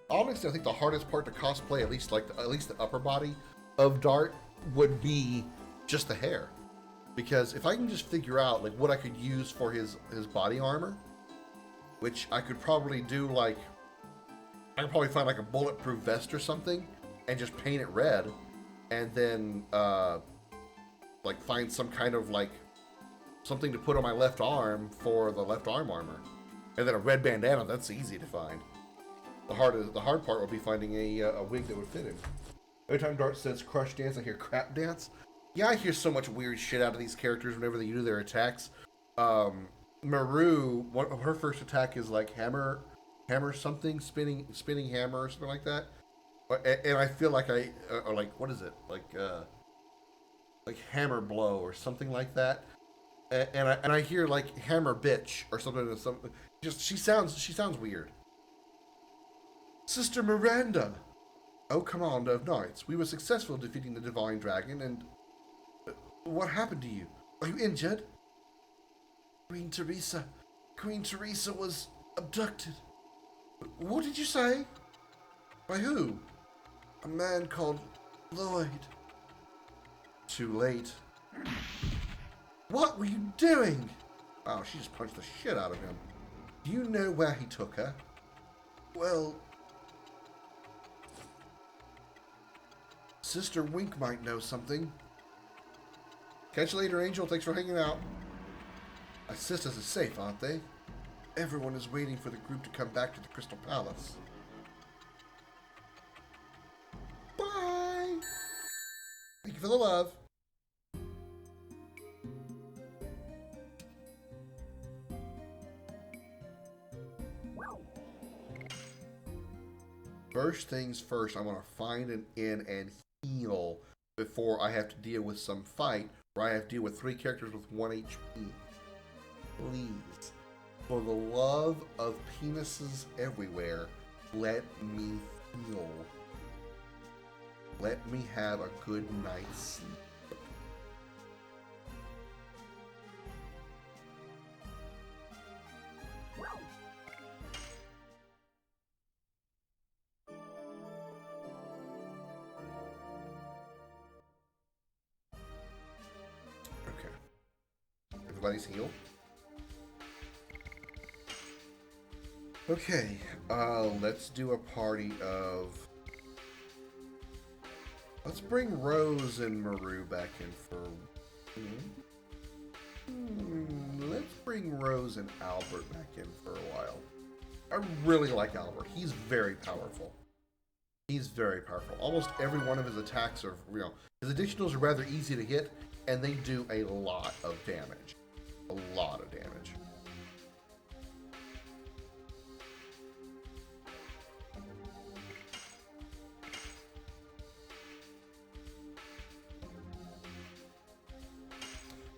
honestly, I think the hardest part to cosplay, at least the upper body of Dart, would be just the hair. Because if I can just figure out like what I could use for his body armor, which I could probably do, like I could probably find like a bulletproof vest or something and just paint it red, and then like find some kind of like something to put on my left arm for the left arm armor, and then a red bandana. That's easy to find. The hard part would be finding a wig that would fit him. Every time Dart says crush dance, I hear crap dance. Yeah, I hear so much weird shit out of these characters whenever they do their attacks. Maru, her first attack is like hammer something, spinning hammer or something like that. And I feel like or like, what is it? Like hammer blow or something like that. And I hear like hammer bitch or something. Just she sounds weird. Sister Miranda, O Commander of Knights, we were successful in defeating the Divine Dragon, and what happened to you? Are you injured? Queen Teresa was abducted. What did you say? By who? A man called Lloyd. Too late. What were you doing? Oh, she just punched the shit out of him. Do you know where he took her? Well, Sister Wink might know something. Catch you later, Angel. Thanks for hanging out. My sisters are safe, aren't they? Everyone is waiting for the group to come back to the Crystal Palace. Bye! Thank you for the love. First things first, I want to find an inn and heal before I have to deal with some fight where I have to deal with 3 characters with 1 HP. Please, for the love of penises everywhere, let me heal. Let me have a good night's sleep. Okay. Everybody's healed? Okay, let's do a party of... Let's bring Rose and Maru back in for... Let's bring Rose and Albert back in for a while. I really like Albert. He's very powerful. He's very powerful. Almost every one of his attacks are, his additionals are rather easy to hit, and they do a lot of damage. A lot of damage.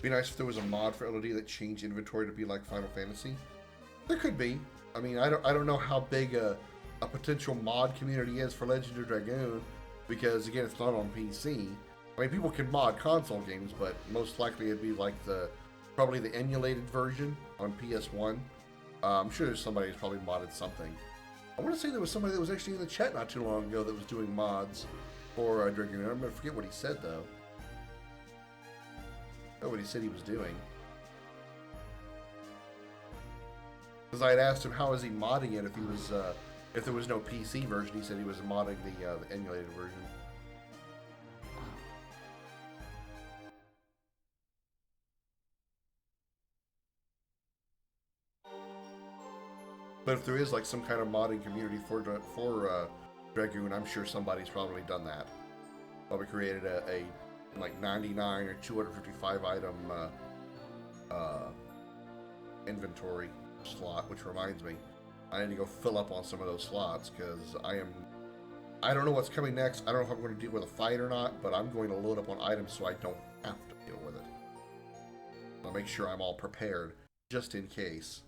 Be nice if there was a mod for LOD that changed inventory to be like Final Fantasy. There could be. I mean, I don't know how big a potential mod community is for Legend of Dragoon, because again, it's not on PC. I mean, people can mod console games, but most likely it'd be like probably the emulated version on PS1. I'm sure there's somebody who's probably modded something. I want to say there was somebody that was actually in the chat not too long ago that was doing mods for Dragoon. I'm going to forget what he said though. Oh, what he said he was doing. Because I had asked him how is he modding it if there was no PC version. He said he was modding the emulated version. But if there is like some kind of modding community for Dragoon, I'm sure somebody's probably done that. Probably created a like 99 or 255 item inventory slot, which reminds me, I need to go fill up on some of those slots because I don't know what's coming next. I don't know if I'm going to deal with a fight or not, but I'm going to load up on items so I don't have to deal with it. I'll make sure I'm all prepared just in case.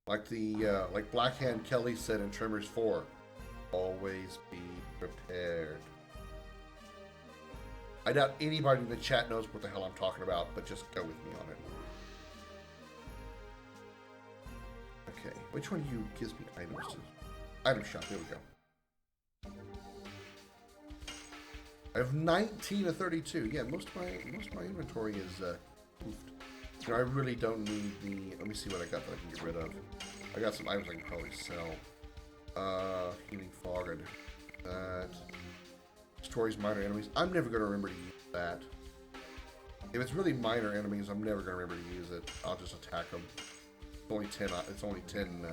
Like like Blackhand Kelly said in Tremors 4, always be prepared. I doubt anybody in the chat knows what the hell I'm talking about, but just go with me on it. Okay, which one of you gives me items? Item shop, there we go. I have 19 of 32. Yeah, most of my inventory is poofed. I really don't need the... Let me see what I got that I can get rid of. I got some items I can probably sell. Healing Fog, I do that. Stories minor enemies. I'm never going to remember to use that. If it's really minor enemies, I'm never going to remember to use it. I'll just attack them. It's only 10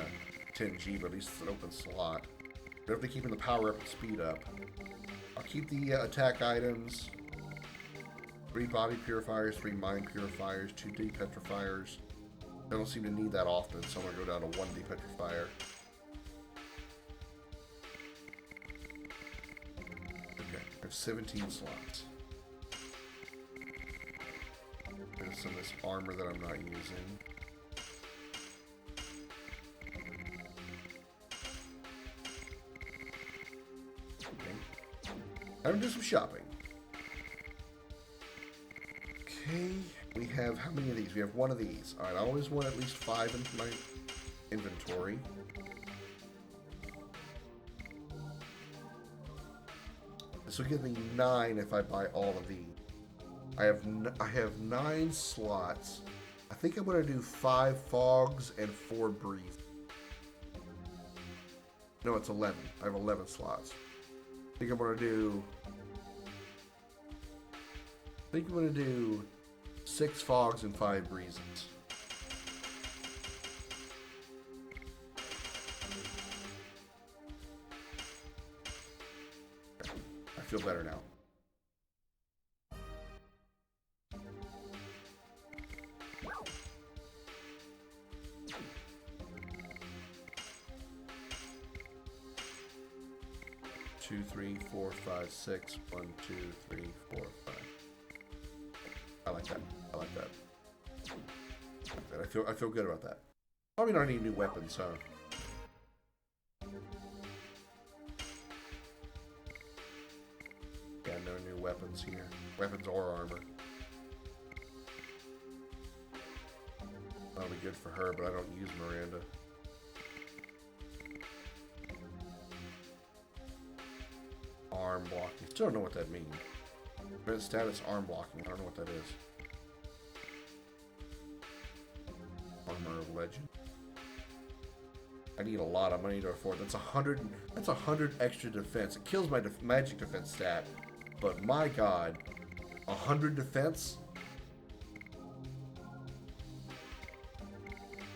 G, but at least it's an open slot. Definitely keeping the power up and speed up. I'll keep the attack items. 3 body purifiers, 3 mind purifiers, 2 depetrifiers. I don't seem to need that often, so I'm going to go down to 1 Depetrifier. Okay, I have 17 slots. There's some of this armor that I'm not using. Okay. I'm gonna do some shopping. Okay, we have how many of these? We have 1 of these. Alright, I always want at least 5 into my inventory. This will give me 9 if I buy all of these. I have 9 slots. I think I'm gonna do 5 fogs and 4 breeze. No, it's 11. I have 11 slots. I think I'm gonna do 6 fogs and 5 breezes. Okay. I feel better now. Two, 3, 4, 5, 6. 1, 2, 3, 4, 5. I like that. I like that. I feel good about that. Probably not any new weapons, huh? Yeah, no new weapons here. Weapons or armor. That'll be good for her, but I don't use Miranda. Arm blocking. Still don't know what that means. Event status arm blocking. I don't know what that is. Armor of Legend. I need a lot of money to afford. That's 100. That's 100 extra defense. It kills my magic defense stat, but my God, 100 defense.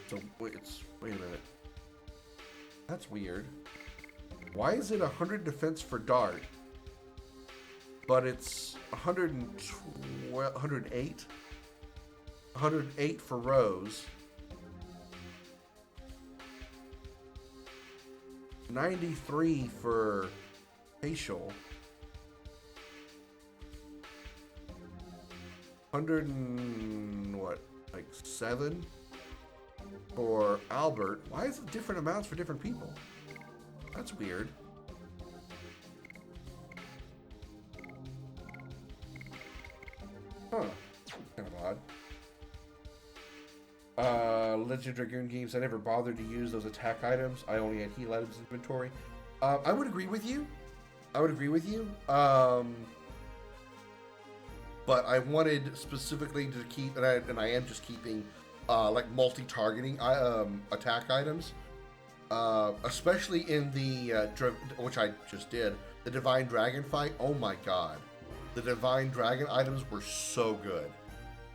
So wait a minute. That's weird. Why is it 100 defense for dart, but it's 108? 108 for Rose. 93 for facial. 100 and what? Like 7 for Albert. Why is it different amounts for different people? That's weird. Huh. Kind of odd. Legend of Dragoon games, I never bothered to use those attack items. I only had heal items in inventory. I would agree with you. But I wanted specifically to keep, and I am just keeping, like multi-targeting attack items. Especially in the, which I just did, the Divine Dragon fight. Oh my God. The Divine Dragon items were so good.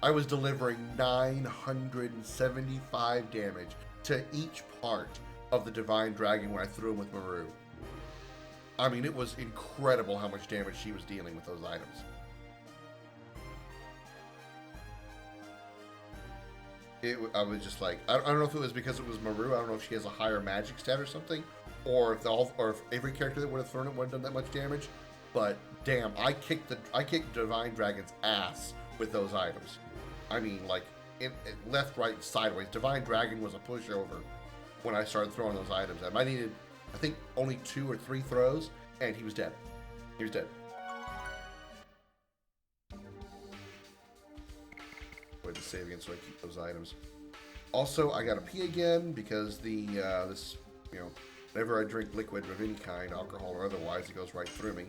I was delivering 975 damage to each part of the Divine Dragon when I threw him with Maru. I mean, it was incredible how much damage she was dealing with those items. I was just like, I don't know if it was because it was Maru. I don't know if she has a higher magic stat or something, or if every character that would have thrown it wouldn't have done that much damage. But damn, I kicked Divine Dragon's ass with those items. I mean, like left, right, sideways. Divine Dragon was a pushover when I started throwing those items at him. I needed, I think, only 2 or 3 throws, and he was dead. He was dead. Wait to save again so I keep those items. Also, I gotta pee again because this, whenever I drink liquid of any kind, alcohol or otherwise, it goes right through me.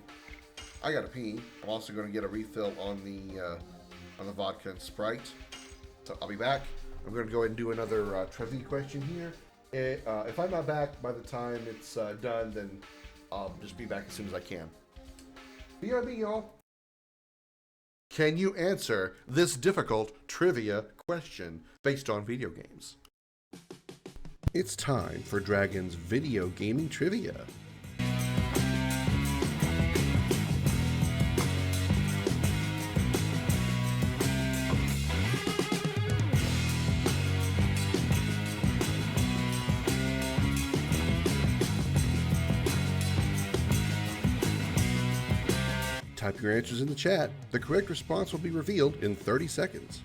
I gotta pee. I'm also gonna get a refill on the vodka and Sprite. So I'll be back. I'm gonna go ahead and do another trivia question here. If I'm not back by the time it's done, then I'll just be back as soon as I can. BRB, y'all. Can you answer this difficult trivia question based on video games? It's time for Dragon's video gaming trivia. Type your answers in the chat. The correct response will be revealed in 30 seconds.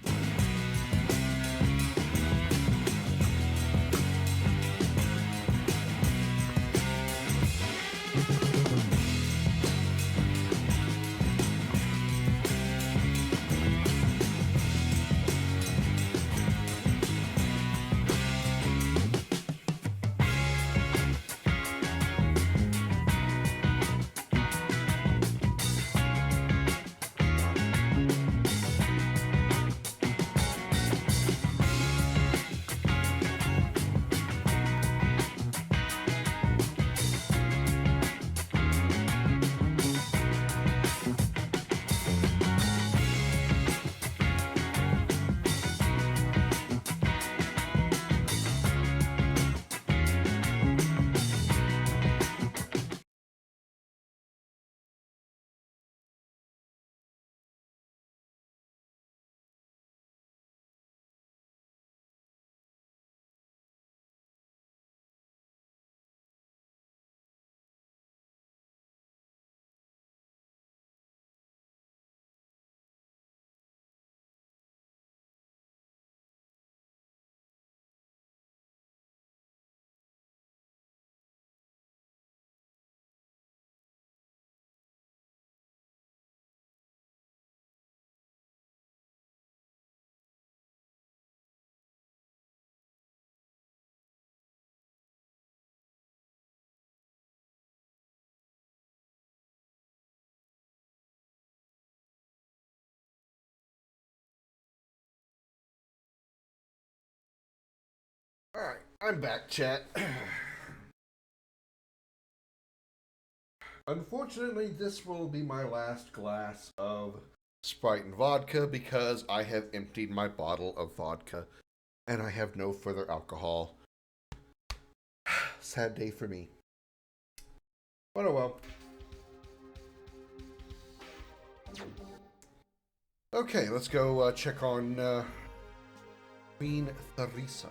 Alright, I'm back, chat. Unfortunately, this will be my last glass of Sprite and vodka because I have emptied my bottle of vodka and I have no further alcohol. Sad day for me. But oh well. Okay, let's go check on Queen Theresa.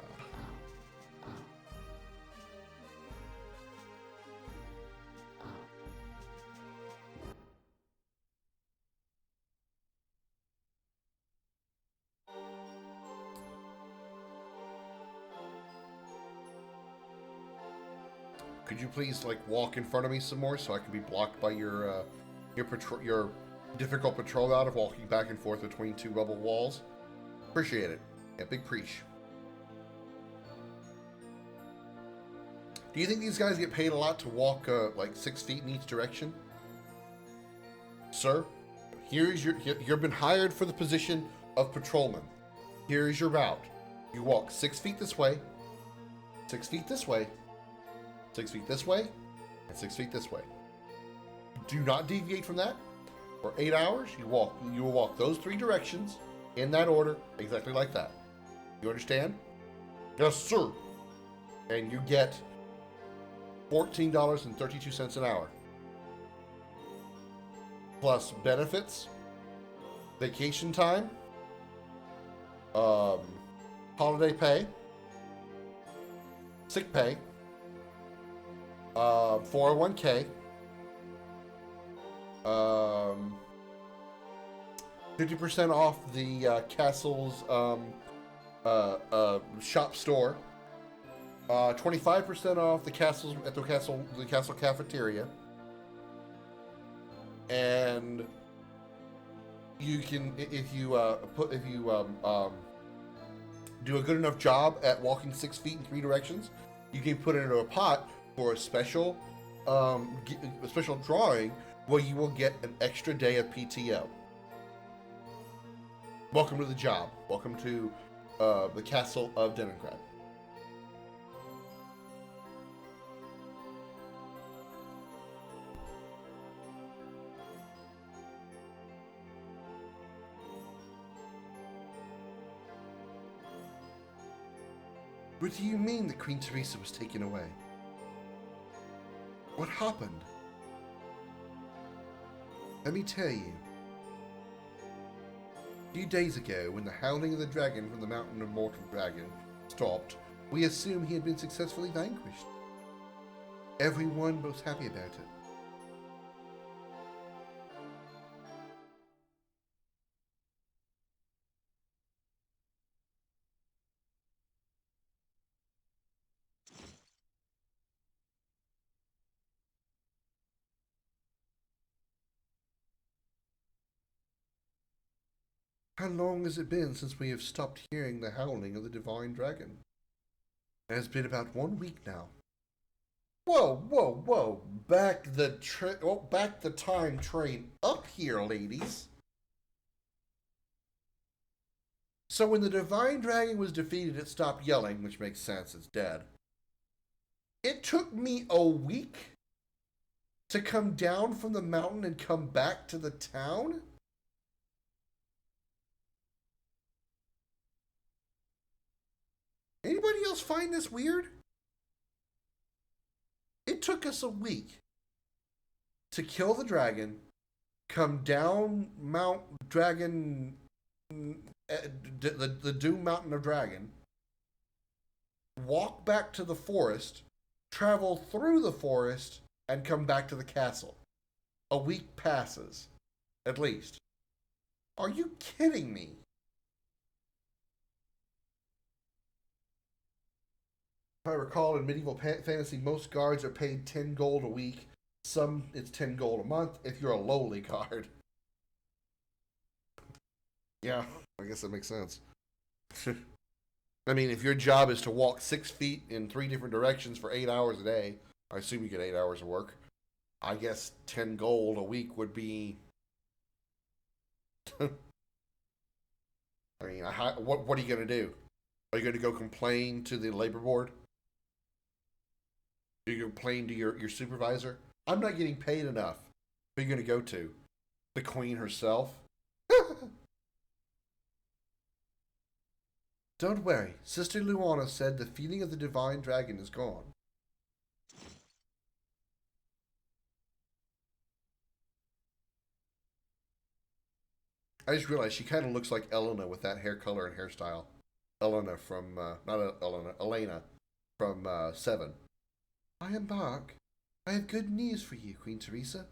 Could you please walk in front of me some more so I can be blocked by your difficult patrol out of walking back and forth between two rubble walls? Appreciate it. Yeah, big preach. Do you think these guys get paid a lot to walk 6 feet in each direction? Sir, you've been hired for the position of patrolman. Here is your route. You walk 6 feet this way, 6 feet this way, 6 feet this way, and 6 feet this way. Do not deviate from that. For 8 hours, you will walk those 3 directions in that order, exactly like that. You understand? Yes, sir. And you get $14.32 an hour. Plus benefits, vacation time, holiday pay, sick pay, 401k, 50% off the castle's shop store, 25% off the castle cafeteria, and you can if you do a good enough job at walking 6 feet in 3 directions, you can put it into a pot for a special drawing where you will get an extra day of PTO. Welcome to the job. Welcome to the castle of Denongrad. What do you mean that Queen Theresa was taken away? What happened? Let me tell you. A few days ago, when the howling of the dragon from the mountain of Mortal Dragon stopped, we assumed he had been successfully vanquished. Everyone was happy about it. How long has it been since we have stopped hearing the howling of the divine dragon? It has been about 1 week now. Whoa, whoa, whoa! Back the time train up here, ladies. So when the divine dragon was defeated, it stopped yelling, which makes sense. It's dead. It took me a week to come down from the mountain and come back to the town? Anybody else find this weird? It took us a week to kill the dragon, come down Mount Dragon, the Doom Mountain of Dragon, walk back to the forest, travel through the forest, and come back to the castle. A week passes, at least. Are you kidding me? If I recall, in medieval fantasy, most guards are paid 10 gold a week. Some, it's 10 gold a month if you're a lowly guard. Yeah, I guess that makes sense. I mean, if your job is to walk 6 feet in 3 different directions for 8 hours a day, I assume you get 8 hours of work. I guess 10 gold a week would be... I mean, what are you going to do? Are you going to go complain to the labor board? Are you going to complain to your supervisor? I'm not getting paid enough. Who are you going to go to? The queen herself? Don't worry. Sister Luana said the feeling of the divine dragon is gone. I just realized she kind of looks like Elena with that hair color and hairstyle. Elena from, Elena from 7. I am Mark. I have good news for you, Queen Teresa.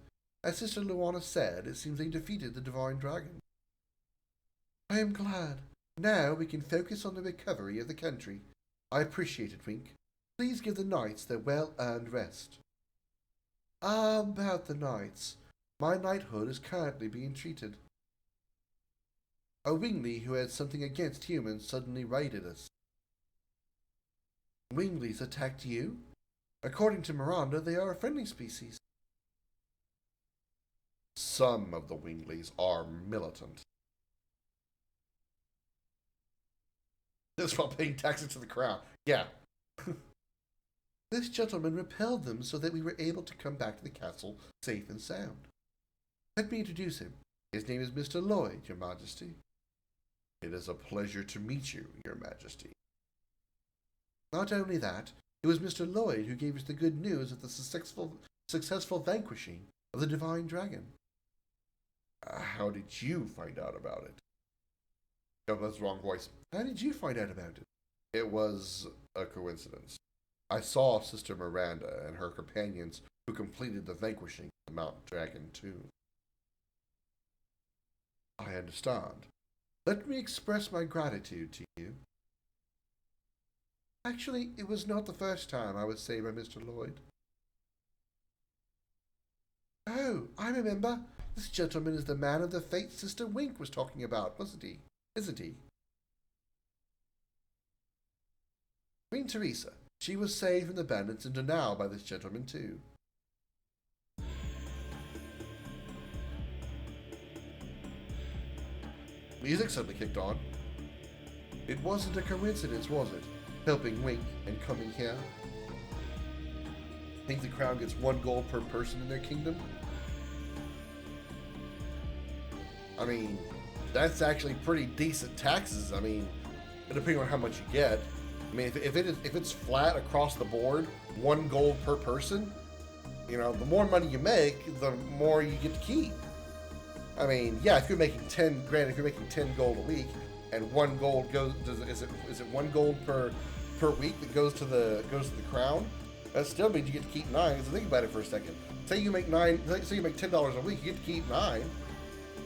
As Sister Luana said, it seems they defeated the divine dragon. I am glad. Now we can focus on the recovery of the country. I appreciate it, Wink. Please give the knights their well-earned rest. About the knights. My knighthood is currently being treated. A Wingley who had something against humans suddenly raided us. Wingleys attacked you? According to Miranda, they are a friendly species. Some of the Wingleys are militant. This while paying taxes to the crown. Yeah. This gentleman repelled them so that we were able to come back to the castle safe and sound. Let me introduce him. His name is Mr. Lloyd, Your Majesty. It is a pleasure to meet you, Your Majesty. Not only that, it was Mr. Lloyd who gave us the good news of the successful vanquishing of the divine dragon. How did you find out about it? Oh, that's the wrong voice. How did you find out about it? It was a coincidence. I saw Sister Miranda and her companions who completed the vanquishing of the Mount Dragon tomb. I understand. Let me express my gratitude to you. Actually, it was not the first time I was saved by Mr. Lloyd. Oh, I remember. This gentleman is the man of the fate Sister Wink was talking about, wasn't he? Isn't he? Queen Teresa. She was saved from the bandits and now by this gentleman too. Music suddenly kicked on. It wasn't a coincidence, was it? Helping Wink and coming here. Think the crown gets 1 gold per person in their kingdom? I mean, that's actually pretty decent taxes. I mean, depending on how much you get. I mean, if it's flat across the board, 1 gold per person, you know, the more money you make, the more you get to keep. I mean, yeah, if you're making 10 grand, if you're making 10 gold a week, and 1 gold goes, is it 1 gold per week that goes to the crown? That still means you get to keep 9. Because think about it for a second. Say you make $10 a week, you get to keep 9.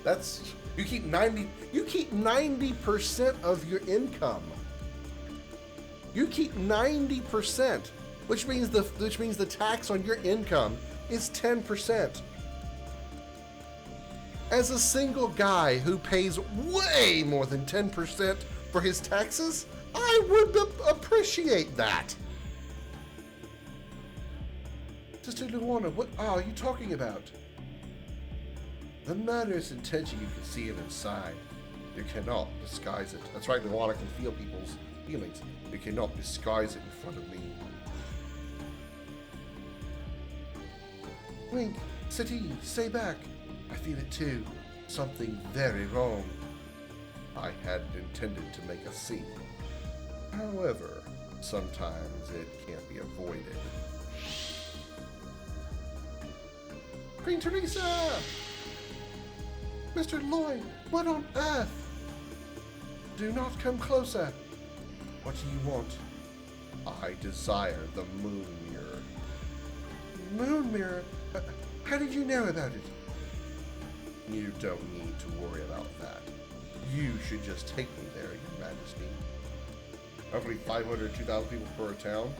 That's you keep 90% of your income. You keep 90%, which means the tax on your income is 10%. As a single guy who pays way more than 10% for his taxes, I would appreciate that. Sister Luana, what are you talking about? The murderous intention, you can see it inside. You cannot disguise it. That's right, Luana can feel people's feelings. You cannot disguise it in front of me. Wink, City, stay back. I feel it too. Something very wrong. I hadn't intended to make a scene. However, sometimes it can't be avoided. Queen Teresa! Mr. Lloyd, what on earth? Do not come closer. What do you want? I desire the moon mirror. Moon mirror? How did you know about it? You don't need to worry about that. You should just take me there, Your Majesty. Roughly 500, 2,000 people per town.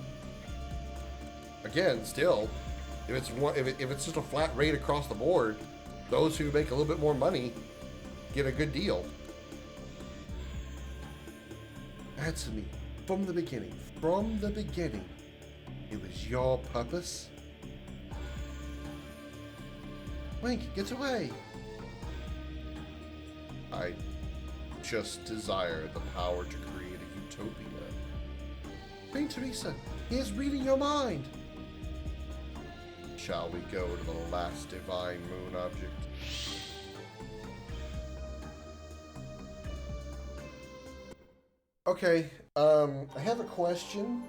Again, still, if it's just a flat rate across the board, those who make a little bit more money get a good deal. Answer me. From the beginning, it was your purpose? Wink, get away! I just desire the power to create a utopia. Queen Teresa, he is reading your mind! Shall we go to the last divine moon object? Okay, I have a question.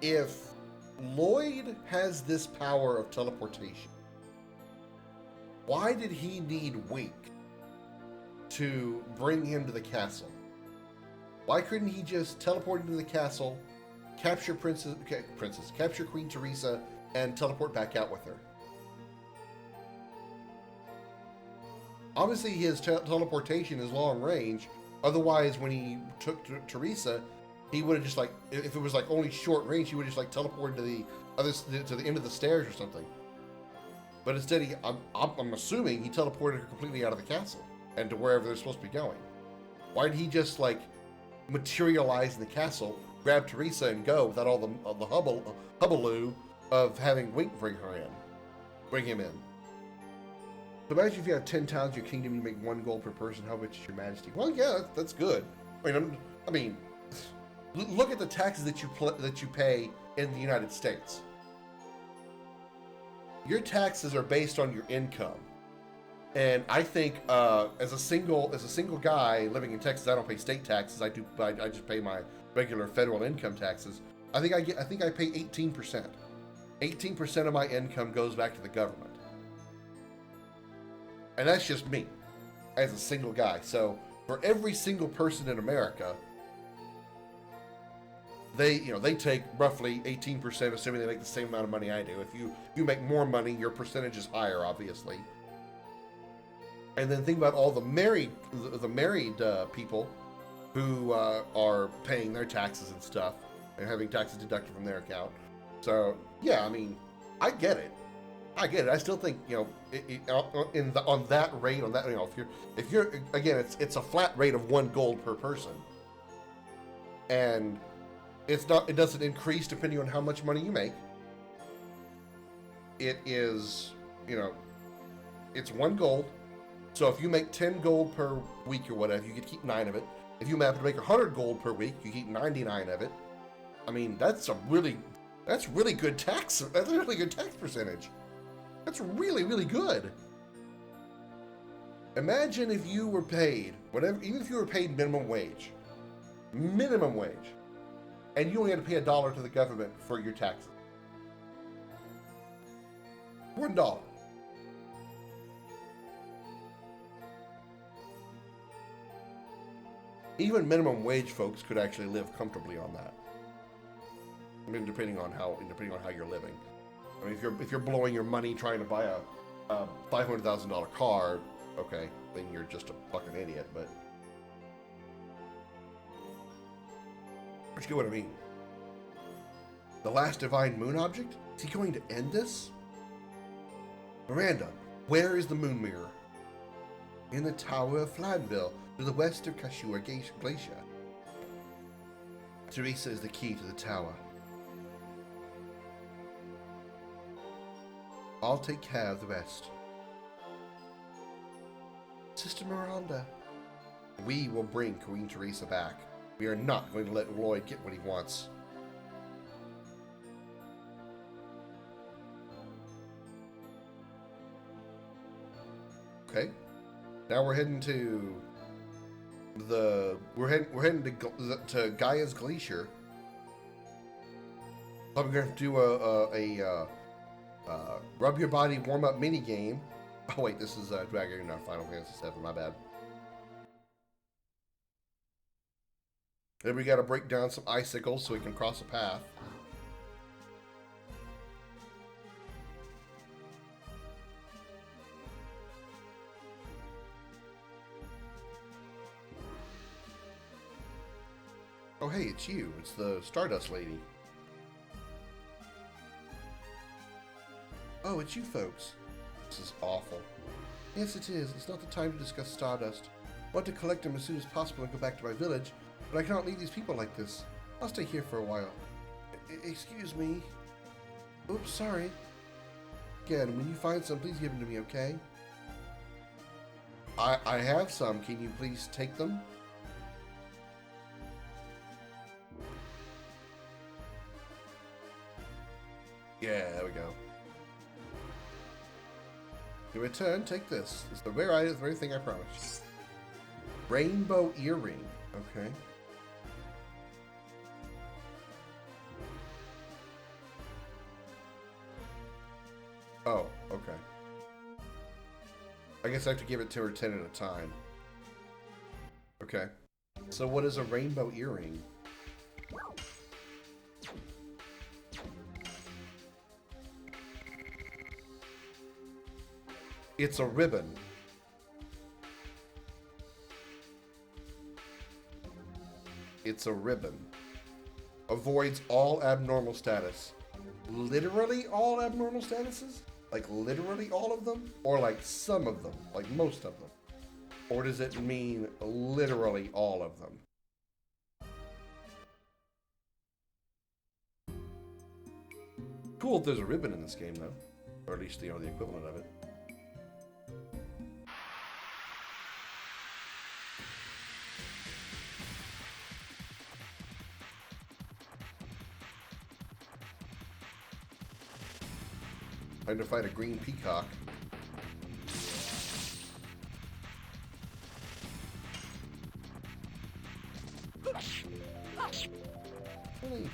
If Lloyd has this power of teleportation, why did he need Wink to bring him to the castle? Why couldn't he just teleport into the castle, capture capture Queen Teresa, and teleport back out with her? Obviously, his teleportation is long range. Otherwise, when he took Teresa, he would have just like, if it was like only short range, he would have just like teleported to the end of the stairs or something. But instead, I'm assuming he teleported her completely out of the castle and to wherever they're supposed to be going. Why did he just like materialize in the castle, grab Teresa, and go without all the hubbaloo of having Wink bring him in? So imagine if you have 10 towns in your kingdom, you make 1 gold per person. How much is Your Majesty? Well, yeah, that's good. I mean, look at the taxes that you pay in the United States. Your taxes are based on your income, and I think as a single guy living in Texas, I don't pay state taxes. I just pay my regular federal income taxes. I think I pay 18%. 18% of my income goes back to the government. And that's just me, as a single guy. So for every single person in America, they take roughly 18%, assuming they make the same amount of money I do. If you make more money, your percentage is higher, obviously. And then think about all the married people who are paying their taxes and stuff and having taxes deducted from their account. So yeah, I mean, I get it. I still think, on that rate, if you're again, it's a flat rate of 1 gold per person, and it doesn't increase depending on how much money you make. It is, it's 1 gold. So if you make 10 gold per week or whatever, you get to keep 9 of it. If you happen to make 100 gold per week, you keep 99 of it. I mean, that's really good tax. That's a really good tax percentage. That's really, really good. Imagine if you were paid even if you were paid minimum wage, and you only had to pay $1 to the government for your taxes. $1. Even minimum wage folks could actually live comfortably on that. I mean, depending on how you're living. I mean, if you're blowing your money trying to buy a $500,000 car, okay, then you're just a fucking idiot. But But you get what I mean. The last divine moon object? Is he going to end this? Miranda, where is the moon mirror? In the Tower of Fladville, to the west of Kashua Glacier. Teresa is the key to the tower. I'll take care of the rest. Sister Miranda, we will bring Queen Teresa back. We are not going to let Lloyd get what he wants. Okay. Now we're heading to we're heading to Gaia's Glacier. Probably going to do a rub your body warm up mini game. Oh wait, this is Dragon, not Final Fantasy VII. My bad. Then we got to break down some icicles so we can cross a path. Oh hey, it's you. It's the Stardust Lady. Oh, it's you folks. This is awful. Yes, it is. It's not the time to discuss Stardust. I want to collect them as soon as possible and go back to my village, but I cannot leave these people like this. I'll stay here for a while. Excuse me. Oops, sorry. Again, when you find some, please give them to me, okay? I have some. Can you please take them? Yeah, there we go. In return, take this. It's the rare item, the very thing I promised. Rainbow earring. Okay. Oh, okay. I guess I have to give it to her 10 at a time. Okay. So what is a rainbow earring? It's a ribbon. It's a ribbon. Avoids all abnormal status. Literally all abnormal statuses? Like literally all of them? Or like some of them? Like most of them? Or does it mean literally all of them? Cool if there's a ribbon in this game though. Or at least, you know, the equivalent of it. Trying to fight a green peacock. Really?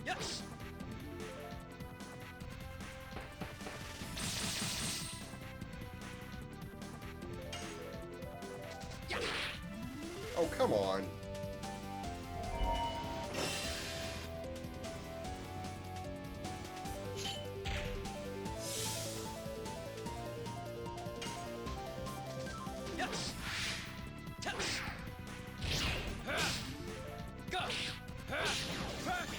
Yes. Oh, come on. Yes. Touch. Go. Perfect.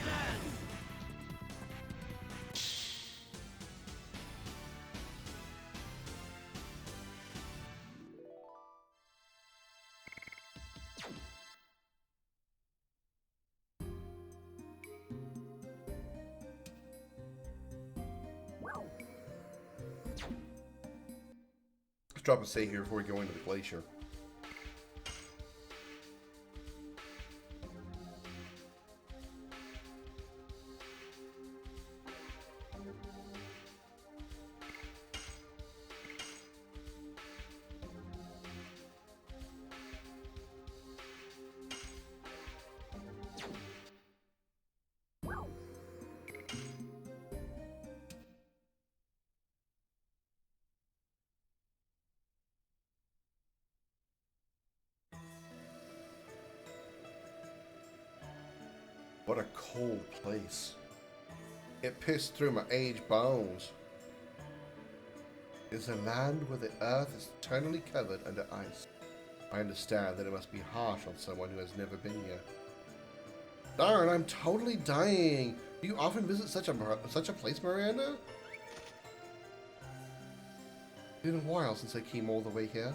Let's drop a save here before we go into the glacier. What a cold place. It pierced through my aged bones. It's a land where the earth is eternally covered under ice. I understand that it must be harsh on someone who has never been here. Darn, I'm totally dying. Do you often visit such a place, Miranda? It's been a while since I came all the way here.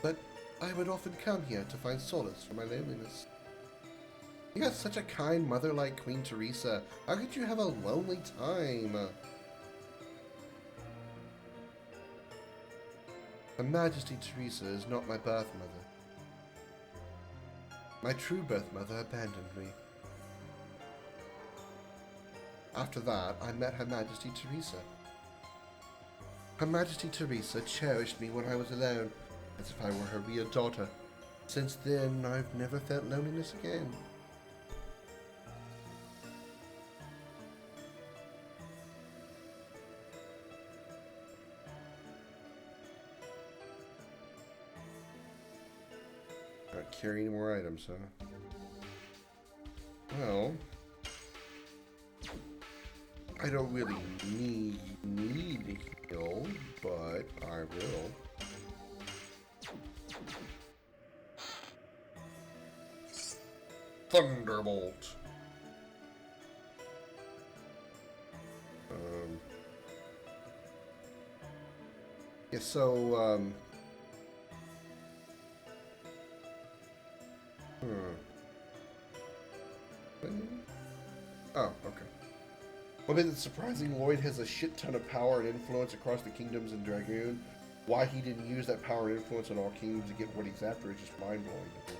But I would often come here to find solace for my loneliness. You got such a kind mother like Queen Teresa. How could you have a lonely time? Her Majesty Teresa is not my birth mother. My true birth mother abandoned me. After that, I met Her Majesty Teresa. Her Majesty Teresa cherished me when I was alone, as if I were her real daughter. Since then, I've never felt loneliness again. Not carry any more items, huh? Well, I don't really need to heal, but I will. Thunderbolt. Yeah, so, oh, okay. Well, it's surprising Lloyd has a shit ton of power and influence across the kingdoms in Dragoon. Why he didn't use that power and influence in all kingdoms to get what he's after is just mind-blowing to me.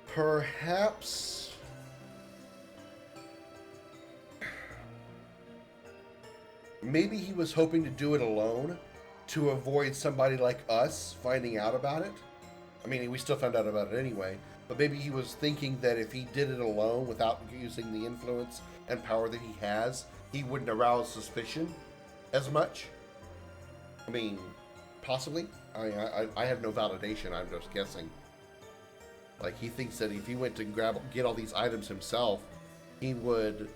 Perhaps maybe he was hoping to do it alone to avoid somebody like us finding out about it. I mean, we still found out about it anyway, but maybe he was thinking that if he did it alone without using the influence and power that he has, he wouldn't arouse suspicion as much. I mean, possibly. I have no validation, I'm just guessing. Like, he thinks that if he went to get all these items himself, he would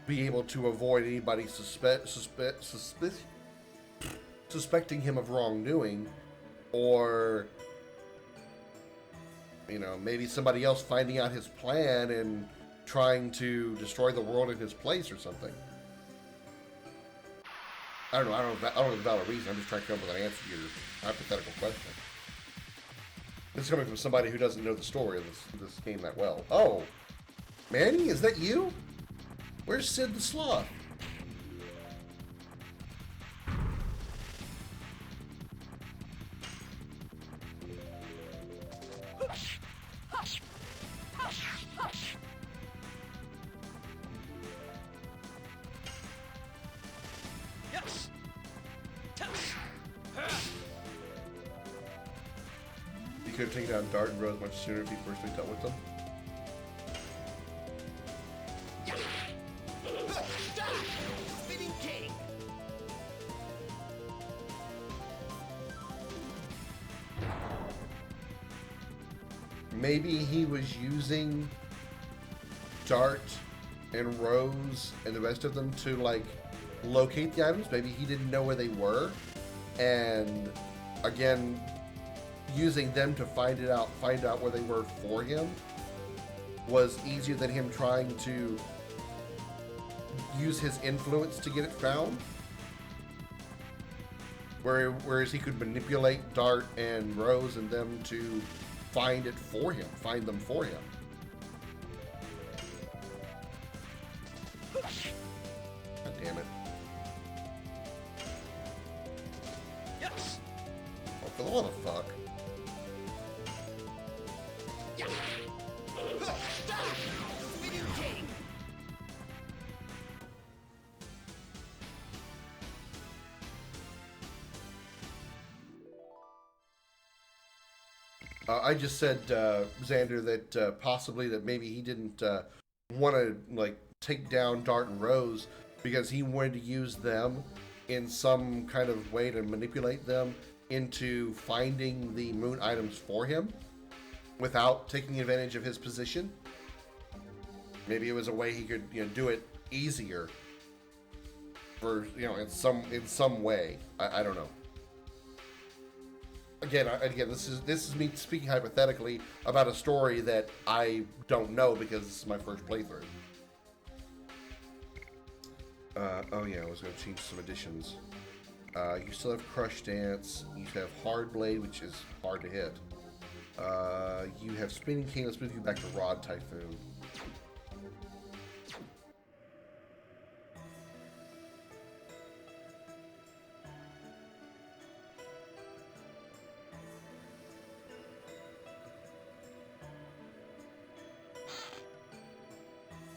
be able to avoid anybody suspecting him of wrongdoing, or, you know, maybe somebody else finding out his plan and trying to destroy the world in his place or something. I don't know the valid reason. I'm just trying to come up with an answer to your hypothetical question. This is coming from somebody who doesn't know the story of this game that well. Oh, Manny, is that you? Where's Sid the Sloth? Yes. He could have taken down Dart and Rose much sooner if he first dealt with them. Spinning king. Maybe he was using Dart and Rose and the rest of them to, like, locate the items. Maybe he didn't know where they were, and again, using them to find out where they were for him was easier than him trying to use his influence to get it found. Whereas he could manipulate Dart and Rose and them to find them for him. God damn it. Yes. Oh, for the love of fuck. Spinning king. I just said, Xander, that possibly that maybe he didn't want to, like, take down Dart and Rose because he wanted to use them in some kind of way to manipulate them into finding the moon items for him without taking advantage of his position. Maybe it was a way he could, you know, do it easier. for in some way. I don't know. Again, this is me speaking hypothetically about a story that I don't know because this is my first playthrough. Oh yeah, I was going to change some additions. You still have Crush Dance. You have Hard Blade, which is hard to hit. You have Spinning King. Let's move you back to Rod Typhoon.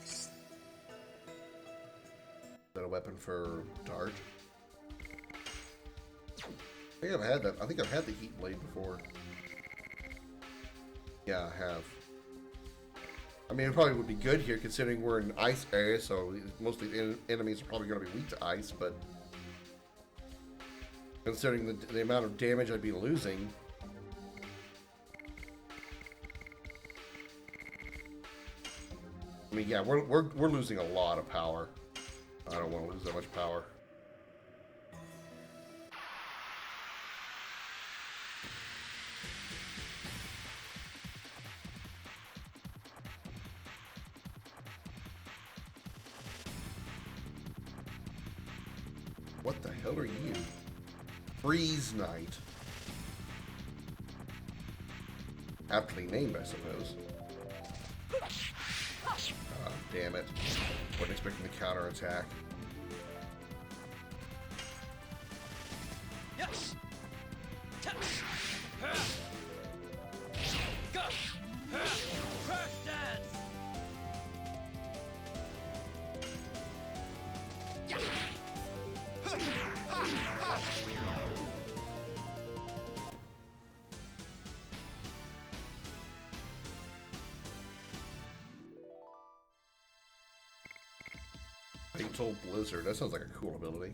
Is that a weapon for Dart? I think I've had that. I think I've had the Heat Blade before. Yeah, I have. I mean, it probably would be good here considering we're in an ice area, so most of the enemies are probably going to be weak to ice, but considering the amount of damage I'd be losing. I mean, yeah, we're losing a lot of power. I don't want to lose that much power. What the hell are you? Freeze Knight. Aptly named, I suppose. Oh, damn it. Wasn't expecting the counterattack. Yes. Crash dance. Fatal Blizzard. That sounds like a cool ability.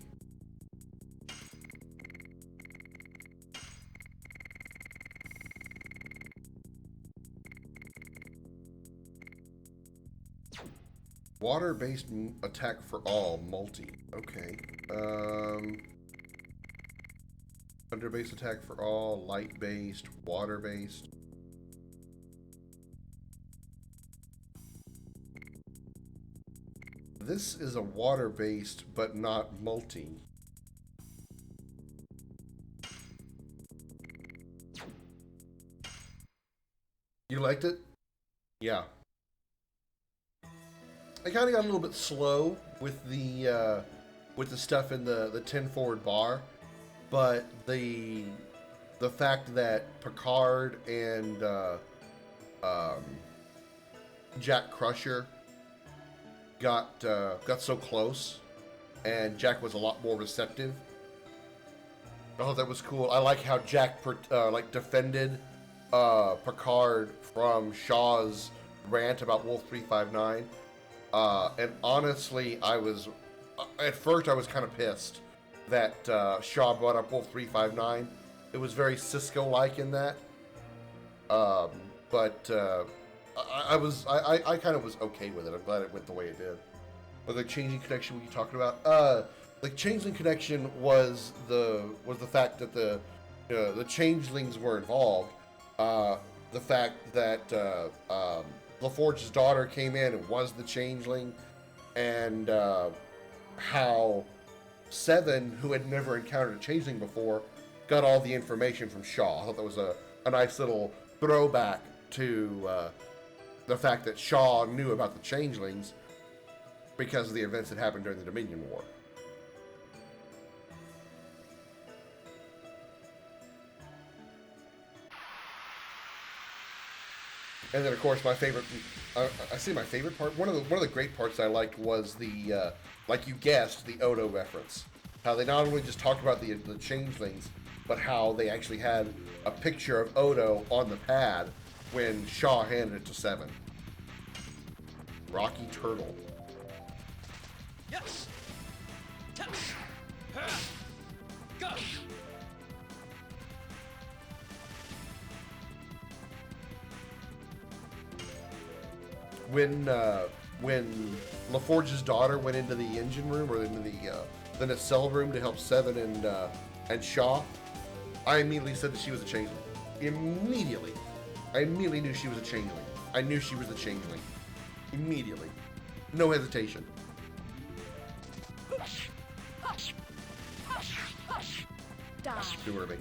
Water-based attack for all, multi. Okay. Thunder-based attack for all, light-based, water-based. This is a water-based, but not multi. You liked it? Yeah. I kind of got a little bit slow with the stuff in the 10 forward bar, but the fact that Picard and Jack Crusher got so close, and Jack was a lot more receptive. I thought that was cool. I like how Jack defended Picard from Shaw's rant about Wolf 359. And honestly, at first I was kind of pissed that Shaw brought up Wolf 359. It was very Cisco-like in that. But I kind of was okay with it. I'm glad it went the way it did. But the Changeling Connection, what you talking about? The Changeling Connection was the fact that the Changelings were involved. The fact that LaForge's daughter came in and was the Changeling, and how Seven, who had never encountered a Changeling before, got all the information from Shaw. I thought that was a nice little throwback to the fact that Shaw knew about the Changelings because of the events that happened during the Dominion War. And then, of course, my favorite, I say my favorite part, one of the great parts I liked was the, like you guessed, the Odo reference. How they not only just talked about the Changelings, but how they actually had a picture of Odo on the pad when Shaw handed it to Seven. Rocky Turtle. Yes. Go. When LaForge's daughter went into the engine room or into the nacelle room to help Seven and Shaw, I immediately said that she was a changeling. Immediately. I immediately knew she was a changeling. I knew she was a changeling. Immediately. No hesitation. Stewarding.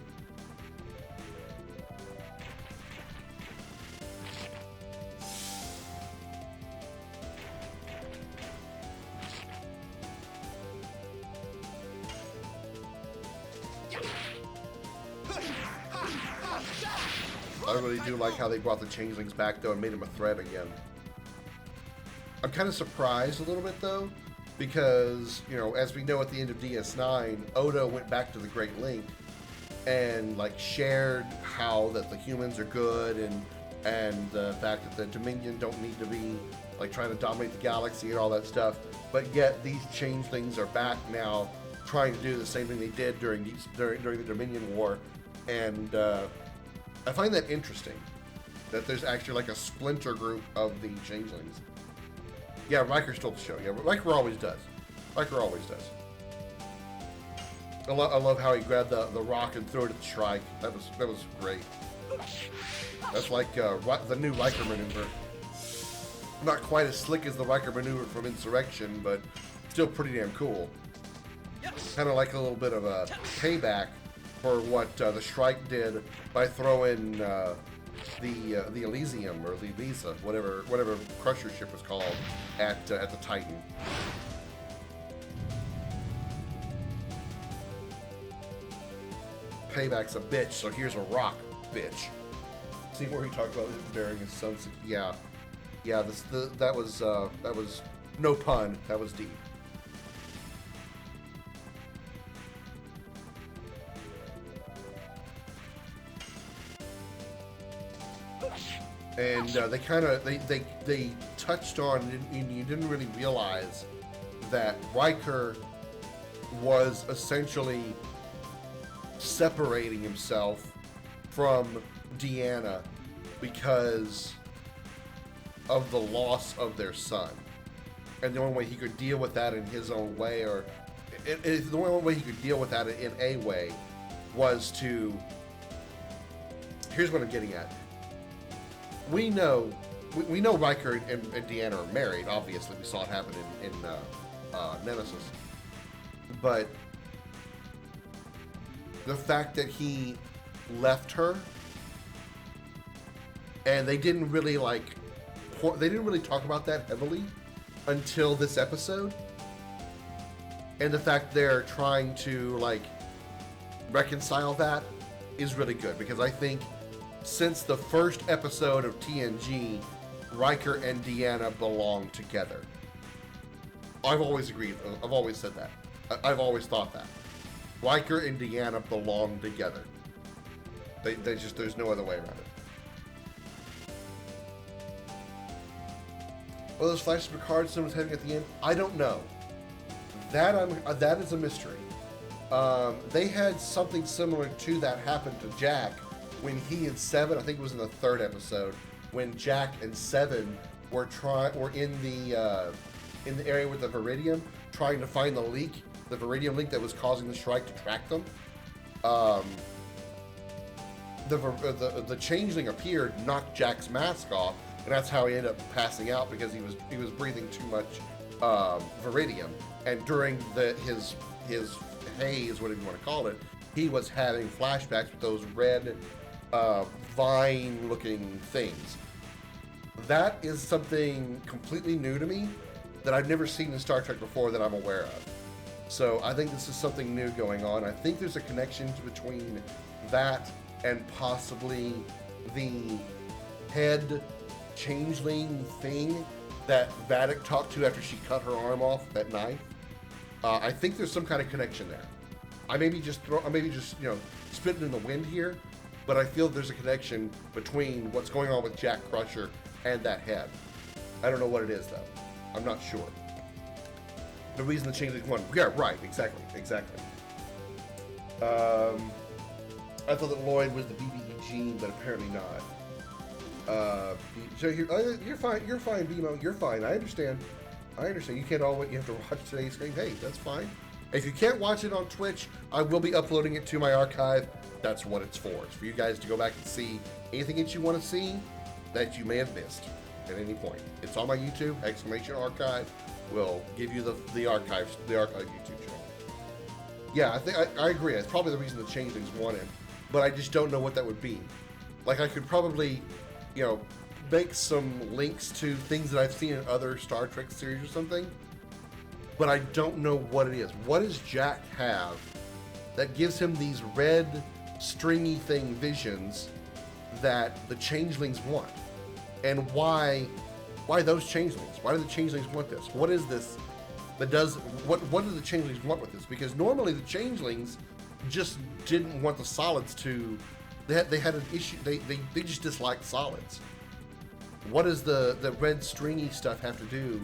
I really do like how they brought the changelings back, though, and made them a threat again. I'm kind of surprised a little bit, though, because, you know, as we know at the end of DS9, Oda went back to the Great Link and, like, shared how that the humans are good and the fact that the Dominion don't need to be, like, trying to dominate the galaxy and all that stuff. But yet these changelings are back now trying to do the same thing they did during the Dominion War. And I find that interesting, that there's actually like a splinter group of the changelings. Yeah, Riker stole the show. Yeah, Riker always does. Riker always does. I love how he grabbed the rock and threw it at the Shrike. That was great. That's like the new Riker maneuver. Not quite as slick as the Riker maneuver from Insurrection, but still pretty damn cool. Kind of like a little bit of a payback for what the Shrike did by throwing the Elysium or the Elisa, whatever Crusher ship was called, at the Titan. Payback's a bitch, so here's a rock, bitch. See where he talked about burying his son? Yeah, that was no pun. That was deep. And they touched on, and you didn't really realize that Riker was essentially separating himself from Deanna because of the loss of their son. And the only way he could deal with that in his own way, or the only way he could deal with that in a way, was to... Here's what I'm getting at. We know Riker and Deanna are married. Obviously, we saw it happen in Nemesis. But the fact that he left her, and they didn't really talk about that heavily until this episode, and the fact they're trying to like reconcile that is really good, because I think since the first episode of TNG, Riker and Deanna belong together. I've always agreed. I've always said that. I've always thought that. Riker and Deanna belong together. They just, there's no other way around it. Well, those flashes of Picard someone's having at the end, I don't know. That is a mystery. They had something similar to that happen to Jack when he and Seven, I think it was in the third episode, when Jack and Seven were in the area with the Viridium, trying to find the leak, the Viridium leak that was causing the Shrike to track them. The changeling appeared, knocked Jack's mask off, and that's how he ended up passing out, because he was breathing too much Viridium, and during his haze, whatever you want to call it, he was having flashbacks with those red vine-looking things. That is something completely new to me that I've never seen in Star Trek before that I'm aware of. So I think this is something new going on. I think there's a connection between that and possibly the head changeling thing that Vadic talked to after she cut her arm off with that knife. I think there's some kind of connection there. I may be just spitting in the wind here, but I feel there's a connection between what's going on with Jack Crusher and that head. I don't know what it is, though. I'm not sure. The reason the changeling won. Yeah, right. Exactly. I thought that Lloyd was the BBE gene, but apparently not. So you're fine. You're fine, BMO. You're fine. I understand. You can't always. You have to watch today's game. Hey, that's fine. If you can't watch it on Twitch, I will be uploading it to my archive. That's what it's for. It's for you guys to go back and see anything that you want to see that you may have missed at any point. It's on my YouTube, !archive. Will give you the archive YouTube channel. Yeah, I think I agree. It's probably the reason the Changelings won it, but I just don't know what that would be. Like, I could probably, you know, make some links to things that I've seen in other Star Trek series or something, but I don't know what it is. What does Jack have that gives him these red, stringy thing visions that the Changelings want? And why those Changelings? Why do the Changelings want this? What is this that does, what do the Changelings want with this? Because normally the Changelings just didn't want the solids to, they had an issue, they just disliked solids. What does the red stringy stuff have to do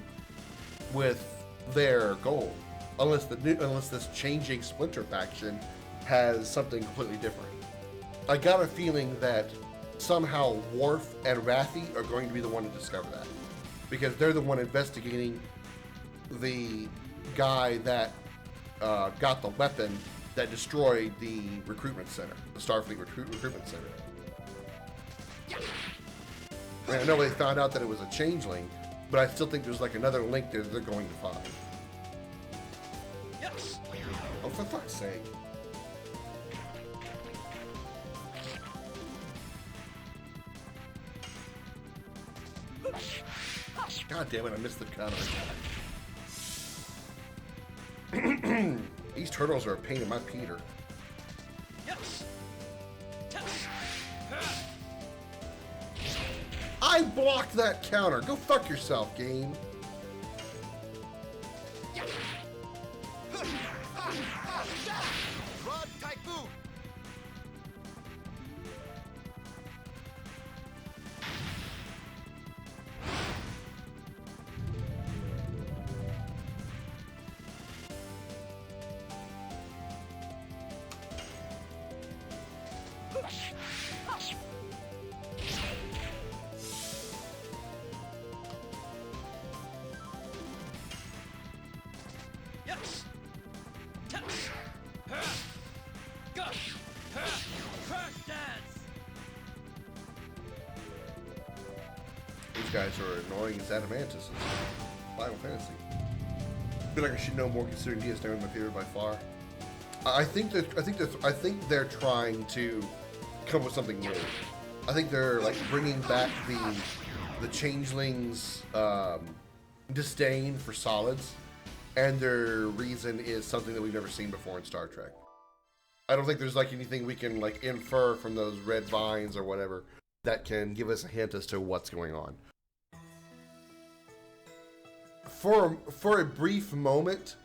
with their goal? Unless this changing Splinter faction has something completely different. I got a feeling that somehow Worf and Raffi are going to be the one to discover that, because they're the one investigating the guy that got the weapon that destroyed the recruitment center, the Starfleet recruitment center. And I know they found out that it was a changeling, but I still think there's like another link there they're going to find. Yes. Oh, for fuck's sake. God damn it, I missed the counter. These turtles are a pain in my Peter. Yes. I blocked that counter. Go fuck yourself, game. Rod Typhoon. Yes. Go. Crash dance. These guys are annoying as Adamantis in Final Fantasy. I feel like I should know more considering DS9 is my favorite by far. I think they're trying to come up with something new. I think they're like bringing back the changelings' disdain for solids, and their reason is something that we've never seen before in Star Trek. I don't think there's like anything we can like infer from those red vines or whatever that can give us a hint as to what's going on. For a brief moment,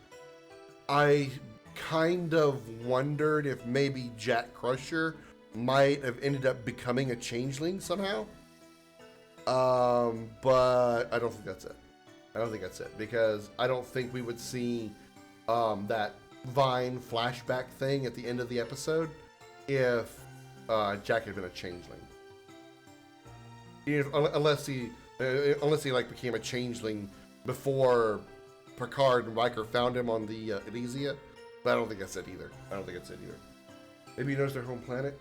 I kind of wondered if maybe Jack Crusher might have ended up becoming a changeling somehow. But I don't think that's it. I don't think that's it, because I don't think we would see that Vine flashback thing at the end of the episode if Jack had been a changeling. Unless he like became a changeling before Picard and Riker found him on the Elysia. But I don't think that's it either. Maybe he knows their home planet.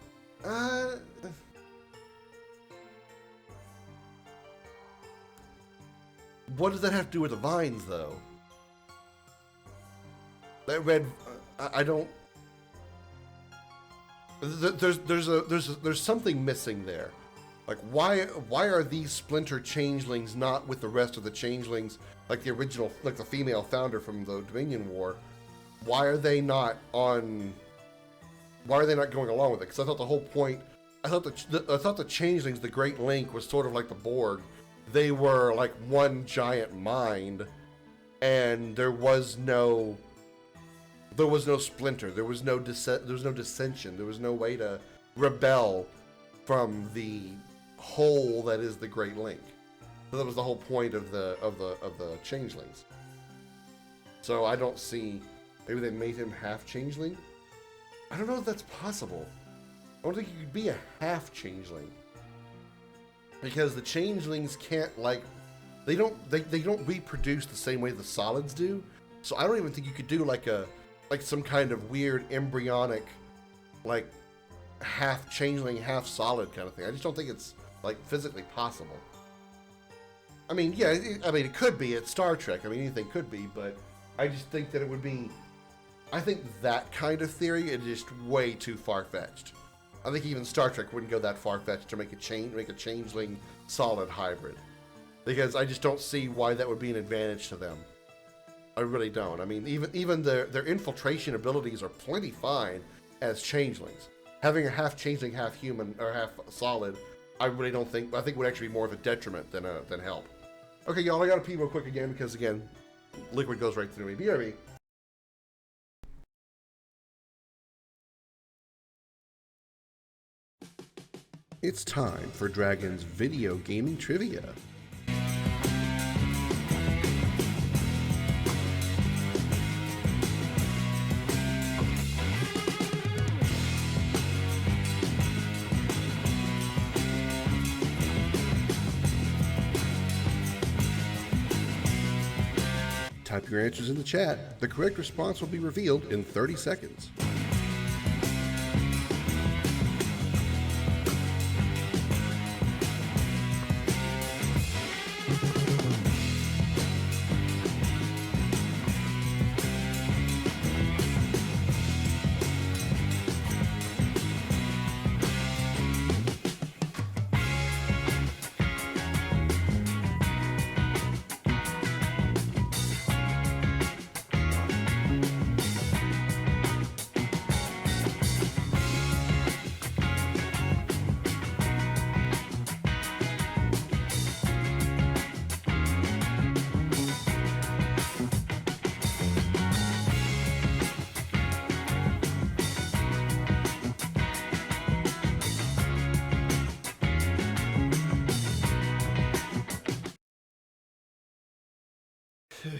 What does that have to do with the vines, though? That red, I don't. There's something missing there. Like, why are these Splinter changelings not with the rest of the changelings, like the original, like the female founder from the Dominion War? Why are they not going along with it? Because I thought the whole point, I thought the changelings, the Great Link, was sort of like the Borg. They were like one giant mind, and there was no splinter. There was no dissension. There was no way to rebel from the whole that is the Great Link. So that was the whole point of the changelings. So I don't see. Maybe they made him half changeling. I don't know if that's possible. I don't think you could be a half changeling, because the changelings can't they don't reproduce the same way the solids do. So I don't even think you could do like a like some kind of weird embryonic, like half changeling, half solid kind of thing. I just don't think it's like physically possible. I mean, yeah, it could be. It's Star Trek. I mean, anything could be, but I just think that it would be. I think that kind of theory is just way too far-fetched. I think even Star Trek wouldn't go that far-fetched to make a changeling solid hybrid, because I just don't see why that would be an advantage to them. I really don't. I mean, even their infiltration abilities are plenty fine as changelings. Having a half changeling, half human, or half solid, I really don't think. I think would actually be more of a detriment than help. Okay, y'all, I gotta pee real quick again because again, liquid goes right through me. BRB. It's time for Dragon's video gaming trivia. Type your answers in the chat. The correct response will be revealed in 30 seconds.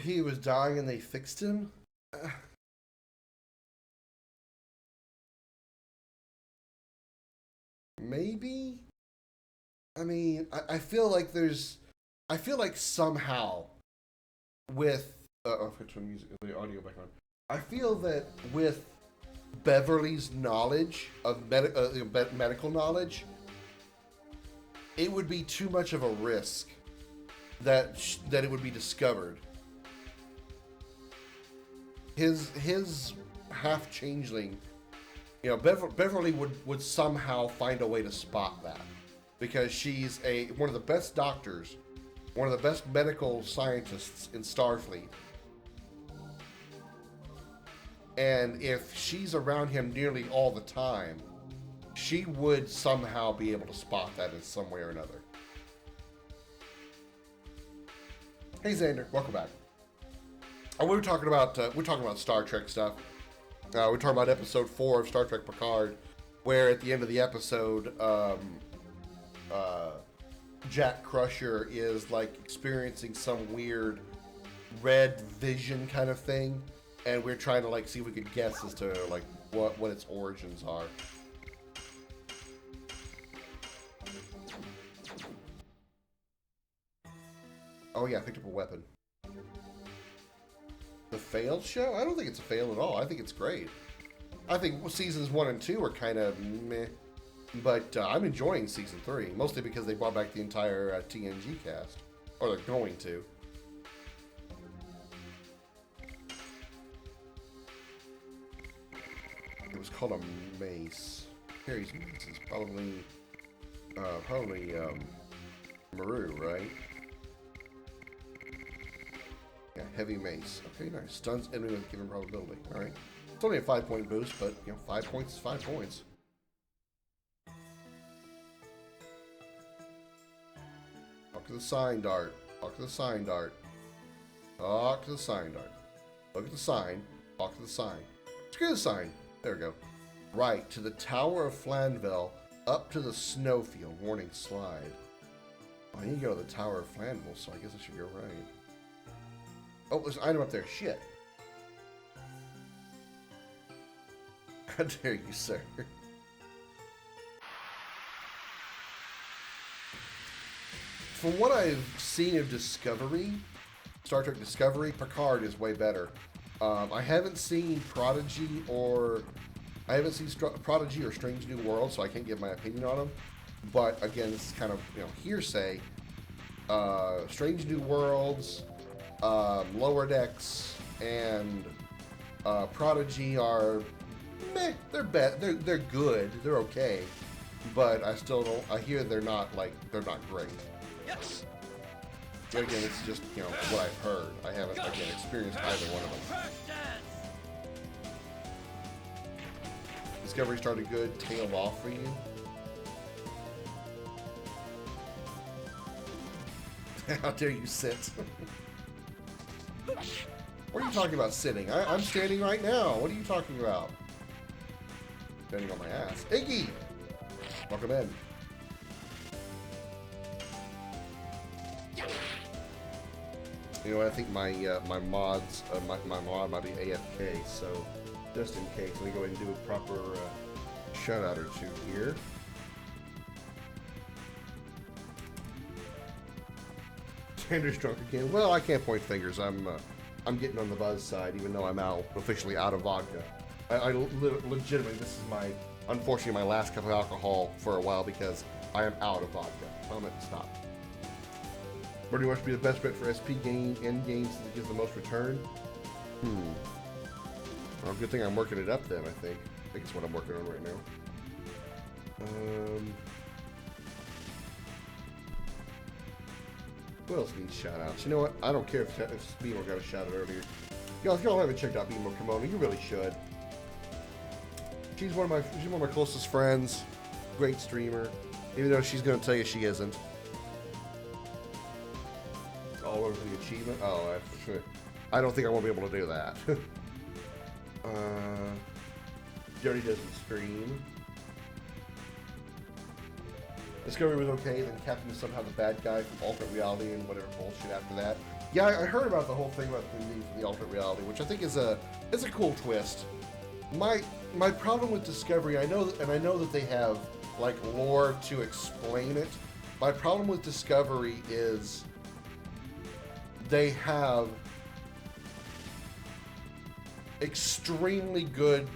He was dying and they fixed him? Maybe? I mean, I feel like somehow with, I'll put some music, the audio back on. I feel that with Beverly's knowledge of medical knowledge, it would be too much of a risk that it would be discovered. His half changeling, you know, Beverly would somehow find a way to spot that, because she's one of the best doctors, one of the best medical scientists in Starfleet. And if she's around him nearly all the time, she would somehow be able to spot that in some way or another. Hey Xander, welcome back. We're talking about Star Trek stuff. We're talking about episode 4 of Star Trek Picard, where at the end of the episode, Jack Crusher is like experiencing some weird red vision kind of thing, and we're trying to like see if we could guess as to like what its origins are. Oh yeah, I picked up a weapon. The failed show? I don't think it's a fail at all. I think it's great. I think seasons 1 and 2 are kind of meh, but I'm enjoying season 3, mostly because they brought back the entire TNG cast, or they're going to. It was called a mace. Harry's mace is probably Maru, right? Yeah, heavy mace. Okay, nice. Stuns enemy with a given probability. Alright. It's only a 5-point boost, but, you know, 5 points is 5 points. Talk to the sign dart. Talk to the sign dart. Talk to the sign dart. Look at the sign. Talk to the sign. Screw the sign. There we go. Right, to the Tower of Flanville, up to the snowfield. Warning, slide. Oh, I need to go to the Tower of Flanville, so I guess I should go right. Oh, there's an item up there. Shit. How dare you, sir? From what I've seen of Discovery, Star Trek Discovery, Picard is way better. I haven't seen Prodigy or Prodigy or Strange New World, so I can't give my opinion on them. But again, this is kind of hearsay. Strange New Worlds, Lower Decks, and Prodigy are meh, they're good, they're okay, but I still don't. I hear they're not great. Yes. But again, it's just what I've heard. I haven't experienced either one of them. Crack dance. Discovery started good, tailed off for you. How dare you sit? What are you talking about sitting? I'm standing right now. What are you talking about? Standing on my ass. Iggy! Welcome in. You know, I think my mods, my mod might be AFK, so just in case, let me go ahead and do a proper shout out or two here. Tanner's drunk again. Well, I can't point fingers. I'm getting on the buzz side, even though I'm officially out of vodka. I legitimately, this is unfortunately my last cup of alcohol for a while because I am out of vodka. I'm going to stop. Birdie wants to be the best bet for SP end game since it gives the most return. Well, good thing I'm working it up then, I think. I think it's what I'm working on right now. Who else needs shout outs? You know what? I don't care if Beemo got a shout out earlier. Y'all, if y'all haven't checked out Beemo Kimono, you really should. She's one of my closest friends. Great streamer. Even though she's gonna tell you she isn't. All over the achievement. Oh, I don't think I won't be able to do that. Jody doesn't stream. Discovery was okay, then Captain is somehow the bad guy from alternate reality and whatever bullshit after that. Yeah, I heard about the whole thing about the alternate reality, which I think is a cool twist. My problem with Discovery, I know that they have like lore to explain it. My problem with Discovery is they have extremely good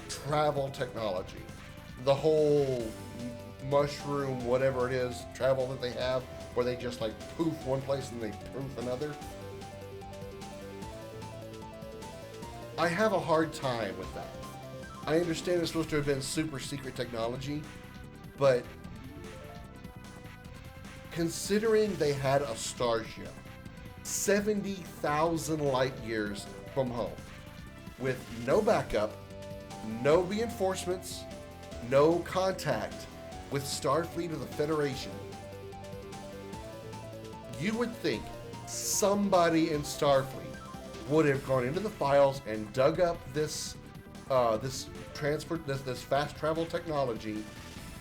travel technology. The whole mushroom, whatever it is, travel that they have, where they just like poof one place and they poof another. I have a hard time with that. I understand it's supposed to have been super secret technology, but considering they had a starship 70,000 light years from home with no backup, no reinforcements, no contact with Starfleet or the Federation, you would think somebody in Starfleet would have gone into the files and dug up this fast travel technology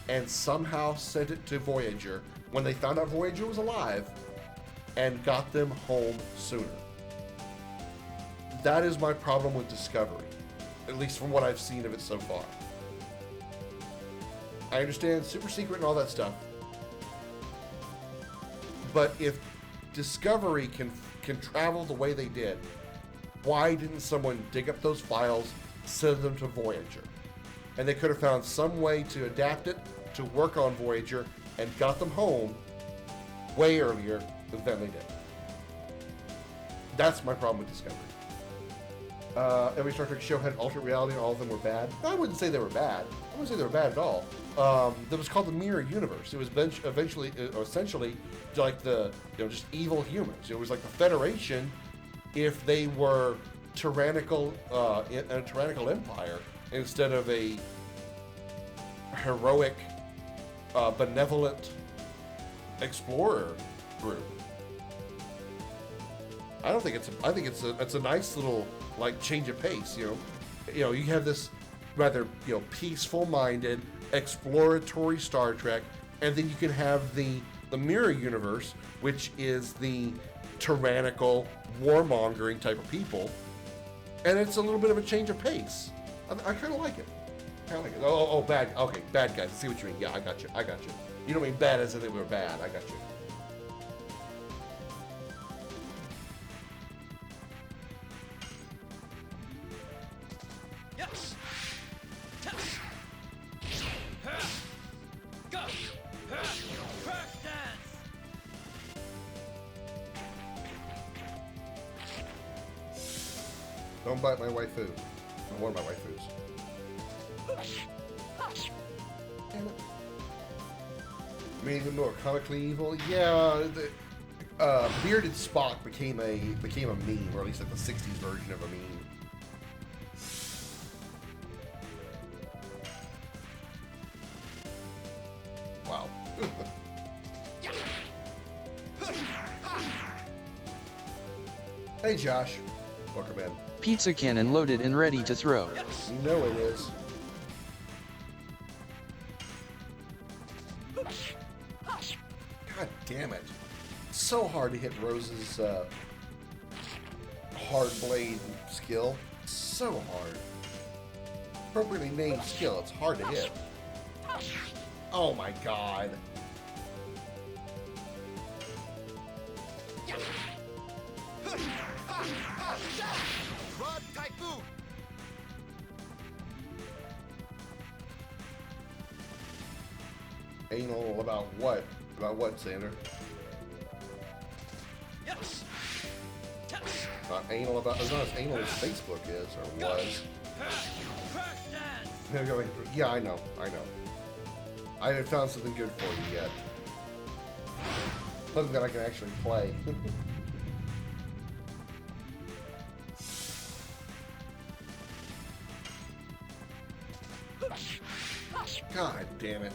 and somehow sent it to Voyager when they found out Voyager was alive and got them home sooner. That is my problem with Discovery, at least from what I've seen of it so far. I understand super secret and all that stuff, but if Discovery can travel the way they did, why didn't someone dig up those files, send them to Voyager? And they could have found some way to adapt it to work on Voyager and got them home way earlier than they did. That's my problem with Discovery. Every Star Trek show had alternate reality and all of them were bad. I wouldn't say they were bad. I wouldn't say they were bad at all. That was called the Mirror Universe. It was essentially like the just evil humans. It was like the Federation if they were tyrannical in a tyrannical empire instead of a heroic, benevolent explorer group. I think it's a nice little like change of pace. You have this rather peaceful-minded, exploratory Star Trek, and then you can have the Mirror Universe, which is the tyrannical, warmongering type of people, and it's a little bit of a change of pace. I kind of like it. Oh, bad. Okay, bad guys. I see what you mean. Yeah, I got you. You don't mean bad as in they were bad. I got you. Yes. Test. Go. Crash dance. Don't bite my waifu. Or one of my waifus. Damn it. Made him more comically evil. Yeah, the bearded Spock became a meme, or at least like the '60s version of a meme. Wow. Hey Josh, welcome in. Pizza cannon loaded and ready to throw. Yes. You know it is. God damn it. So hard to hit Rose's hard blade skill. So hard. Appropriately named skill, it's hard to hit. Oh my god. Rod Typhoon. Anal about what? About what, Sander? Yes. Test. Not anal about, it's not as anal as Facebook is, or was. Crash dance. They're going, yeah, I know. I haven't found something good for you yet. Something that I can actually play. God damn it.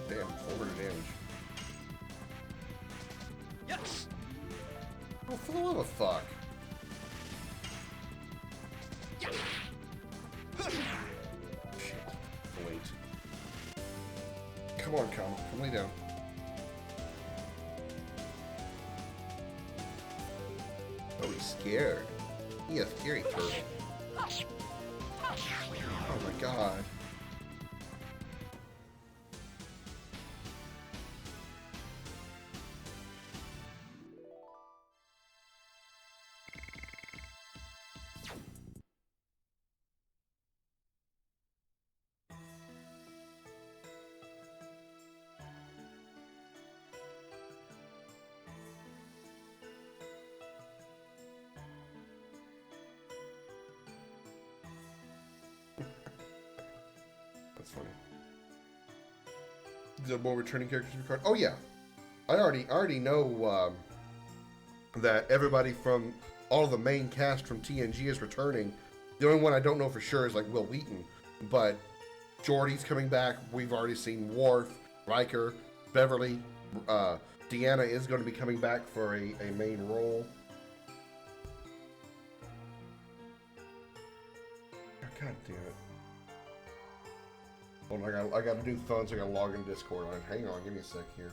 Damn, 400 damage. Yes. Oh, for the love of fuck. Shit. Wait. Come on, come lay down. Oh, he's scared. He has scary turtle. Oh my god. That's funny. The more returning characters in the card. Oh yeah, I already know that everybody from all the main cast from TNG is returning. The only one I don't know for sure is like Will Wheaton, but Geordi's coming back. We've already seen Worf, Riker, Beverly. Deanna is going to be coming back for a main role. God damn it. Hold on, I got a new phone, so I gotta log in Discord on it. Hang on, give me a sec here.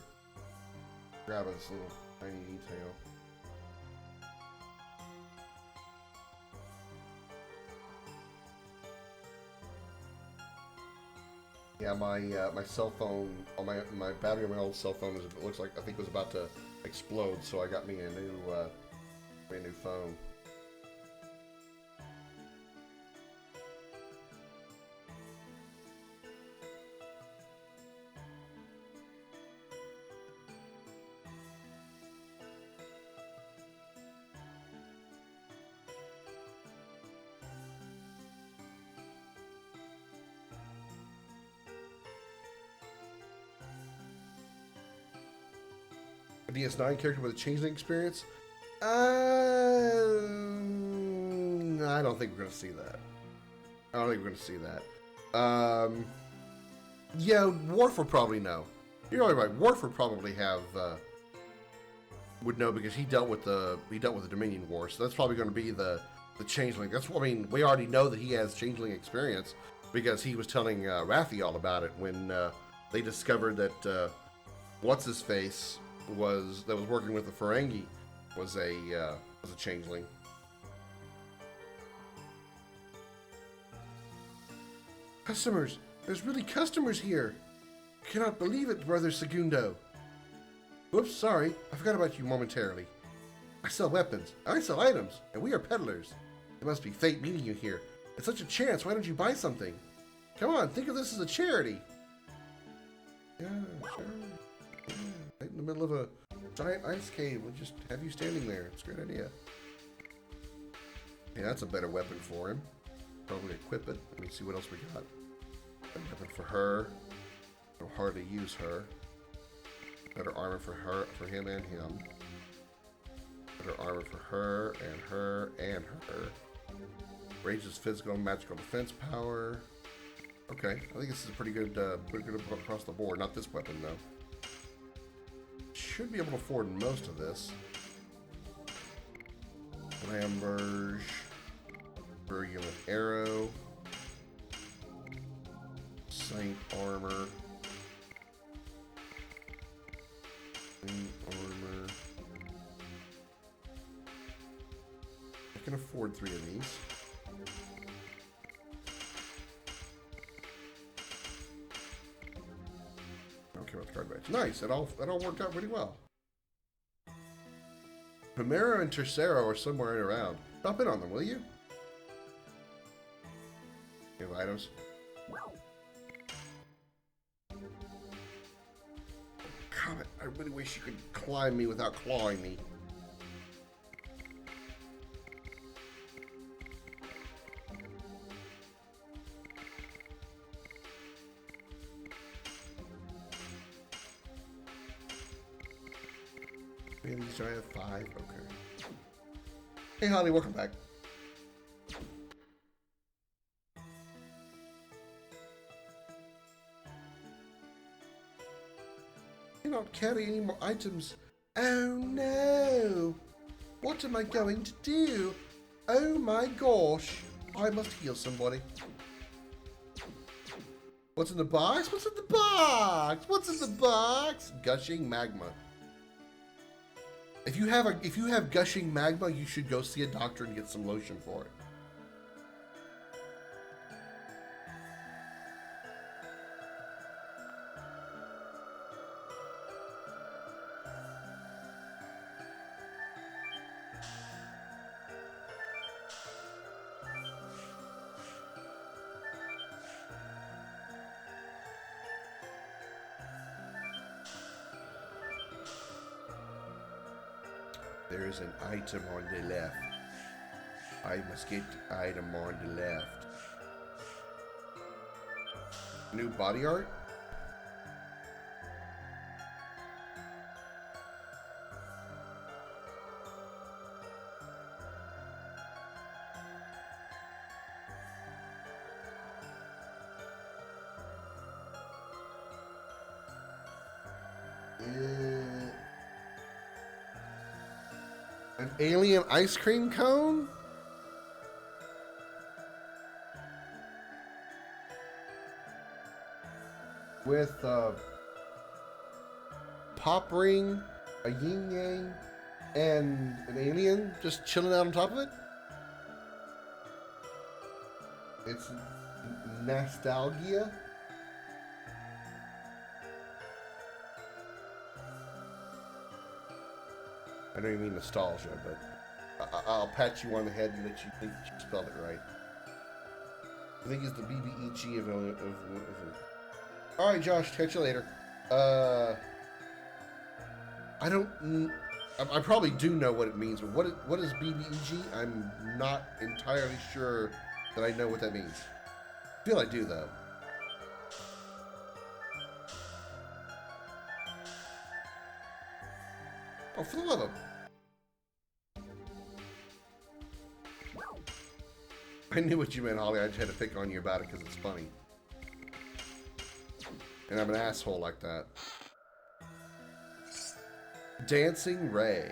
Grab this little tiny detail. Yeah, my cell phone, on my battery on my old cell phone it looks like I think it was about to explode, so I got me a new phone. A DS9 character with a changeling experience? I don't think we're gonna see that. I don't think we're gonna see that. Yeah, Worf would probably know. You're all right. Worf would probably have would know because he dealt with the Dominion War, so that's probably going to be the changeling. That's what I mean. We already know that he has changeling experience because he was telling Raffi all about it when they discovered that what's his face was working with the Ferengi was a changeling. Customers, There's really customers here. Cannot believe it, Brother Segundo. Whoops, sorry. I forgot about you momentarily. I sell weapons. I sell items. And we are peddlers. It must be fate meeting you here. It's such a chance. Why don't you buy something? Come on, think of this as a charity. Yeah, sure. Yeah, right in the middle of a giant ice cave. We'll just have you standing there. It's a great idea. Yeah, that's a better weapon for him. Probably equip it. Let me see what else we got. A weapon for her. I'll hardly use her. Better armor for her, for him and him. Better armor for her and her and her. Raises physical and magical defense power. Okay, I think this is pretty good across the board. Not this weapon though. Should be able to afford most of this. Lamberge. Virulent arrow. Saint armor. Saint armor. I can afford 3 of these. I don't care about the card badge. Nice, that all worked out pretty well. Primero and Tercero are somewhere around. Drop in on them, will you? You have items? Comet, I really wish you could climb me without clawing me. Maybe these I have 5. Okay. Hey, Holly, welcome back. Cannot carry any more items. Oh no! What am I going to do? Oh my gosh! I must heal somebody. What's in the box? What's in the box? What's in the box? Gushing magma. If you have gushing magma, you should go see a doctor and get some lotion for it. There's an item on the left. I must get the item on the left. New body art? An alien ice cream cone? With pop ring, a yin yang, and an alien just chilling out on top of it? It's nostalgia. I know you mean nostalgia, but I'll pat you on the head and let you think you spelled it right. I think it's the BBEG of all right, Josh. Catch you later. I probably do know what it means, but what is BBEG? I'm not entirely sure that I know what that means. I feel I do though. Oh, for the love of... I knew what you meant, Holly. I just had to pick on you about it because it's funny. And I'm an asshole like that. Dancing Ray.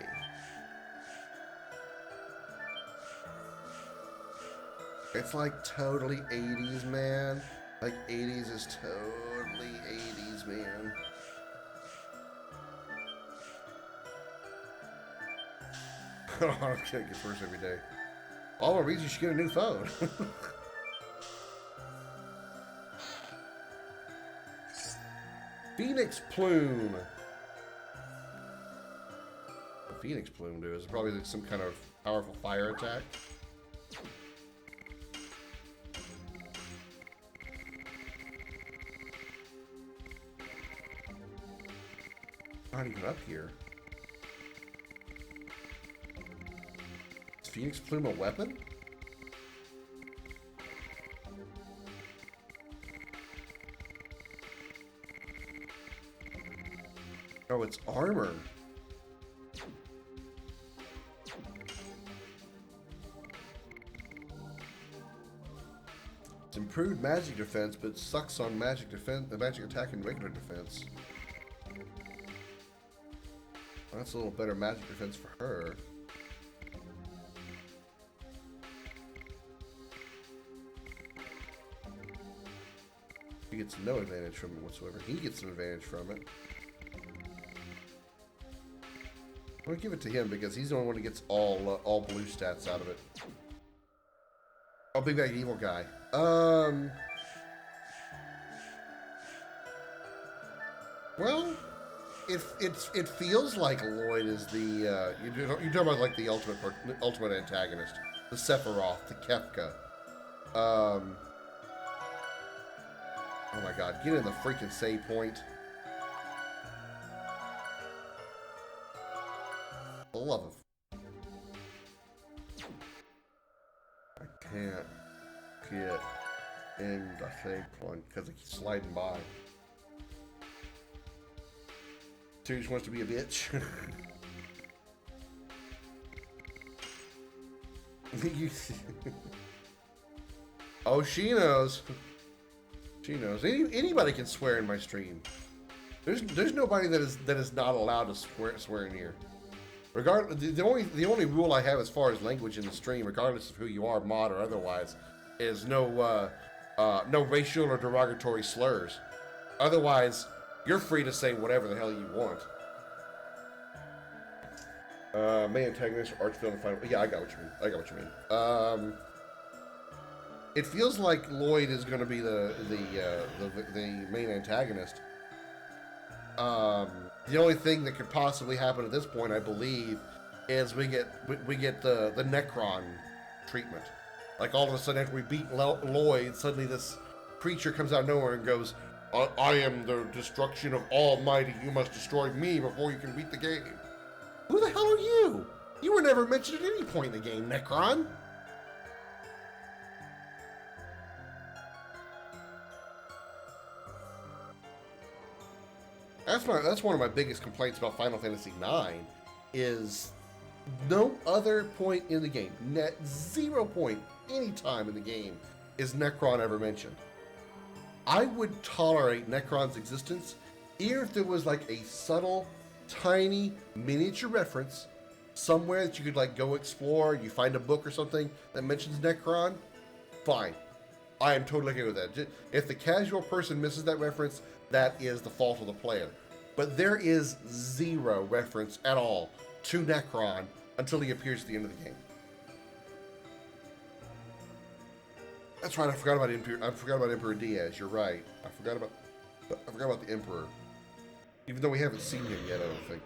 It's like totally 80s, man. Like 80s is totally 80s, man. I'm gonna get worse every day. All the reasons you should get a new phone. Phoenix Plume. What Phoenix Plume do is probably like some kind of powerful fire attack. Not even up here. Is Phoenix Plume a weapon? Oh, it's armor. It's improved magic defense, but sucks on magic defense, magic attack and regular defense. Well, that's a little better magic defense for her. She gets no advantage from it whatsoever. He gets an advantage from it. I'm gonna give it to him because he's the only one who gets all blue stats out of it. Oh, big bad evil guy. Well, it feels like Lloyd is the you're talking about like the ultimate antagonist, the Sephiroth, the Kefka. Oh my God, get in the freaking save point. I love him. I can't get in the save point because it keeps sliding by. She just wants to be a bitch. Oh, she knows. She knows. Anybody can swear in my stream. There's nobody that is not allowed to swear in here. The only rule I have as far as language in the stream, regardless of who you are, mod or otherwise, is no racial or derogatory slurs. Otherwise, you're free to say whatever the hell you want. Main antagonist or arch-villain final. Yeah, I got what you mean. It feels like Lloyd is going to be the main antagonist. The only thing that could possibly happen at this point, I believe, is we get the Necron treatment. Like all of a sudden, after we beat Lloyd, suddenly this creature comes out of nowhere and goes, "I am the destruction of Almighty. You must destroy me before you can beat the game." Who the hell are you? You were never mentioned at any point in the game, Necron. That's one of my biggest complaints about Final Fantasy IX, is no other point in the game, net 0 point, any time in the game, is Necron ever mentioned. I would tolerate Necron's existence even if there was like a subtle, tiny, miniature reference somewhere that you could like go explore, you find a book or something that mentions Necron, fine. I am totally okay with that. If the casual person misses that reference, that is the fault of the player. But there is 0 reference at all to Necron until he appears at the end of the game. That's right, I forgot about Emperor Diaz. You're right. I forgot about the Emperor. Even though we haven't seen him yet, I don't think.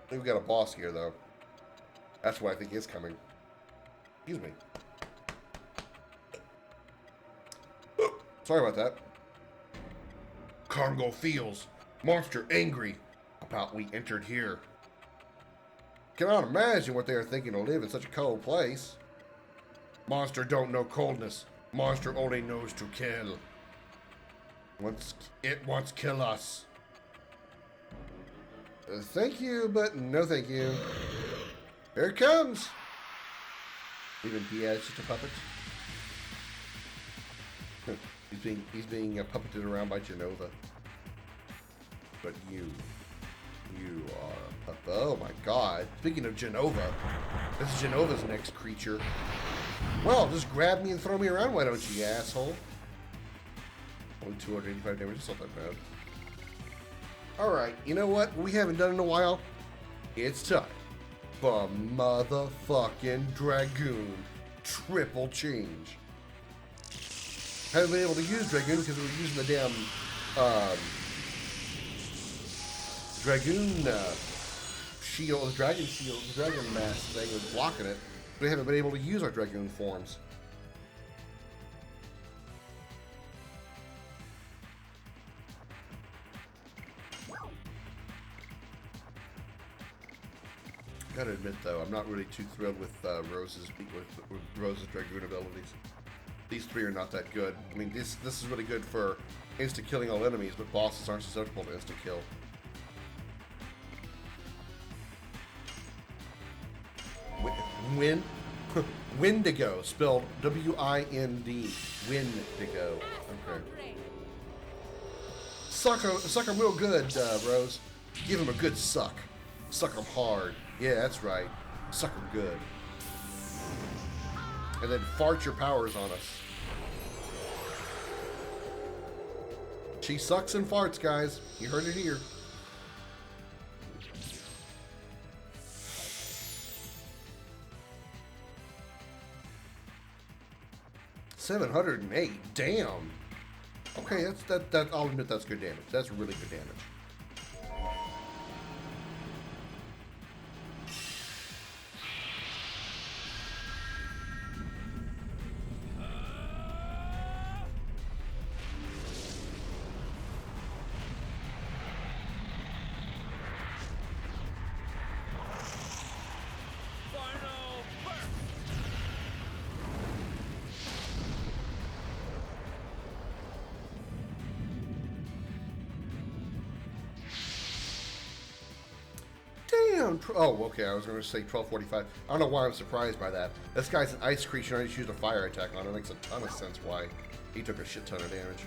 I think we got a boss here, though. That's what I think is coming. Excuse me. Sorry about that. Congo feels monster angry about we entered here. Cannot imagine what they are thinking to live in such a cold place. Monster don't know coldness. Monster only knows to kill. It wants kill us. Thank you, but no thank you. Here it comes. Even Diaz just a puppet. He's being puppeted around by Genova. But you are a puppet. Oh my God! Speaking of Genova, this is Genova's next creature. Well, just grab me and throw me around, why don't you, asshole? Only 285 damage. It's not that bad. All right, you know what we haven't done in a while? It's time for motherfucking Dragoon triple change. Haven't been able to use Dragoon because we were using the damn Dragoon shield, the dragon shield, the dragon mask thing was blocking it. We haven't been able to use our Dragoon forms. Gotta admit though, I'm not really too thrilled with Rose's Dragoon abilities. These three are not that good. I mean, this is really good for insta killing all enemies, but bosses aren't susceptible to insta kill. Windigo, spelled W-I-N-D. Windigo. Okay. Suck him real good, Rose. Give him a good suck. Suck him hard. Yeah, that's right. Suck him good. And then fart your powers on us. She sucks and farts, guys. You heard it here. $708. Damn. Okay, that. I'll admit that's good damage. That's really good damage. Oh, okay, I was going to say 1245. I don't know why I'm surprised by that. This guy's an ice creature and I just used a fire attack on him. It makes a ton of sense why he took a shit ton of damage.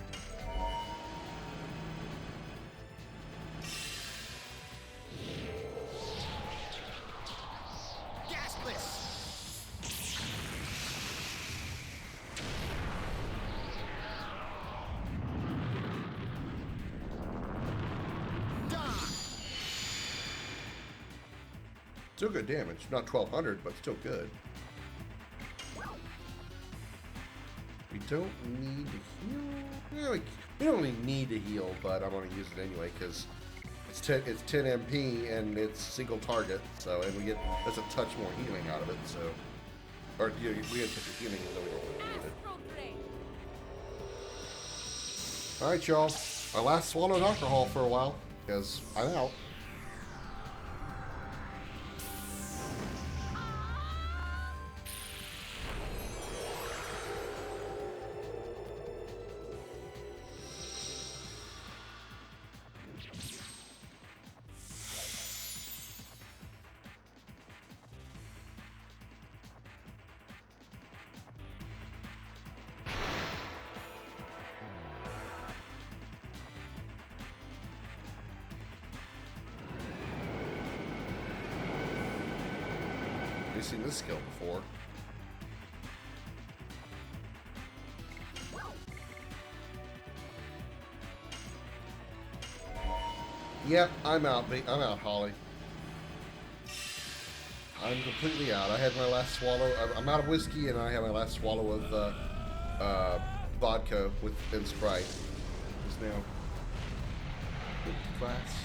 Still good damage. Not 1200, but still good. We don't need to heal. Yeah, we don't really need to heal, but I'm going to use it anyway because it's 10 MP and it's single target. So, and we get that's a touch more healing out of it. So, or we get a touch of healing, even though we don't really need it. All right, y'all. My last swallowed alcohol for a while because I'm out. Seen this skill before. Yep, I'm out, I'm out, Holly. I'm completely out. I had my last swallow. I'm out of whiskey, and I had my last swallow of vodka and Sprite. Just now. Class.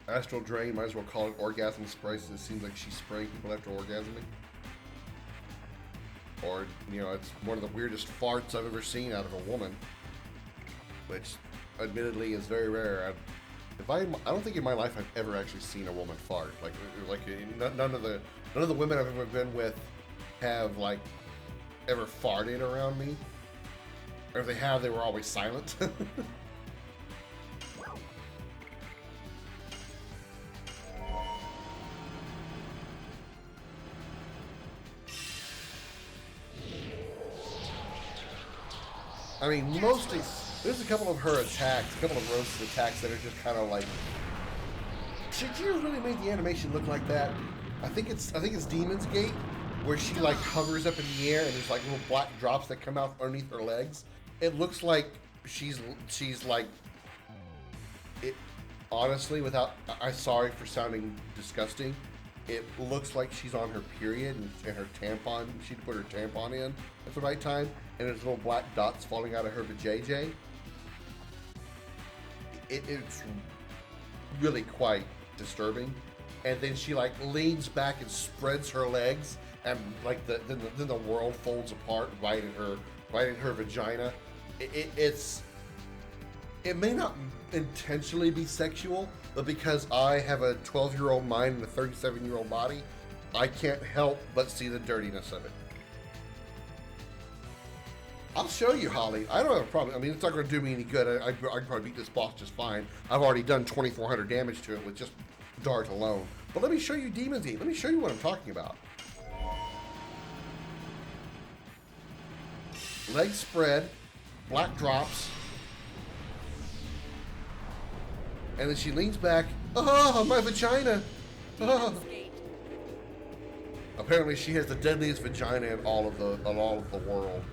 Astral Drain, might as well call it Orgasm Sprice. It seems like she's spraying people after orgasming. Or, you know, it's one of the weirdest farts I've ever seen out of a woman. Which, admittedly, is very rare. I don't think in my life I've ever actually seen a woman fart. Like none of the women I've ever been with have, like, ever farted around me. Or if they have, they were always silent. I mean, mostly, there's a couple of her attacks, a couple of Rose's attacks that are just kind of like, should you really make the animation look like that? I think it's Demon's Gate, where she like hovers up in the air and there's like little black drops that come out underneath her legs. It looks like she's like it. Honestly, I'm sorry for sounding disgusting. It looks like she's on her period and her tampon. She'd put her tampon in at the right time, and there's little black dots falling out of her vajayjay. It's really quite disturbing. And then she like leans back and spreads her legs, and like then the world folds apart right in her vagina. It may not intentionally be sexual, but because I have a 12-year-old mind and a 37-year-old body, I can't help but see the dirtiness of it. I'll show you, Holly. I don't have a problem. I mean, it's not going to do me any good. I can probably beat this boss just fine. I've already done 2,400 damage to it with just Dart alone. But let me show you Demon's Eve. Let me show you what I'm talking about. Legs spread, black drops, and then she leans back. Oh, my vagina! Oh. Apparently, she has the deadliest vagina in all of the world.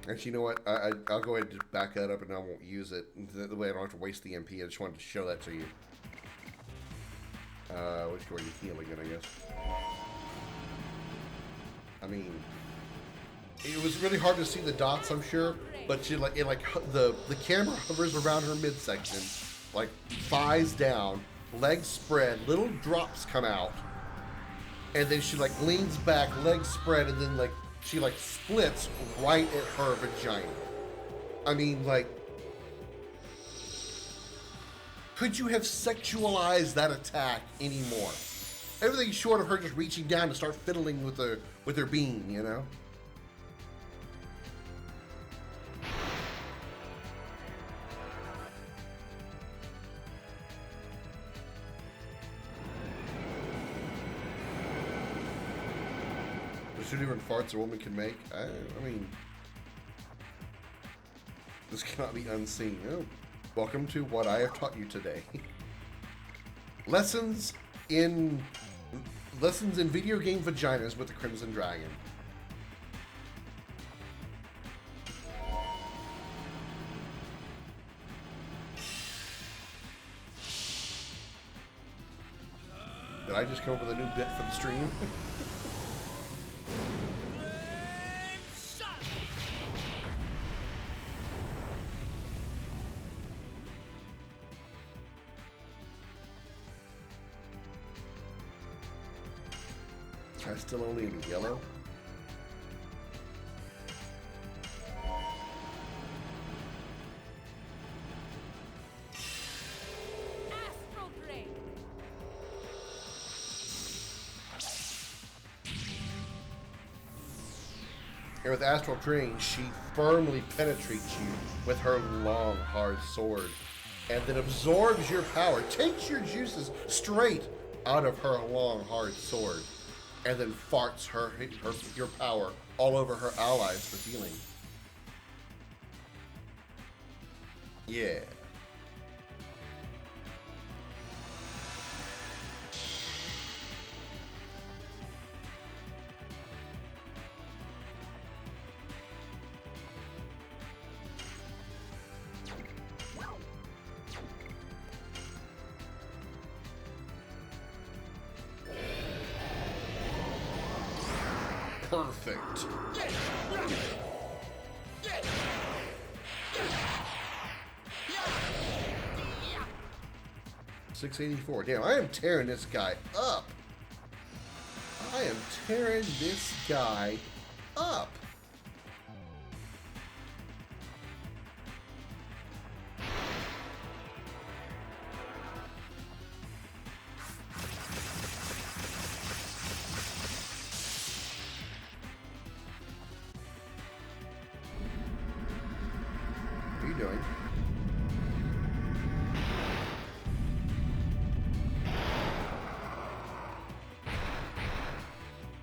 Actually, you know what? I'll go ahead and just back that up and I won't use it. The way I don't have to waste the MP. I just wanted to show that to you. Which way are you heal again, I guess? I mean, it was really hard to see the dots, I'm sure, but she the camera hovers around her midsection, like thighs down, legs spread, little drops come out, and then she like leans back, legs spread, and then like she like splits right at her vagina. I mean, like, could you have sexualized that attack anymore? Everything short of her just reaching down to start fiddling with her bean, you know? There's 2 different farts a woman can make. I mean, this cannot be unseen. Oh, welcome to what I have taught you today. Lessons in video game vaginas with the Crimson Dragon. Did I just come up with a new bit for the stream? I'm still only in yellow. Astral Drain. And with Astral Drain, she firmly penetrates you with her long, hard sword, and then absorbs your power, takes your juices straight out of her long, hard sword, and then farts your power all over her allies for healing. Yeah. Perfect. 684. Damn, I am tearing this guy up. I am tearing this guy up. What are you doing?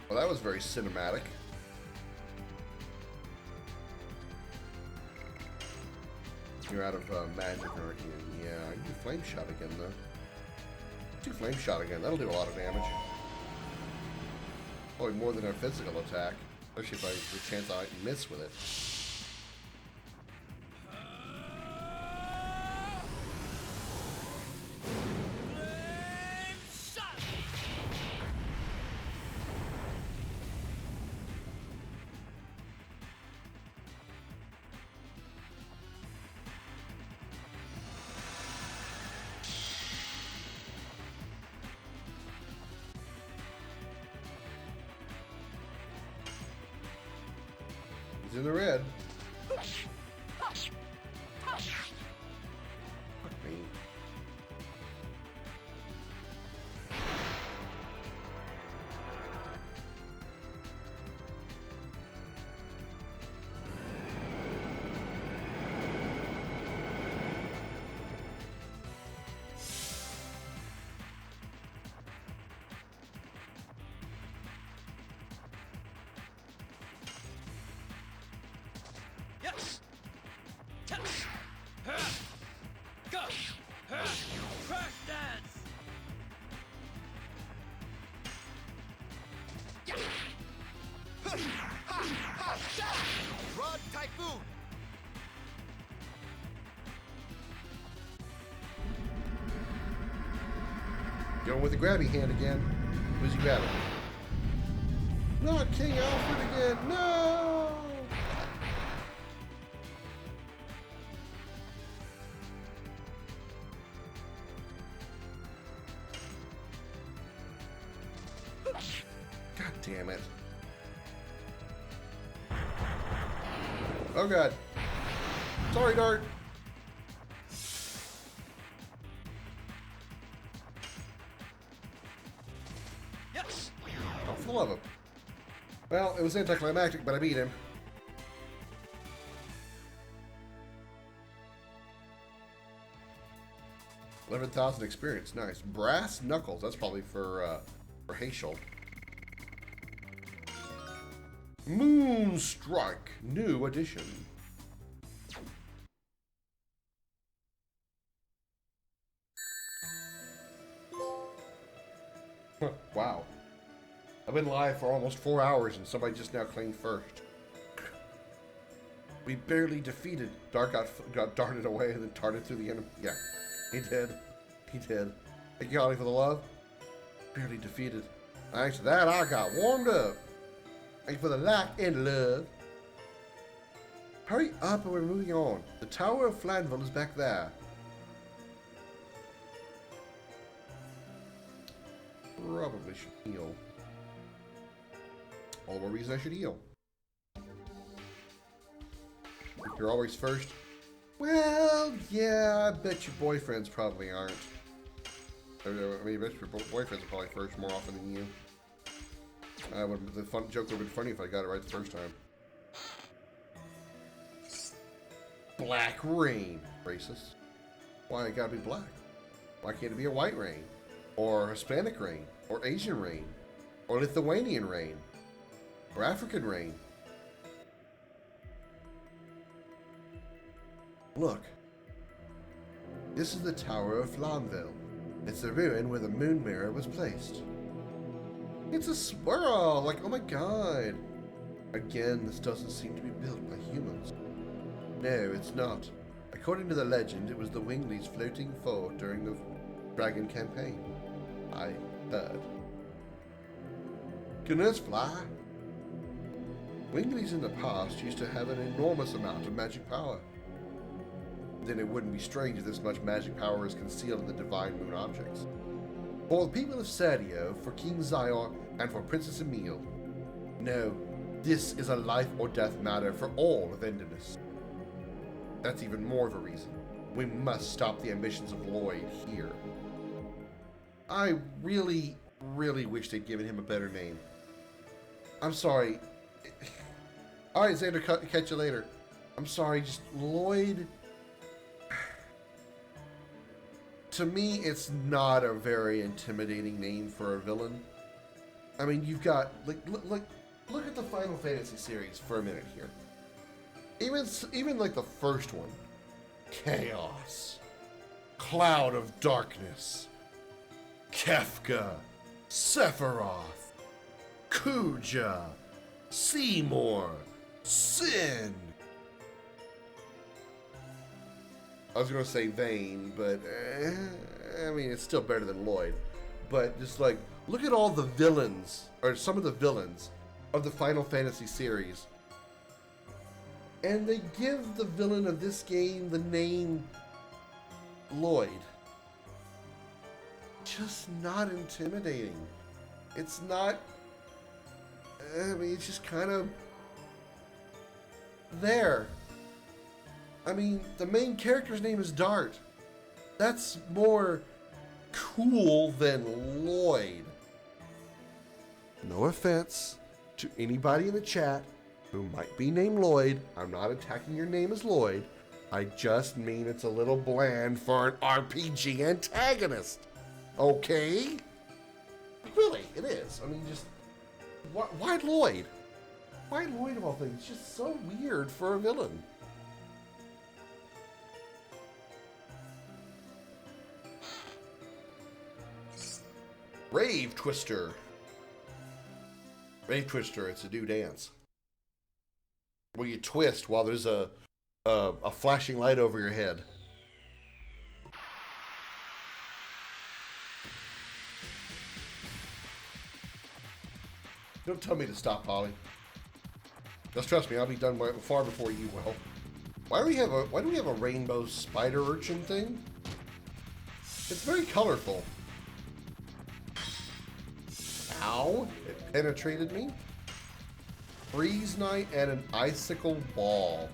Well, that was very cinematic. You're out of magic, aren't you? Yeah, I can do flame shot again, though. Do flame shot again. That'll do a lot of damage. Probably more than our physical attack. Especially if I have the chance I miss with it. He's in the red. Fuck me. Yes. Touch. Go. Crash dance. Rod typhoon. Going with the grabby hand again. Who's he grabbing? Not King Alfred again. No! God damn it. Oh god. Sorry, Dart. Yes. Oh, for the love of. Well, it was anticlimactic, but I beat him. $11,000 experience, nice. Brass knuckles, that's probably for Haschel. Moonstrike, new edition. Wow. I've been live for almost 4 hours and somebody just now claimed first. We barely defeated. Dark got darted away and then darted through the enemy. Yeah, he did. He did. Thank you, Ollie, for the love. Barely defeated. Thanks to that, I got warmed up. Thank you for the like and love. Hurry up and we're moving on. The Tower of Flanville is back there. Probably should heal. All the more reason I should heal. If you're always first. Well, yeah, I bet your boyfriends probably aren't. I mean, I bet your boyfriends are probably first more often than you. The fun joke would have been funny if I got it right the first time. Black rain. Racist. Why it gotta be black? Why can't it be a white rain? Or Hispanic rain? Or Asian rain? Or Lithuanian rain? Or African rain? Look. This is the Tower of Flamville. It's the ruin where the moon mirror was placed. It's a swirl! Like, oh my god! Again, this doesn't seem to be built by humans. No, it's not. According to the legend, it was the Winglies floating forward during the Dragon campaign. I heard. Can this fly? Winglies in the past used to have an enormous amount of magic power. Then it wouldn't be strange if this much magic power is concealed in the divine moon objects. For the people of Sadio, for King Zion, and for Princess Emile. No, this is a life or death matter for all of Endinus. That's even more of a reason. We must stop the ambitions of Lloyd here. I really, really wish they'd given him a better name. I'm sorry. Alright, Xander, catch you later. I'm sorry, just Lloyd... To me, it's not a very intimidating name for a villain. I mean, you've got... Look at the Final Fantasy series for a minute here. Even like the first one. Chaos, Cloud of Darkness, Kefka, Sephiroth, Kuja, Seymour, Sin. I was going to say Vayne, but I mean, it's still better than Lloyd. But just like, look at all the villains, or some of the villains of the Final Fantasy series. And they give the villain of this game the name Lloyd. Just not intimidating. It's not, I mean, it's just kind of there. I mean, the main character's name is Dart. That's more cool than Lloyd. No offense to anybody in the chat who might be named Lloyd. I'm not attacking your name as Lloyd. I just mean it's a little bland for an RPG antagonist. Okay? Really, it is. I mean, just... Why Lloyd? Why Lloyd of all things? It's just so weird for a villain. Rave Twister. Rave Twister, it's a new dance where you twist while there's a flashing light over your head. Don't tell me to stop, Holly. Just trust me, I'll be done far before you will. Why do we have a rainbow spider urchin thing? It's very colorful. Ow! It penetrated me. Freeze Knight and an icicle ball.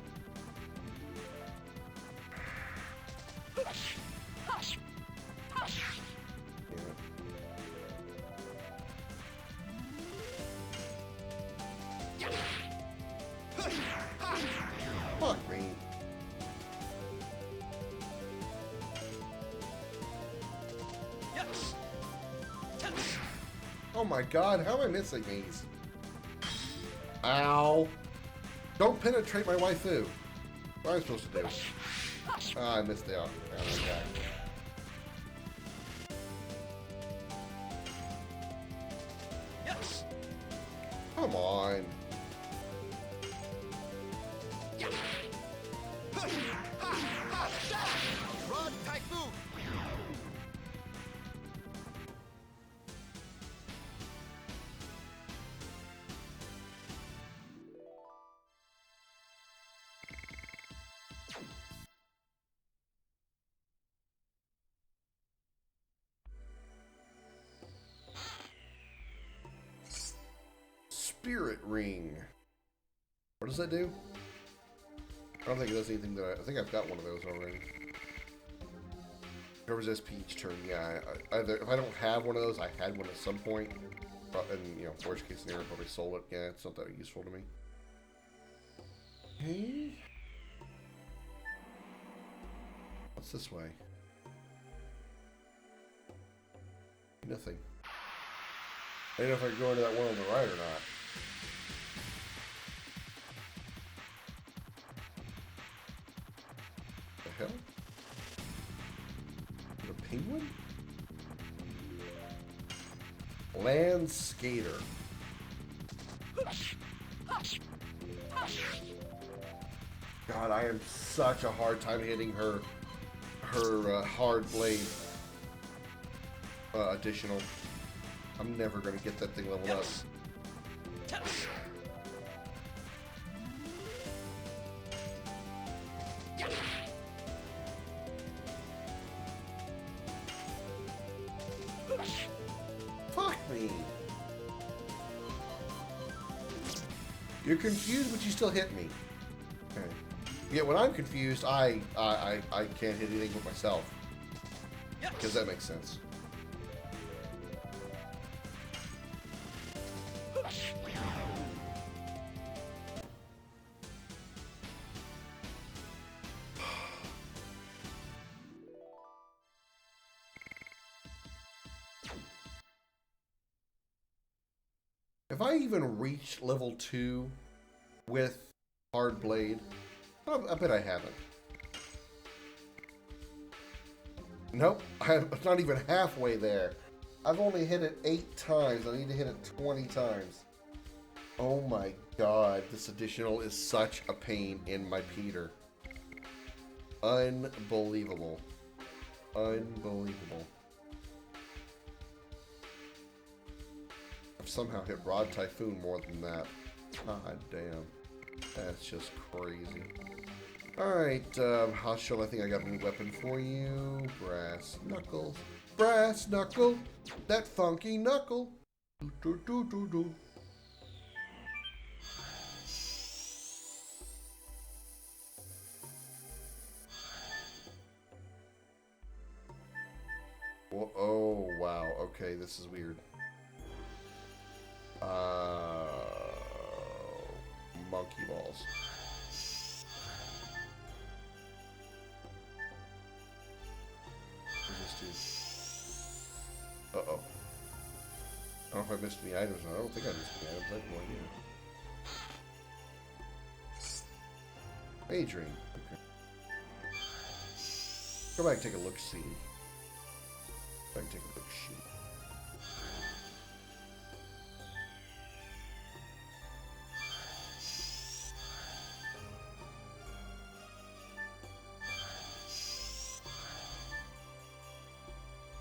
Fuck me. Oh my god, how am I missing these? Ow. Don't penetrate my waifu. What am I supposed to do? Ah, I missed the okay. Come on. Rod Typhoon! Spirit Ring. What does that do? I don't think it does anything that I think I've got one of those already. Covers SP each turn. Yeah, either if I don't have one of those, I had one at some point. And, you know, worst case scenario, probably sold it. Yeah, it's not that useful to me. Okay. What's this way? Nothing. I don't know if I can go into that one on the right or not. The hell? A penguin? Land Skater. God, I am such a hard time hitting her hard blade additional. I'm never gonna get that thing leveled up. Fuck me. You're confused, but you still hit me. Okay. Yeah, when I'm confused, I can't hit anything with myself. Because that makes sense. Have I even reached level 2 with Hard Blade? I bet I haven't. Nope, I'm not even halfway there. I've only hit it 8 times. I need to hit it 20 times. Oh my god, this additional is such a pain in my Peter. Unbelievable. Unbelievable. I've somehow hit Rod Typhoon more than that. God damn. That's just crazy. Alright, Hostile, I think I got a new weapon for you. Brass Knuckles. Brass Knuckle! That funky knuckle! Do, do, do, do. Oh, wow. Okay, this is weird. Monkey balls. What does this do? Uh-oh. I don't know if I missed any items. I don't think I missed any items. I have no idea. Daydream. Okay. Go back and take a look-see. Go back and take a look-see.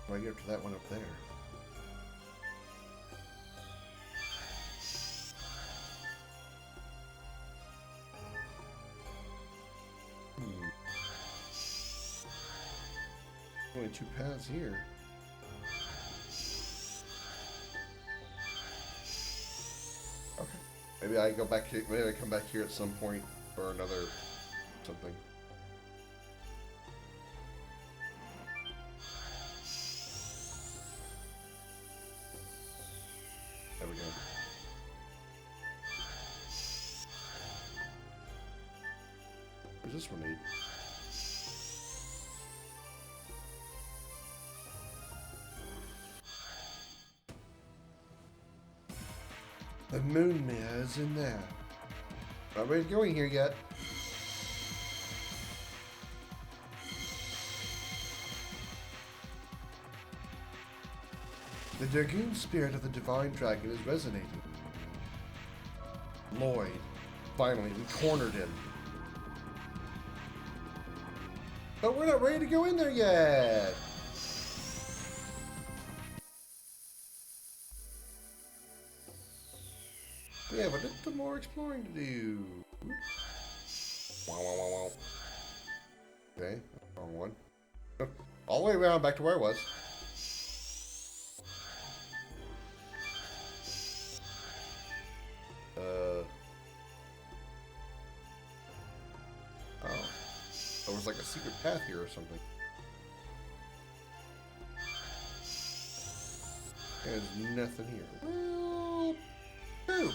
Why get up to that one up there? Only 2 paths here. Okay. Maybe I go back here. Maybe I come back here at some point for another something. There we go. Where's this one need? The moon mirror's in there. Not ready to go in here yet. The Dragoon spirit of the Divine Dragon is resonating. Lloyd. Finally, we cornered him. But we're not ready to go in there yet. We have a little more exploring to do. Wow, wow, wow, wow. Okay, wrong one. All the way around back to where I was. Oh. There was like a secret path here or something. There's nothing here. Well, ooh.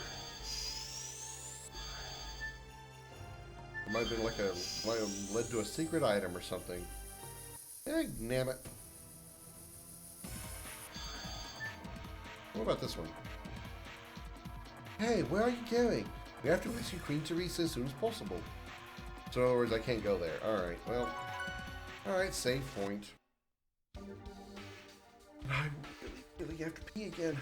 It might have been like might have led to a secret item or something. Damn it. What about this one? Hey, where are you going? We have to rescue Queen Teresa as soon as possible. So in other words, I can't go there. Alright, well. Alright, save point. I really have to pee again.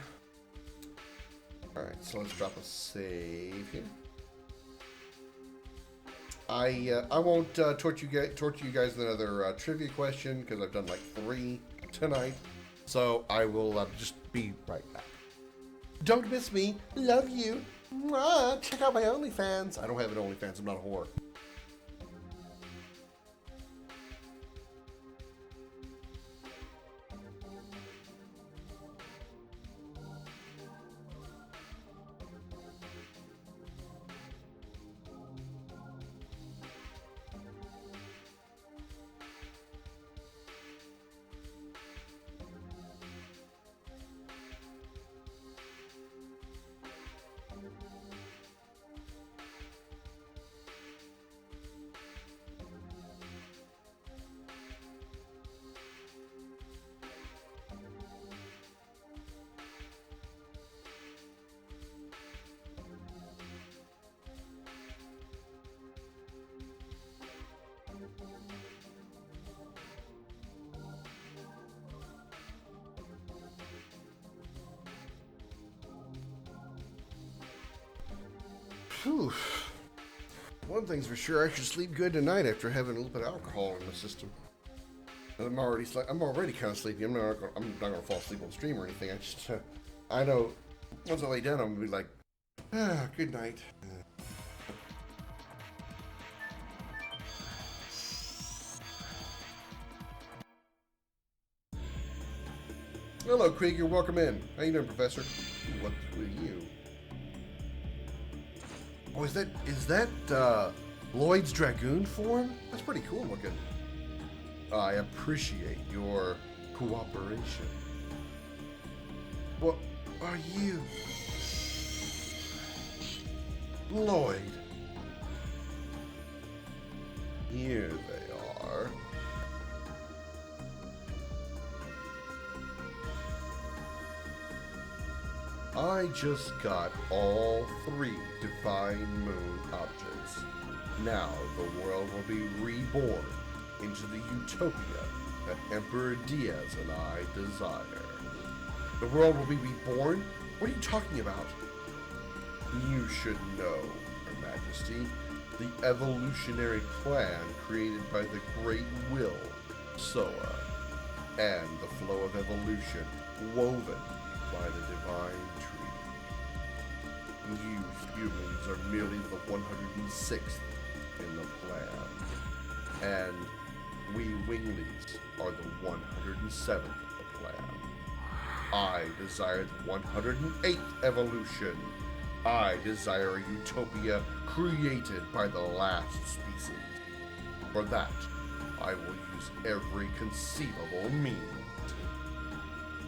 Alright, so let's drop a save here. I won't torture you guys with another trivia question because I've done like 3 tonight. So I will just be right back. Don't miss me. Love you. Mwah. Check out my OnlyFans. I don't have an OnlyFans. I'm not a whore. Whew. One thing's for sure, I should sleep good tonight after having a little bit of alcohol in the system. I'm already kind of sleepy. I'm not gonna fall asleep on stream or anything. I know once I lay down, I'm gonna be like, good night. Hello, Krieger. Welcome in. How you doing, Professor? What with you? Oh, is that Lloyd's Dragoon form? That's pretty cool looking. I appreciate your cooperation. What are you? Lloyd. Here they are. I just got all 3 Divine Moon objects. Now the world will be reborn into the utopia that Emperor Diaz and I desire. The world will be reborn? What are you talking about? You should know, Her Majesty, the evolutionary plan created by the Great Will, Soa, and the flow of evolution woven by the Divine Tree. You humans are merely the 106th in the plan, and we winglings are the 107th of the plan. I desire the 108th evolution. I desire a utopia created by the last species. For that, I will use every conceivable means.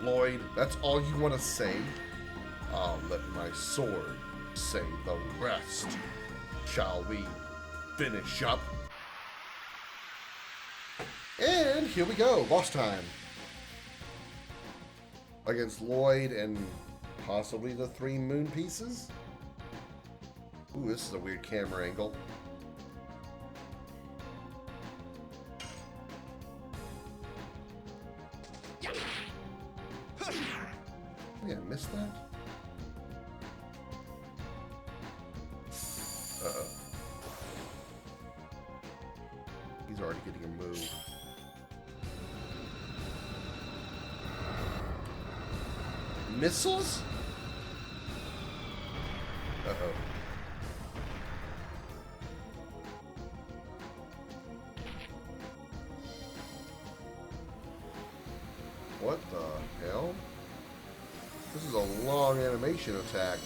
Lloyd, that's all you want to say? I'll let my sword say the rest. Shall we finish up? And here we go, boss time. Against Lloyd and possibly the 3 moon pieces. Ooh, this is a weird camera angle. Yeah, I missed that? Uh-oh. He's already getting a move. Missiles? Uh-oh. What the hell? This is a long animation attack.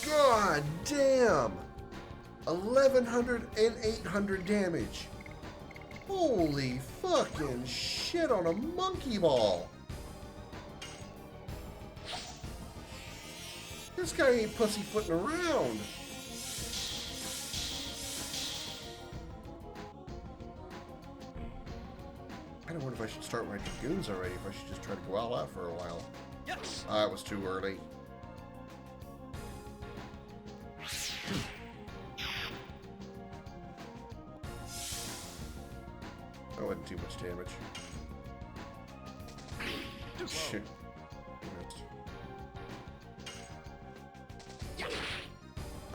God damn! 1100 and 800 damage. Holy fucking shit on a monkey ball. This guy ain't pussyfooting around. I don't wonder if I should start my dragoons already, if I should just try to go all out for a while. Yes. Ah, it was too early. That wasn't too much damage. Shit.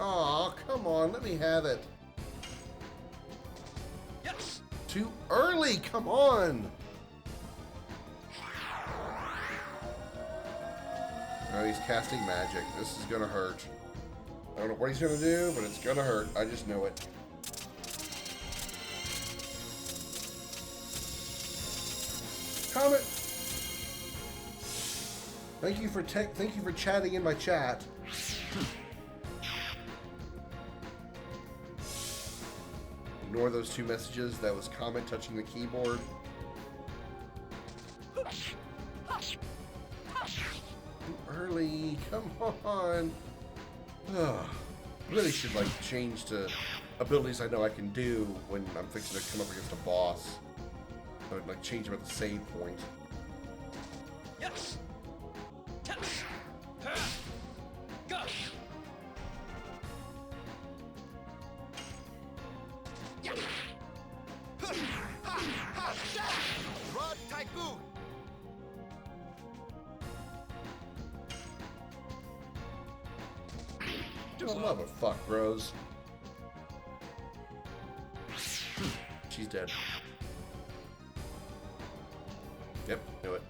Aw, come on, let me have it. Yes. Too early, come on! Oh, he's casting magic. This is gonna hurt. I don't know what he's gonna do, but it's gonna hurt. I just know it. Comet! Thank you for chatting in my chat. Ignore those 2 messages. That was Comet touching the keyboard. Too early. Come on. Ugh. Really should like change to abilities I know I can do when I'm fixing to come up against a boss. I would like change them at the save point. Yes. Touch. Go. the love of fuck, Rose. She's dead. Yep, knew it.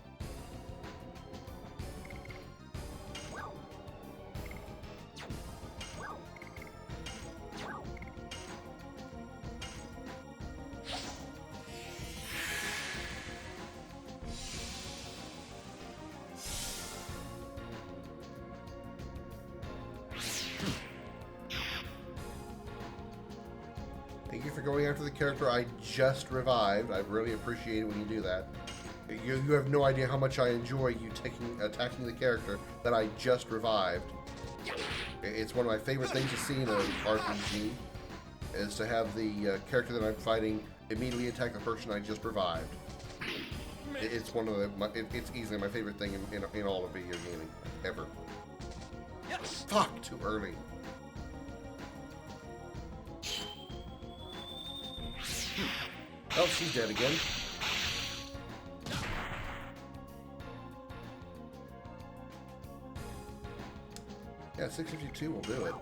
Thank you for going after the character I just revived. I really appreciate it when you do that. You have no idea how much I enjoy you attacking the character that I just revived. It's one of my favorite things to see in an RPG, is to have the character that I'm fighting immediately attack the person I just revived. It's one of it's easily my favorite thing in all of video gaming ever. Yes. Fuck, too early. Oh, she's dead again. Yeah, 652 will do it.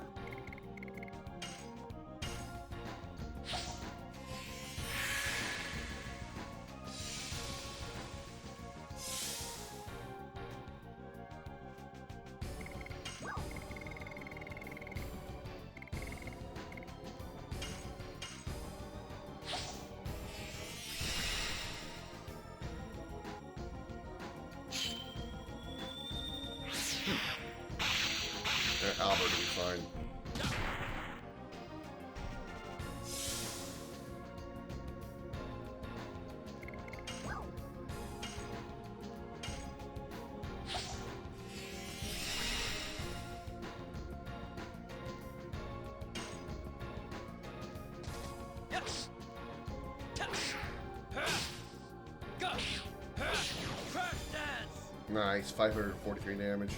Albert will be fine. Yes. Yes. Go. Crash dance. Nice, 543 damage.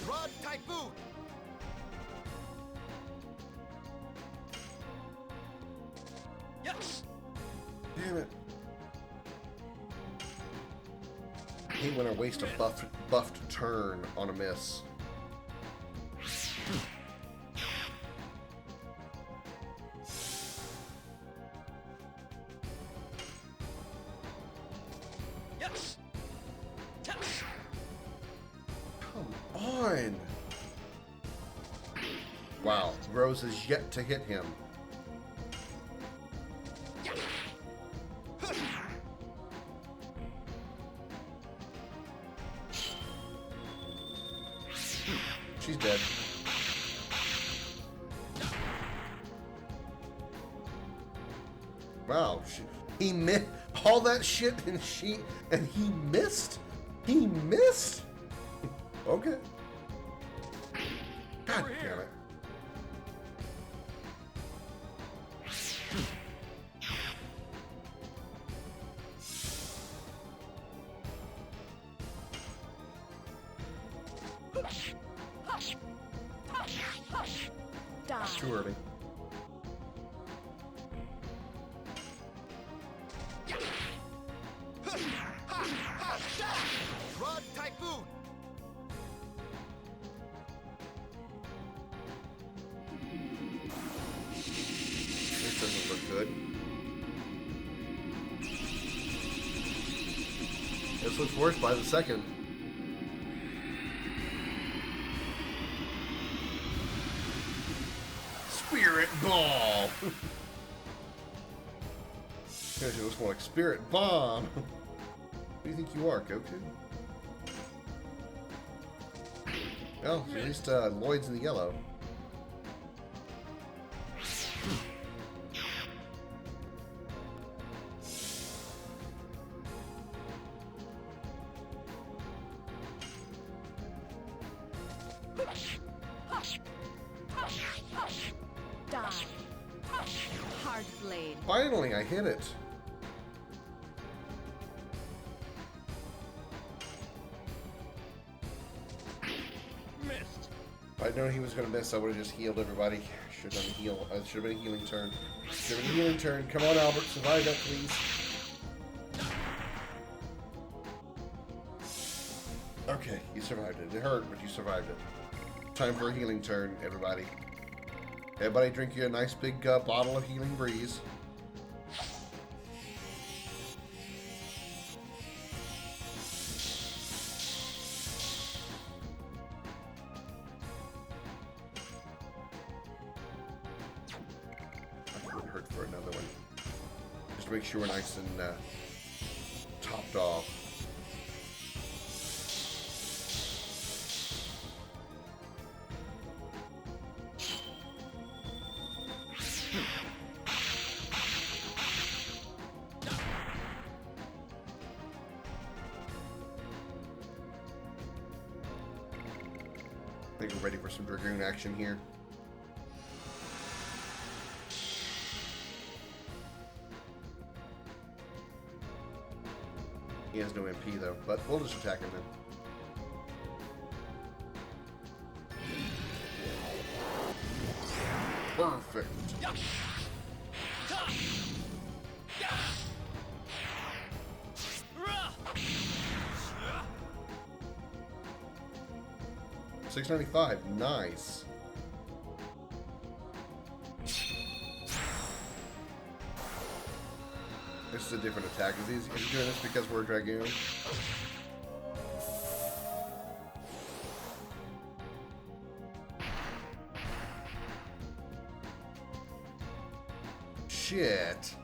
Rod Typhoon. Yes. Damn it. I hate when I waste a buffed turn on a miss. Yes. Yes. Come on! Wow, Rose has yet to hit him. She's dead. Wow, he missed all that shit, and he missed. He missed. Okay. God damn it. It's too early. Rod Typhoon. This doesn't look good. This looks worse by the second. Spirit Ball! Guys, you looks more like Spirit Bomb! Who do you think you are, Goku? Well, at least Lloyd's in the yellow. Die. Hard blade. Finally, I hit it. Missed. I know he was going to miss. I would have just healed everybody. Should have been should have been a healing turn. Should have been a healing turn. Come on, Albert. Survive that, please. Okay, you survived it. It hurt, but you survived it. Time for a healing turn, everybody. Everybody drink you a nice big bottle of Healing Breeze. I wouldn't hurt for another one. Just to make sure we're nice and topped off. I think we're ready for some Dragoon action here. He has no MP though, but we'll just attack him then. Perfect. 695, nice. This is a different attack. Is he doing this because we're a Dragoon? Shit.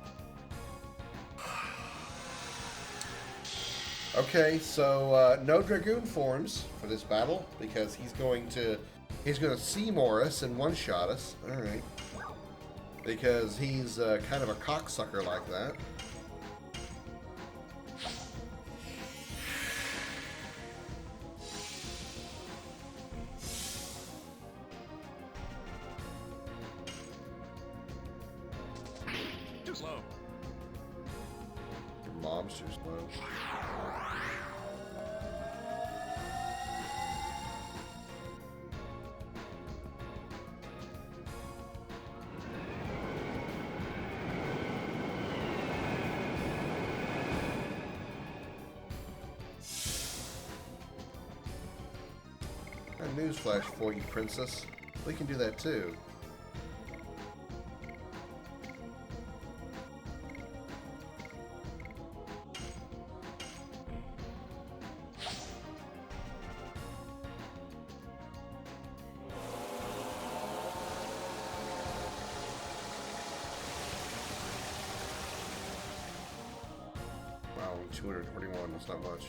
Okay, so no Dragoon forms for this battle because he's going to Seymour us and one-shot us. All right, because he's kind of a cocksucker like that. Too slow. Your mom's too slow. A newsflash for you, princess. We can do that too. Wow, 221, that's not much.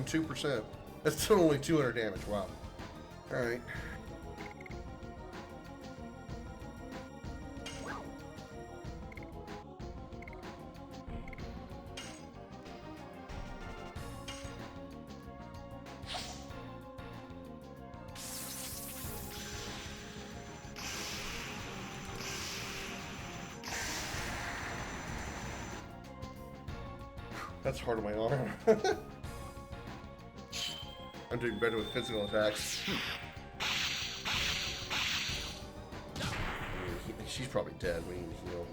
%. That's still only 200 damage. Wow. All right. That's hard on my arm. I'm doing better with physical attacks. She's probably dead. We need to heal.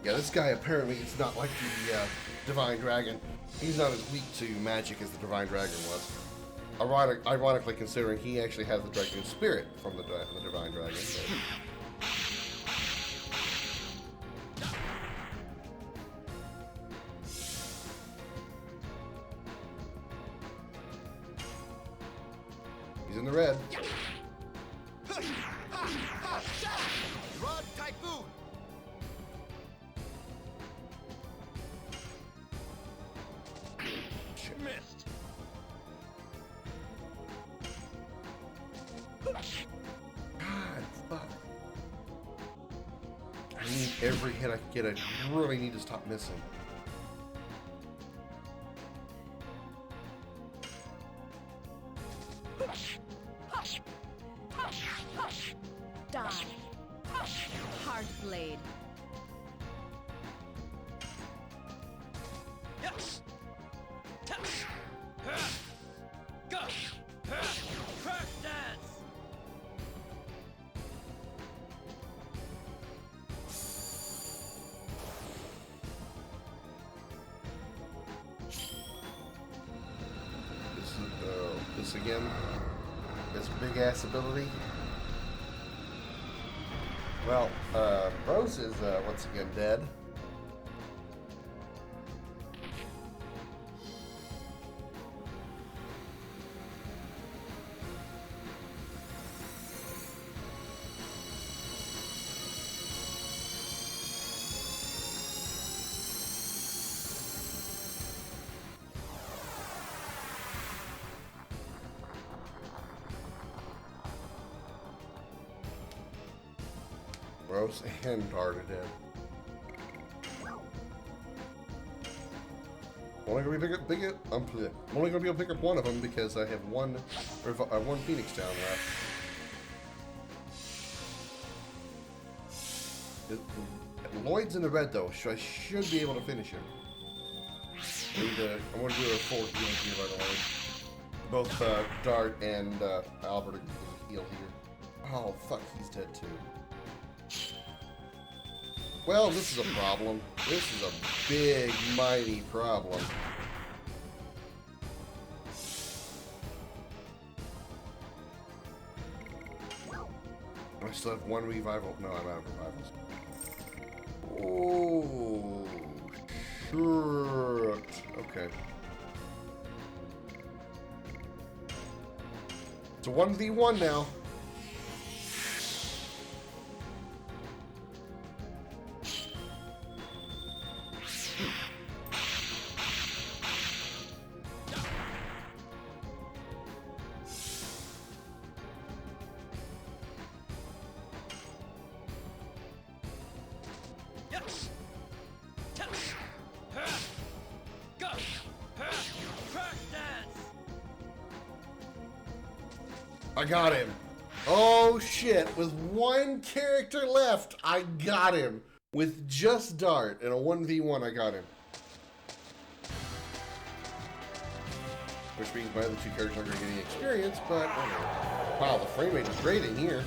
Yeah, this guy apparently is not like the Divine Dragon. He's not as weak to magic as the Divine Dragon was. Ironically, considering he actually has the Dragoon spirit from the Divine Dragon. But... He's in the red. Rod Typhoon. Missed. God, fuck. I need every hit I can get. I really need to stop missing. Die. Hard blade. Yes. Go. Crash dance. This again. This big ass ability. Well, Rose is once again dead. Rose and Dart are dead. I'm only gonna be I'm only gonna be able to pick up one of them because I have one Phoenix down left. Lloyd's in the red though, so I should be able to finish him. I'm gonna do a full heal here by the way. Both Dart and Albert are gonna heal here. Oh fuck, he's dead too. Well, this is a problem. This is a big, mighty problem. I still have one revival. No, I'm out of revivals. Oh, sure. Okay. It's a 1v1 now. I got him. Oh shit, with one character left, I got him. With just Dart and a 1v1, I got him. Which means my other two characters aren't going to get any experience, but whatever. Wow, the frame rate is great in here.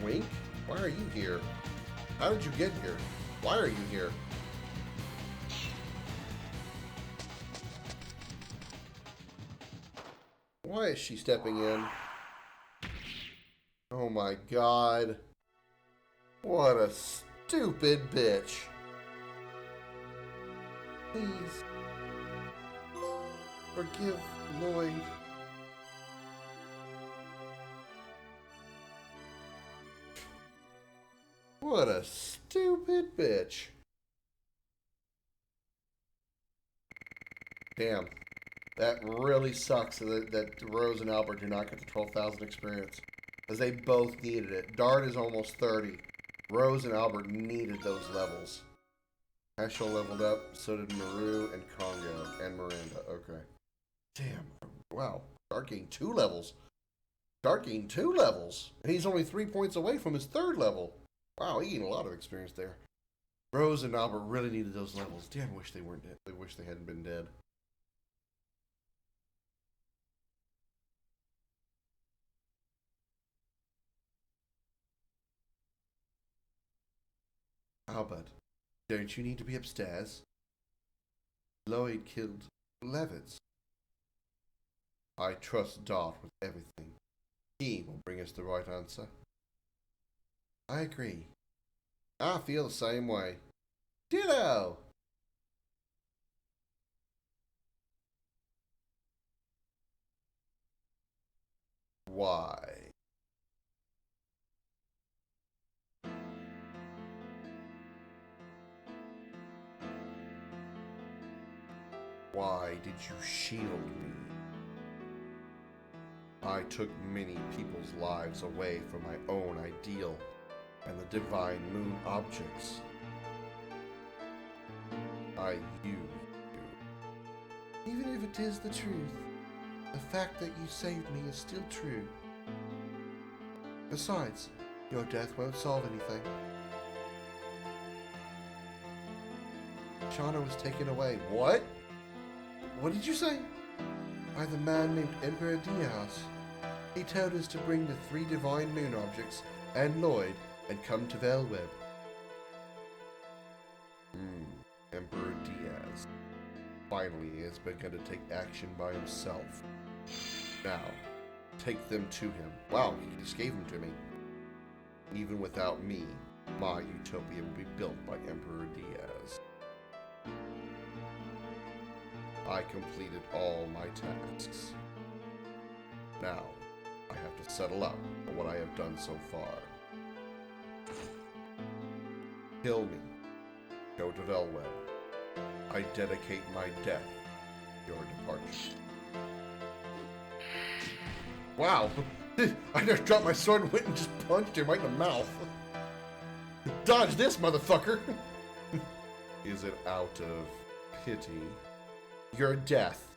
Wink? Why are you here? How did you get here? Why are you here? Why is she stepping in? Oh my god. What a stupid bitch. Please. Forgive Lloyd. What a stupid bitch. Damn. That really sucks that Rose and Albert do not get the 12,000 experience. As they both needed it. Dart is almost 30. Rose and Albert needed those levels. Heschel leveled up, so did Maru and Congo and Miranda. Okay. Damn. Wow. Dart gained 2 levels. Dart gained 2 levels. And he's only 3 points away from his 3rd level. Wow, he gained a lot of experience there. Rose and Albert really needed those levels. Damn, wish they weren't dead. I wish they hadn't been dead. Albert, don't you need to be upstairs? Lloyd killed Levitz. I trust Dart with everything. He will bring us the right answer. I agree. I feel the same way. Ditto! Why? Why did you shield me? I took many people's lives away from my own ideal and the divine moon objects. I used you. Even if it is the truth, the fact that you saved me is still true. Besides, your death won't solve anything. Shauna was taken away. What? What did you say? By the man named Emperor Diaz. He told us to bring the 3 divine moon objects and Lloyd and come to Velweb. Emperor Diaz. Finally, he has begun to take action by himself. Now, take them to him. Wow, he just gave them to me. Even without me, my utopia will be built by Emperor Diaz. I completed all my tasks. Now, I have to settle up for what I have done so far. Kill me. Go to Velweb. I dedicate my death to your departure. Wow! I just dropped my sword and went and just punched him right in the mouth. Dodge this, motherfucker! Is it out of pity? Your death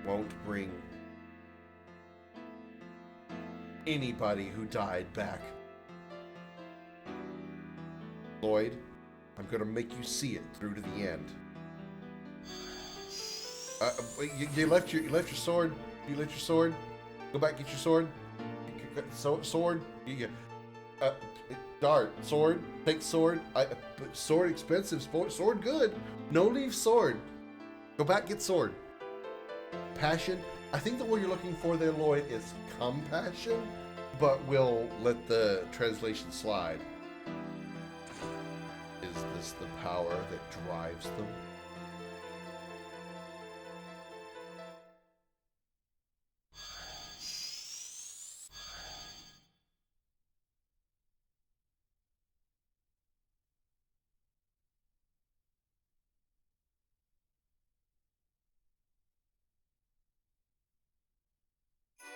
won't bring anybody who died back. Lloyd, I'm gonna make you see it through to the end. You left your sword. You left your sword. Go back, get your sword. Sword. Dart. Sword. Take sword. Sword expensive. Sword good. No leave sword. Go back, get sword. Passion. I think the word you're looking for there, Lloyd, is compassion, but we'll let the translation slide. Is this the power that drives them?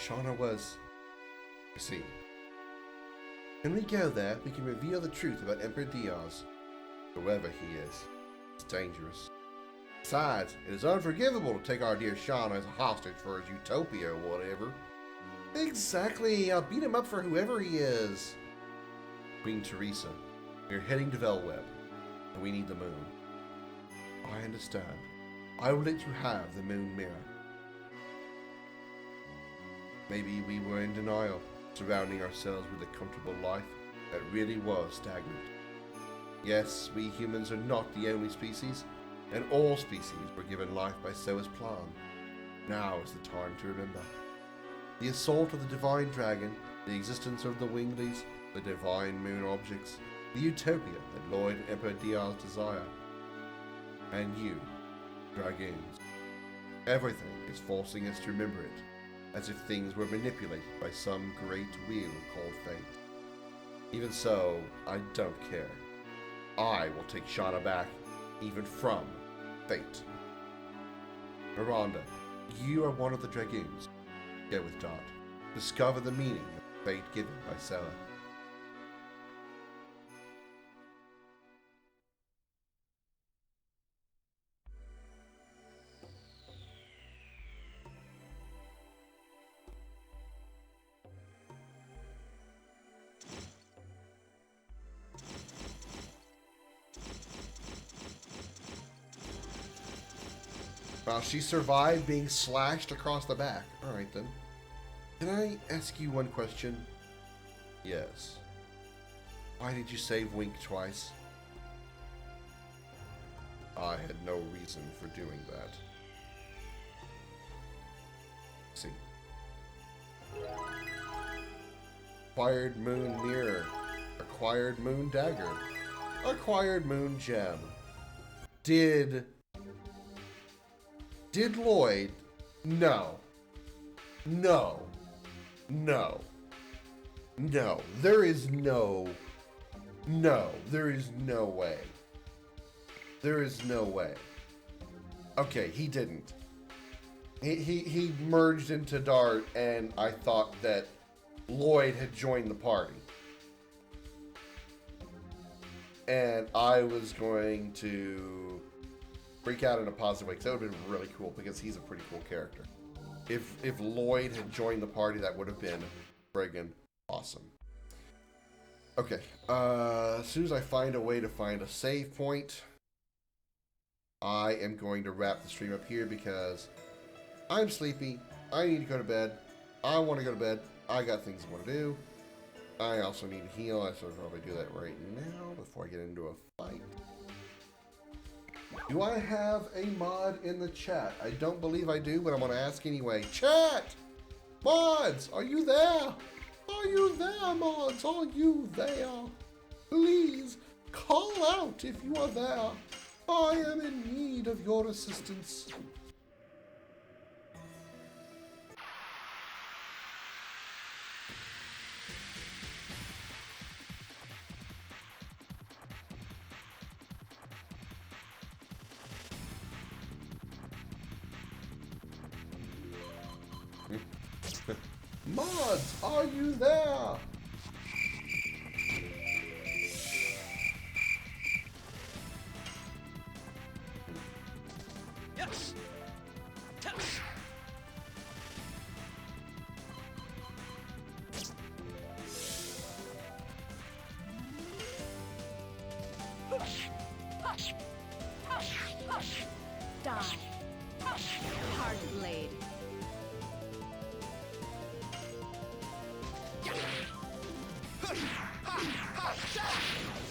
Shauna was... You see, when we go there, we can reveal the truth about Emperor Diaz. Whoever he is, it's dangerous. Besides, it is unforgivable to take our dear Shauna as a hostage for his utopia or whatever. Exactly, I'll beat him up for whoever he is. Queen Teresa, we're heading to Velweb, and we need the moon. I understand. I will let you have the moon mirror. Maybe we were in denial, surrounding ourselves with a comfortable life that really was stagnant. Yes, we humans are not the only species, and all species were given life by Soa's plan. Now is the time to remember. The assault of the divine dragon, the existence of the winglies, the divine moon objects, the utopia that Lloyd and Emperor Diaz desire. And you, dragoons. Everything is forcing us to remember it, as if things were manipulated by some great wheel called fate. Even so, I don't care. I will take Shauna back, even from fate. Miranda, you are one of the dragoons. Go with Dot. Discover the meaning of the fate given by Soa. Well, she survived being slashed across the back. Alright then. Can I ask you one question? Yes. Why did you save Wink twice? I had no reason for doing that. See. Acquired Moon Mirror. Acquired Moon Dagger. Acquired Moon Gem. Did Lloyd? No. No. No. No. There is no. No. There is no way. There is no way. Okay, he didn't. He merged into Dart, and I thought that Lloyd had joined the party. And I was going to freak out in a positive way, because that would have been really cool, because he's a pretty cool character. If Lloyd had joined the party, that would have been friggin' awesome. Okay, as soon as I find a way to find a save point, I am going to wrap the stream up here, because I'm sleepy, I need to go to bed, I want to go to bed, I got things I want to do. I also need to heal. I should probably do that right now before I get into a fight. Do I have a mod in the chat? I don't believe I do, but I'm going to ask anyway. Chat! Mods! Are you there? Are you there, mods? Are you there? Please, call out if you are there. I am in need of your assistance. Mods, are you there? Yes. Touch. Die. Hard blade.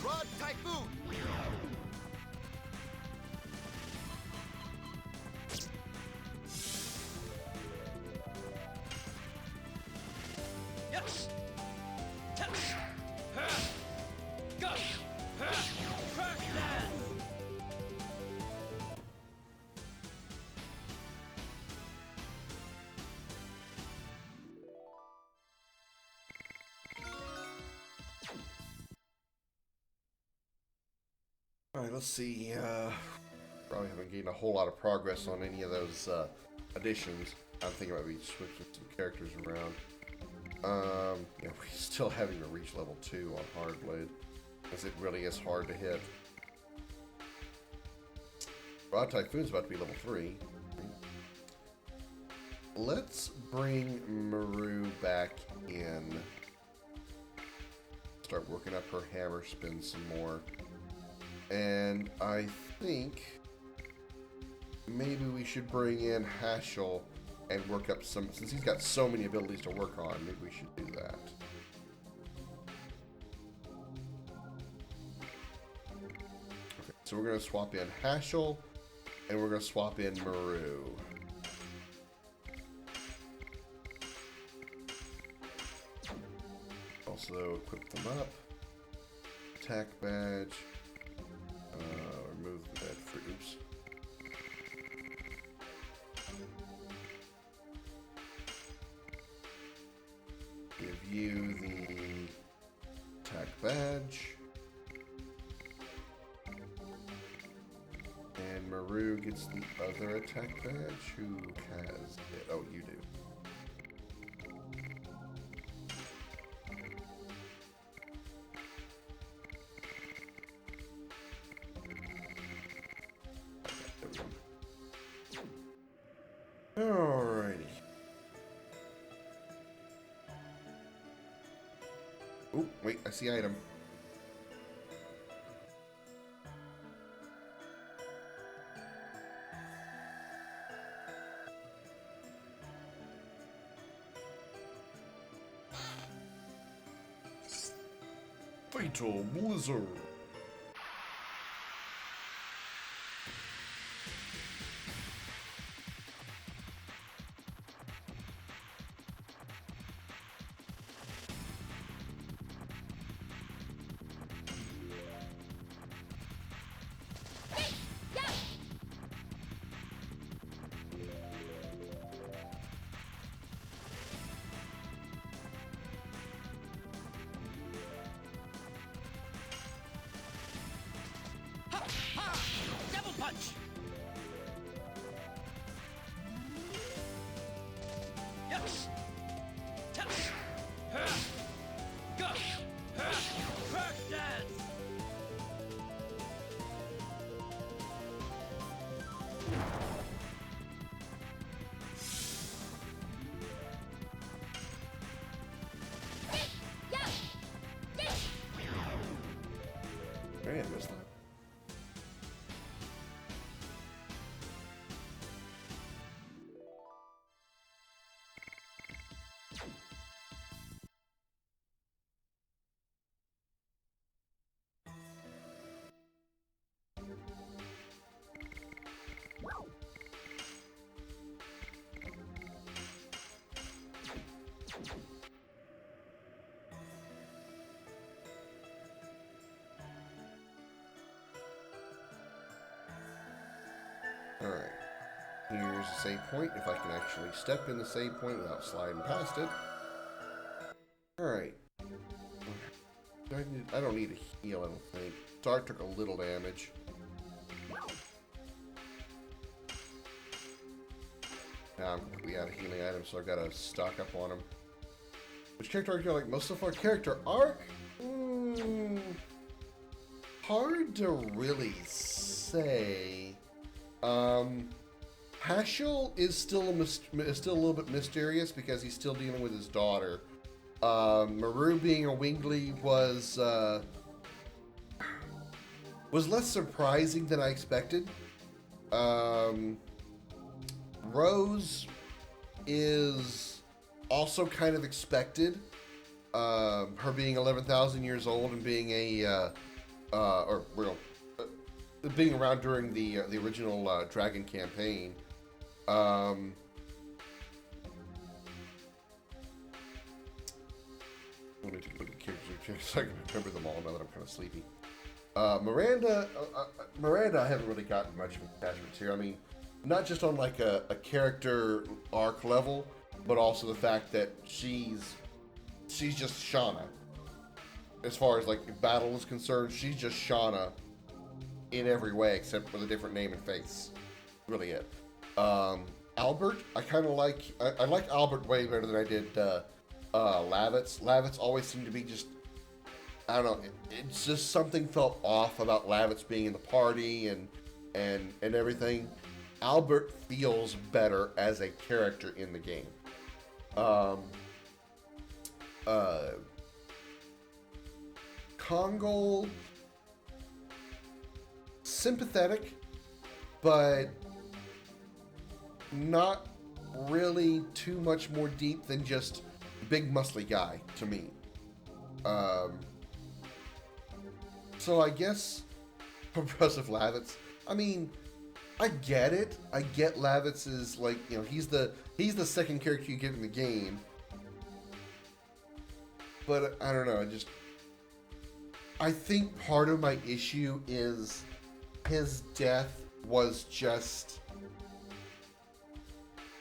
Rod Typhoon. Yes. Touch. Go. Crack that. Alright, let's see. Probably haven't gained a whole lot of progress on any of those additions. I'm thinking about maybe switching some characters around. Yeah, we're still having to reach level 2 on Hardblade, because it really is hard to hit. Rod Typhoon's about to be level 3. Let's bring Maru back in. Start working up her hammer spin some more. And I think maybe we should bring in Hashel and work up some, since he's got so many abilities to work on, maybe we should do that. Okay, so we're going to swap in Hashel, and we're going to swap in Maru. Also equip them up. Attack badge. Remove the bed for oops. Give you the attack badge. And Maru gets the other attack badge. Who has it? Oh, you do. Alrighty. Oh, wait, I see item. Fatal Blizzard. Ha! Ha! Devil punch! Yes! Touch! Ha! Go! Ha! Crack dance! Hey, I missed that. Alright. Here's the save point, if I can actually step in the save point without sliding past it. Alright. I don't need a heal, I don't think. Dark took a little damage. Now I'm completely out of healing items, so I gotta stock up on them. Which character arc do you like most so far? Character arc? Hard to really say. Hashel is still a little bit mysterious because he's still dealing with his daughter. Maru being a Wingly was less surprising than I expected. Rose is also kind of expected. Her being 11,000 years old and being being around during the original Dragon campaign. I'm going to take a look at characters so I can remember them all now that I'm kind of sleepy. Miranda, I haven't really gotten much of an attachment to. I mean, not just on like a character arc level, but also the fact that she's just Shauna. As far as like battle is concerned, she's just Shauna in every way except with a different name and face. Really it. Albert, I kind of like. I like Albert way better than I did Lavitz. Lavitz always seemed to be just. I don't know. It's just something felt off about Lavitz being in the party and everything. Albert feels better as a character in the game. Kongol, sympathetic, but not really too much more deep than just big muscly guy to me. So I guess Progressive Lavitz. I mean, I get it. I get Lavitz is like, you know, he's the second character you get in the game. But I don't know, I think part of my issue is his death was just,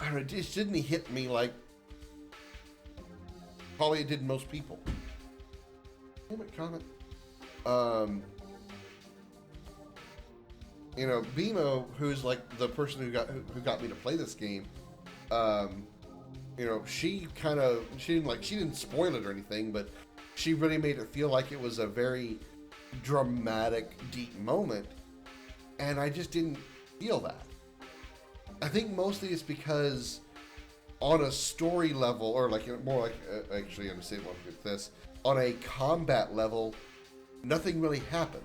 I don't know, it just didn't hit me like probably it did most people. Damn it, comment. You know, Bimo, who's like the person who got me to play this game, you know, she didn't spoil it or anything, but she really made it feel like it was a very dramatic, deep moment, and I just didn't feel that. I think mostly it's because on a story level, or like more like actually, I'm saying one with this, on a combat level, nothing really happened.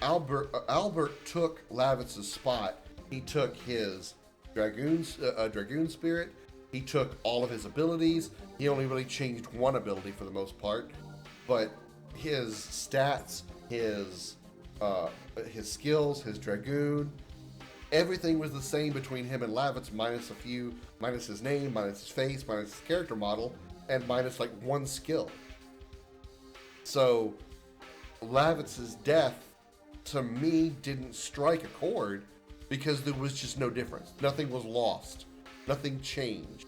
Albert took Lavitz's spot. He took his Dragoon spirit. He took all of his abilities. He only really changed one ability for the most part. but his stats, his skills, his Dragoon, everything was the same between him and Lavitz, minus his name, minus his face, minus his character model, and minus like one skill. So Lavitz's death, to me, didn't strike a chord because there was just no difference. Nothing was lost. Nothing changed.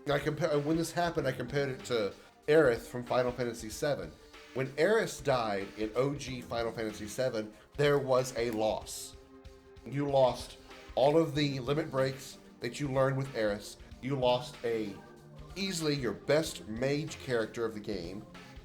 When this happened, I compared it to Aerith from Final Fantasy VII. When Aerith died in OG Final Fantasy VII, there was a loss. You lost all of the limit breaks that you learned with Aerith. You lost easily your best mage character of the game.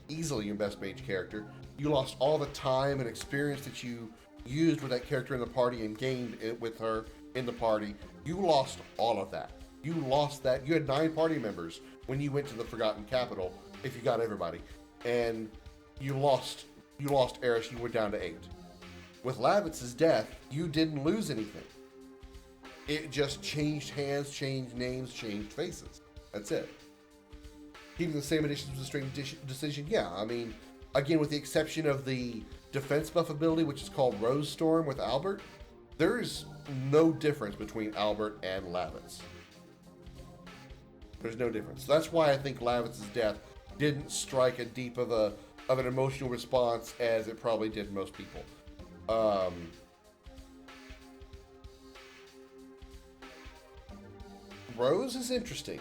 Easily your best mage character. You lost all the time and experience that you used with that character in the party and gained it with her in the party. You lost all of that. You lost that. You had 9 party members when you went to the Forgotten Capital, if you got everybody. And you lost Aerith, you went down to 8. With Lavitz's death, you didn't lose anything. It just changed hands, changed names, changed faces. That's it. Keeping the same additions was a strange decision. Yeah, I mean, again, with the exception of the defense buff ability, which is called Rose Storm with Albert, there is no difference between Albert and Lavitz. There's no difference. So that's why I think Lavitz's death didn't strike a deep of an emotional response as it probably did most people. Rose is interesting.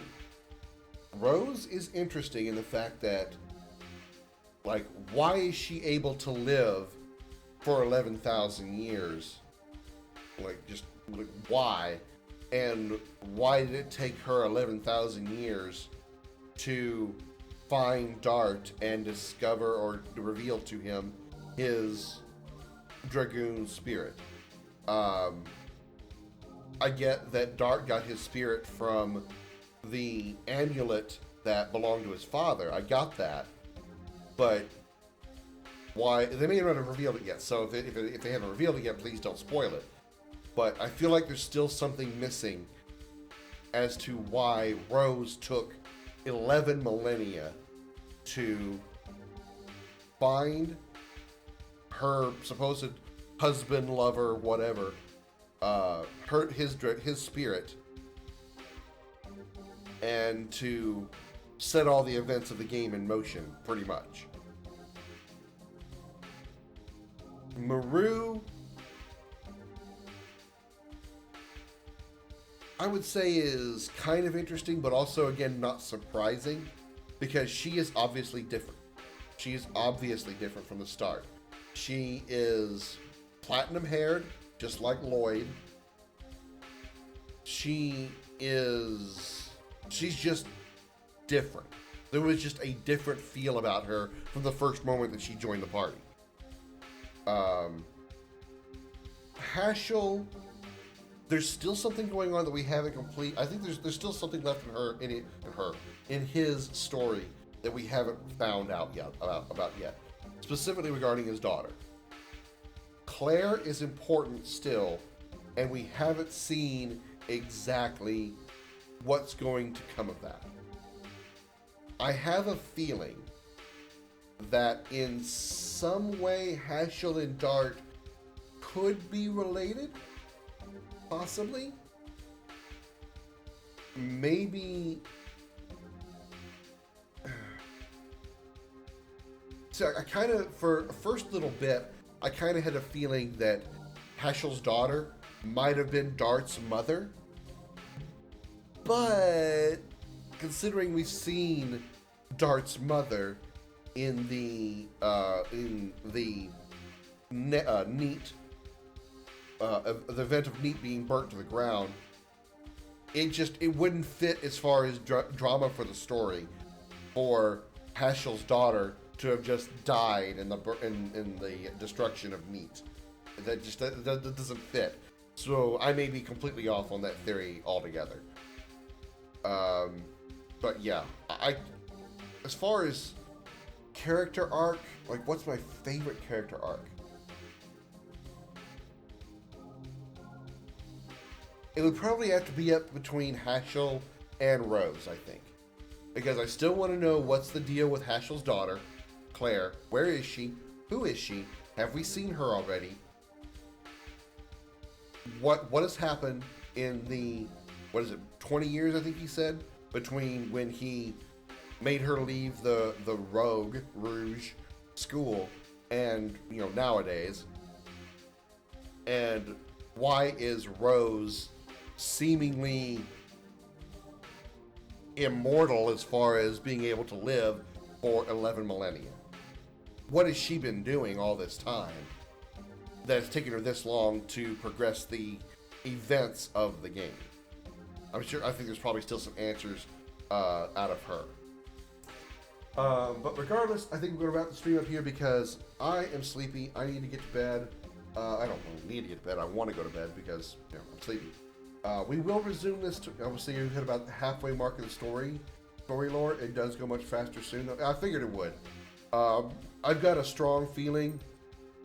Rose is interesting in the fact that, like, why is she able to live for 11,000 years? Like, just like, why? And why did it take her 11,000 years to find Dart and discover or reveal to him his Dragoon spirit? I get that Dart got his spirit from the amulet that belonged to his father. I got that. But why? They may not have revealed it yet, so if they haven't revealed it yet, please don't spoil it. But I feel like there's still something missing as to why Rose took 11 millennia to find her supposed husband, lover, whatever, his spirit, and to set all the events of the game in motion, pretty much. Maru, I would say, is kind of interesting, but also, again, not surprising, because she is obviously different. She is obviously different from the start. She is platinum-haired, just like Lloyd. She's just different. There was just a different feel about her from the first moment that she joined the party. Haschel, there's still something going on that we haven't complete. I think there's still something left in his story that we haven't found out yet about yet, specifically regarding his daughter. Claire is important still, and we haven't seen exactly what's going to come of that. I have a feeling that in some way Haschel and Dart could be related, possibly. Maybe. So I kind of, for a first little bit, I kind of had a feeling that Haschel's daughter might have been Dart's mother. But considering we've seen Dart's mother in the Neat, the event of Neat being burnt to the ground, it wouldn't fit as far as drama for the story for Haschel's daughter to have just died in the destruction of Neat. That doesn't fit. So I may be completely off on that theory altogether. But yeah, as far as character arc, like, what's my favorite character arc? It would probably have to be up between Haschel and Rose, I think. Because I still want to know what's the deal with Haschel's daughter. Claire. Where is she? Who is she? Have we seen her already? What has happened in the, 20 years, I think he said, between when he made her leave the Rouge school and, nowadays? And why is Rose seemingly immortal as far as being able to live for 11 millennia? What has she been doing all this time that it's taken her this long to progress the events of the game? I think there's probably still some answers out of her. But regardless, I think we're going to wrap the stream up here because I am sleepy. I need to get to bed. I don't need to get to bed. I want to go to bed because I'm sleepy. We will resume this. Obviously, we hit about the halfway mark of the story lore. It does go much faster soon. I figured it would. I've got a strong feeling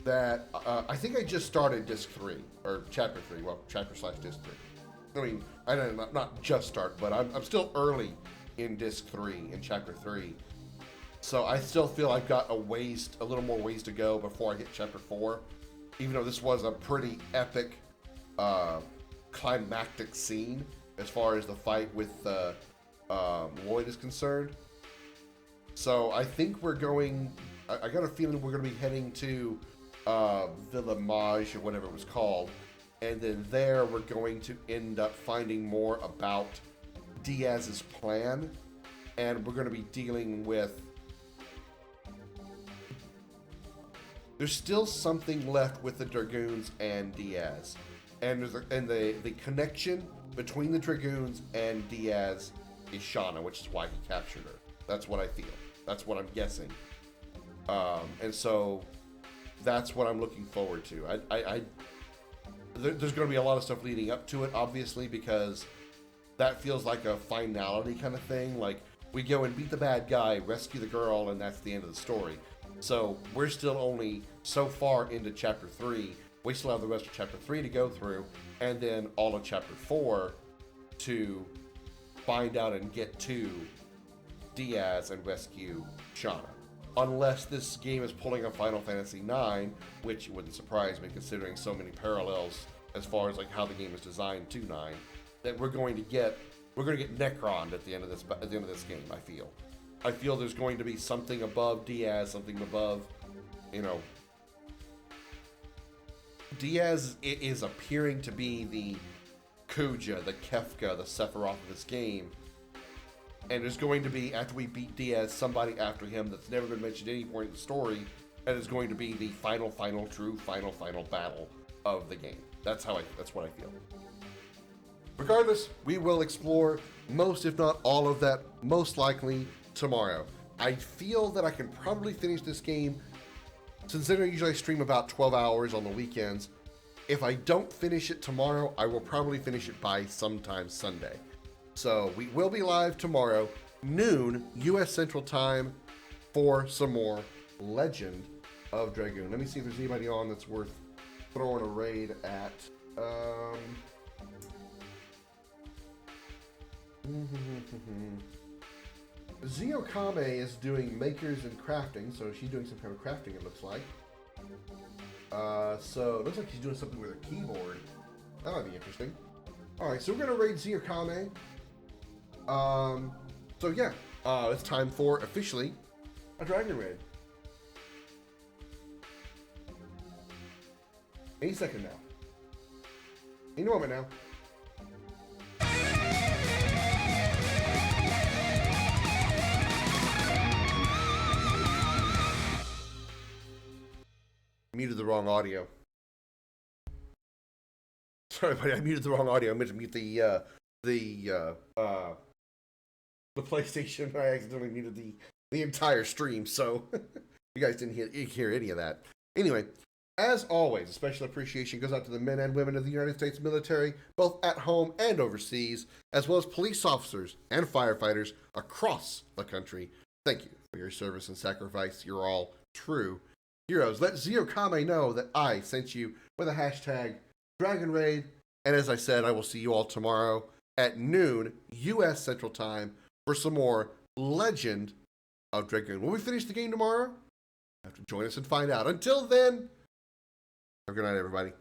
that I think I just started disc 3 or chapter 3. Well, chapter/disc 3. I mean, I don't not just start, but I'm still early in disc 3 in chapter 3. So I still feel I've got a little more ways to go before I hit chapter 4. Even though this was a pretty epic, climactic scene as far as the fight with Lloyd is concerned. So I think we're going. I got a feeling we're going to be heading to Villa Mage or whatever it was called, and then there we're going to end up finding more about Diaz's plan, and we're going to be dealing with. There's still something left with the Dragoons and Diaz, and the connection between the Dragoons and Diaz is Shauna, which is why he captured her. That's what I feel. That's what I'm guessing. And so that's what I'm looking forward to. There's going to be a lot of stuff leading up to it, obviously, because that feels like a finality kind of thing. Like, we go and beat the bad guy, rescue the girl, and that's the end of the story. So we're still only so far into chapter 3. We still have the rest of chapter 3 to go through, and then all of chapter 4 to find out and get to Diaz and rescue Shauna. Unless this game is pulling a Final Fantasy IX, which wouldn't surprise me considering so many parallels as far as like how the game is designed to 9, that we're going to get Necroned at the end of this game. I feel there's going to be something above Diaz, something above, Diaz is appearing to be the Kuja, the Kefka, the Sephiroth of this game. And there's going to be, after we beat Diaz, somebody after him that's never been mentioned at any point in the story, that is going to be the final battle of the game. That's what I feel. Regardless, we will explore most, if not all of that, most likely tomorrow. I feel that I can probably finish this game, considering usually I stream about 12 hours on the weekends. If I don't finish it tomorrow, I will probably finish it by sometime Sunday. So we will be live tomorrow, noon, U.S. Central Time, for some more Legend of Dragoon. Let me see if there's anybody on that's worth throwing a raid at. Zio Kame is doing makers and crafting, so she's doing some kind of crafting, it looks like. So it looks like she's doing something with her keyboard. That might be interesting. Alright, so we're going to raid Zio Kame. So yeah, it's time for, officially, a Dragon Raid. Any second now. Any moment now. Muted the wrong audio. Sorry, buddy, I muted the wrong audio. I meant to mute the PlayStation. I accidentally muted the entire stream, so you guys didn't hear any of that. Anyway, as always, a special appreciation goes out to the men and women of the United States military, both at home and overseas, as well as police officers and firefighters across the country. Thank you for your service and sacrifice. You're all true heroes. Let Zio Kame know that I sent you with a hashtag Dragon Raid. And as I said, I will see you all tomorrow at noon U.S. Central Time for some more Legend of Dragoon. Will we finish the game tomorrow? have to join us and find out. Until then, have a good night, everybody.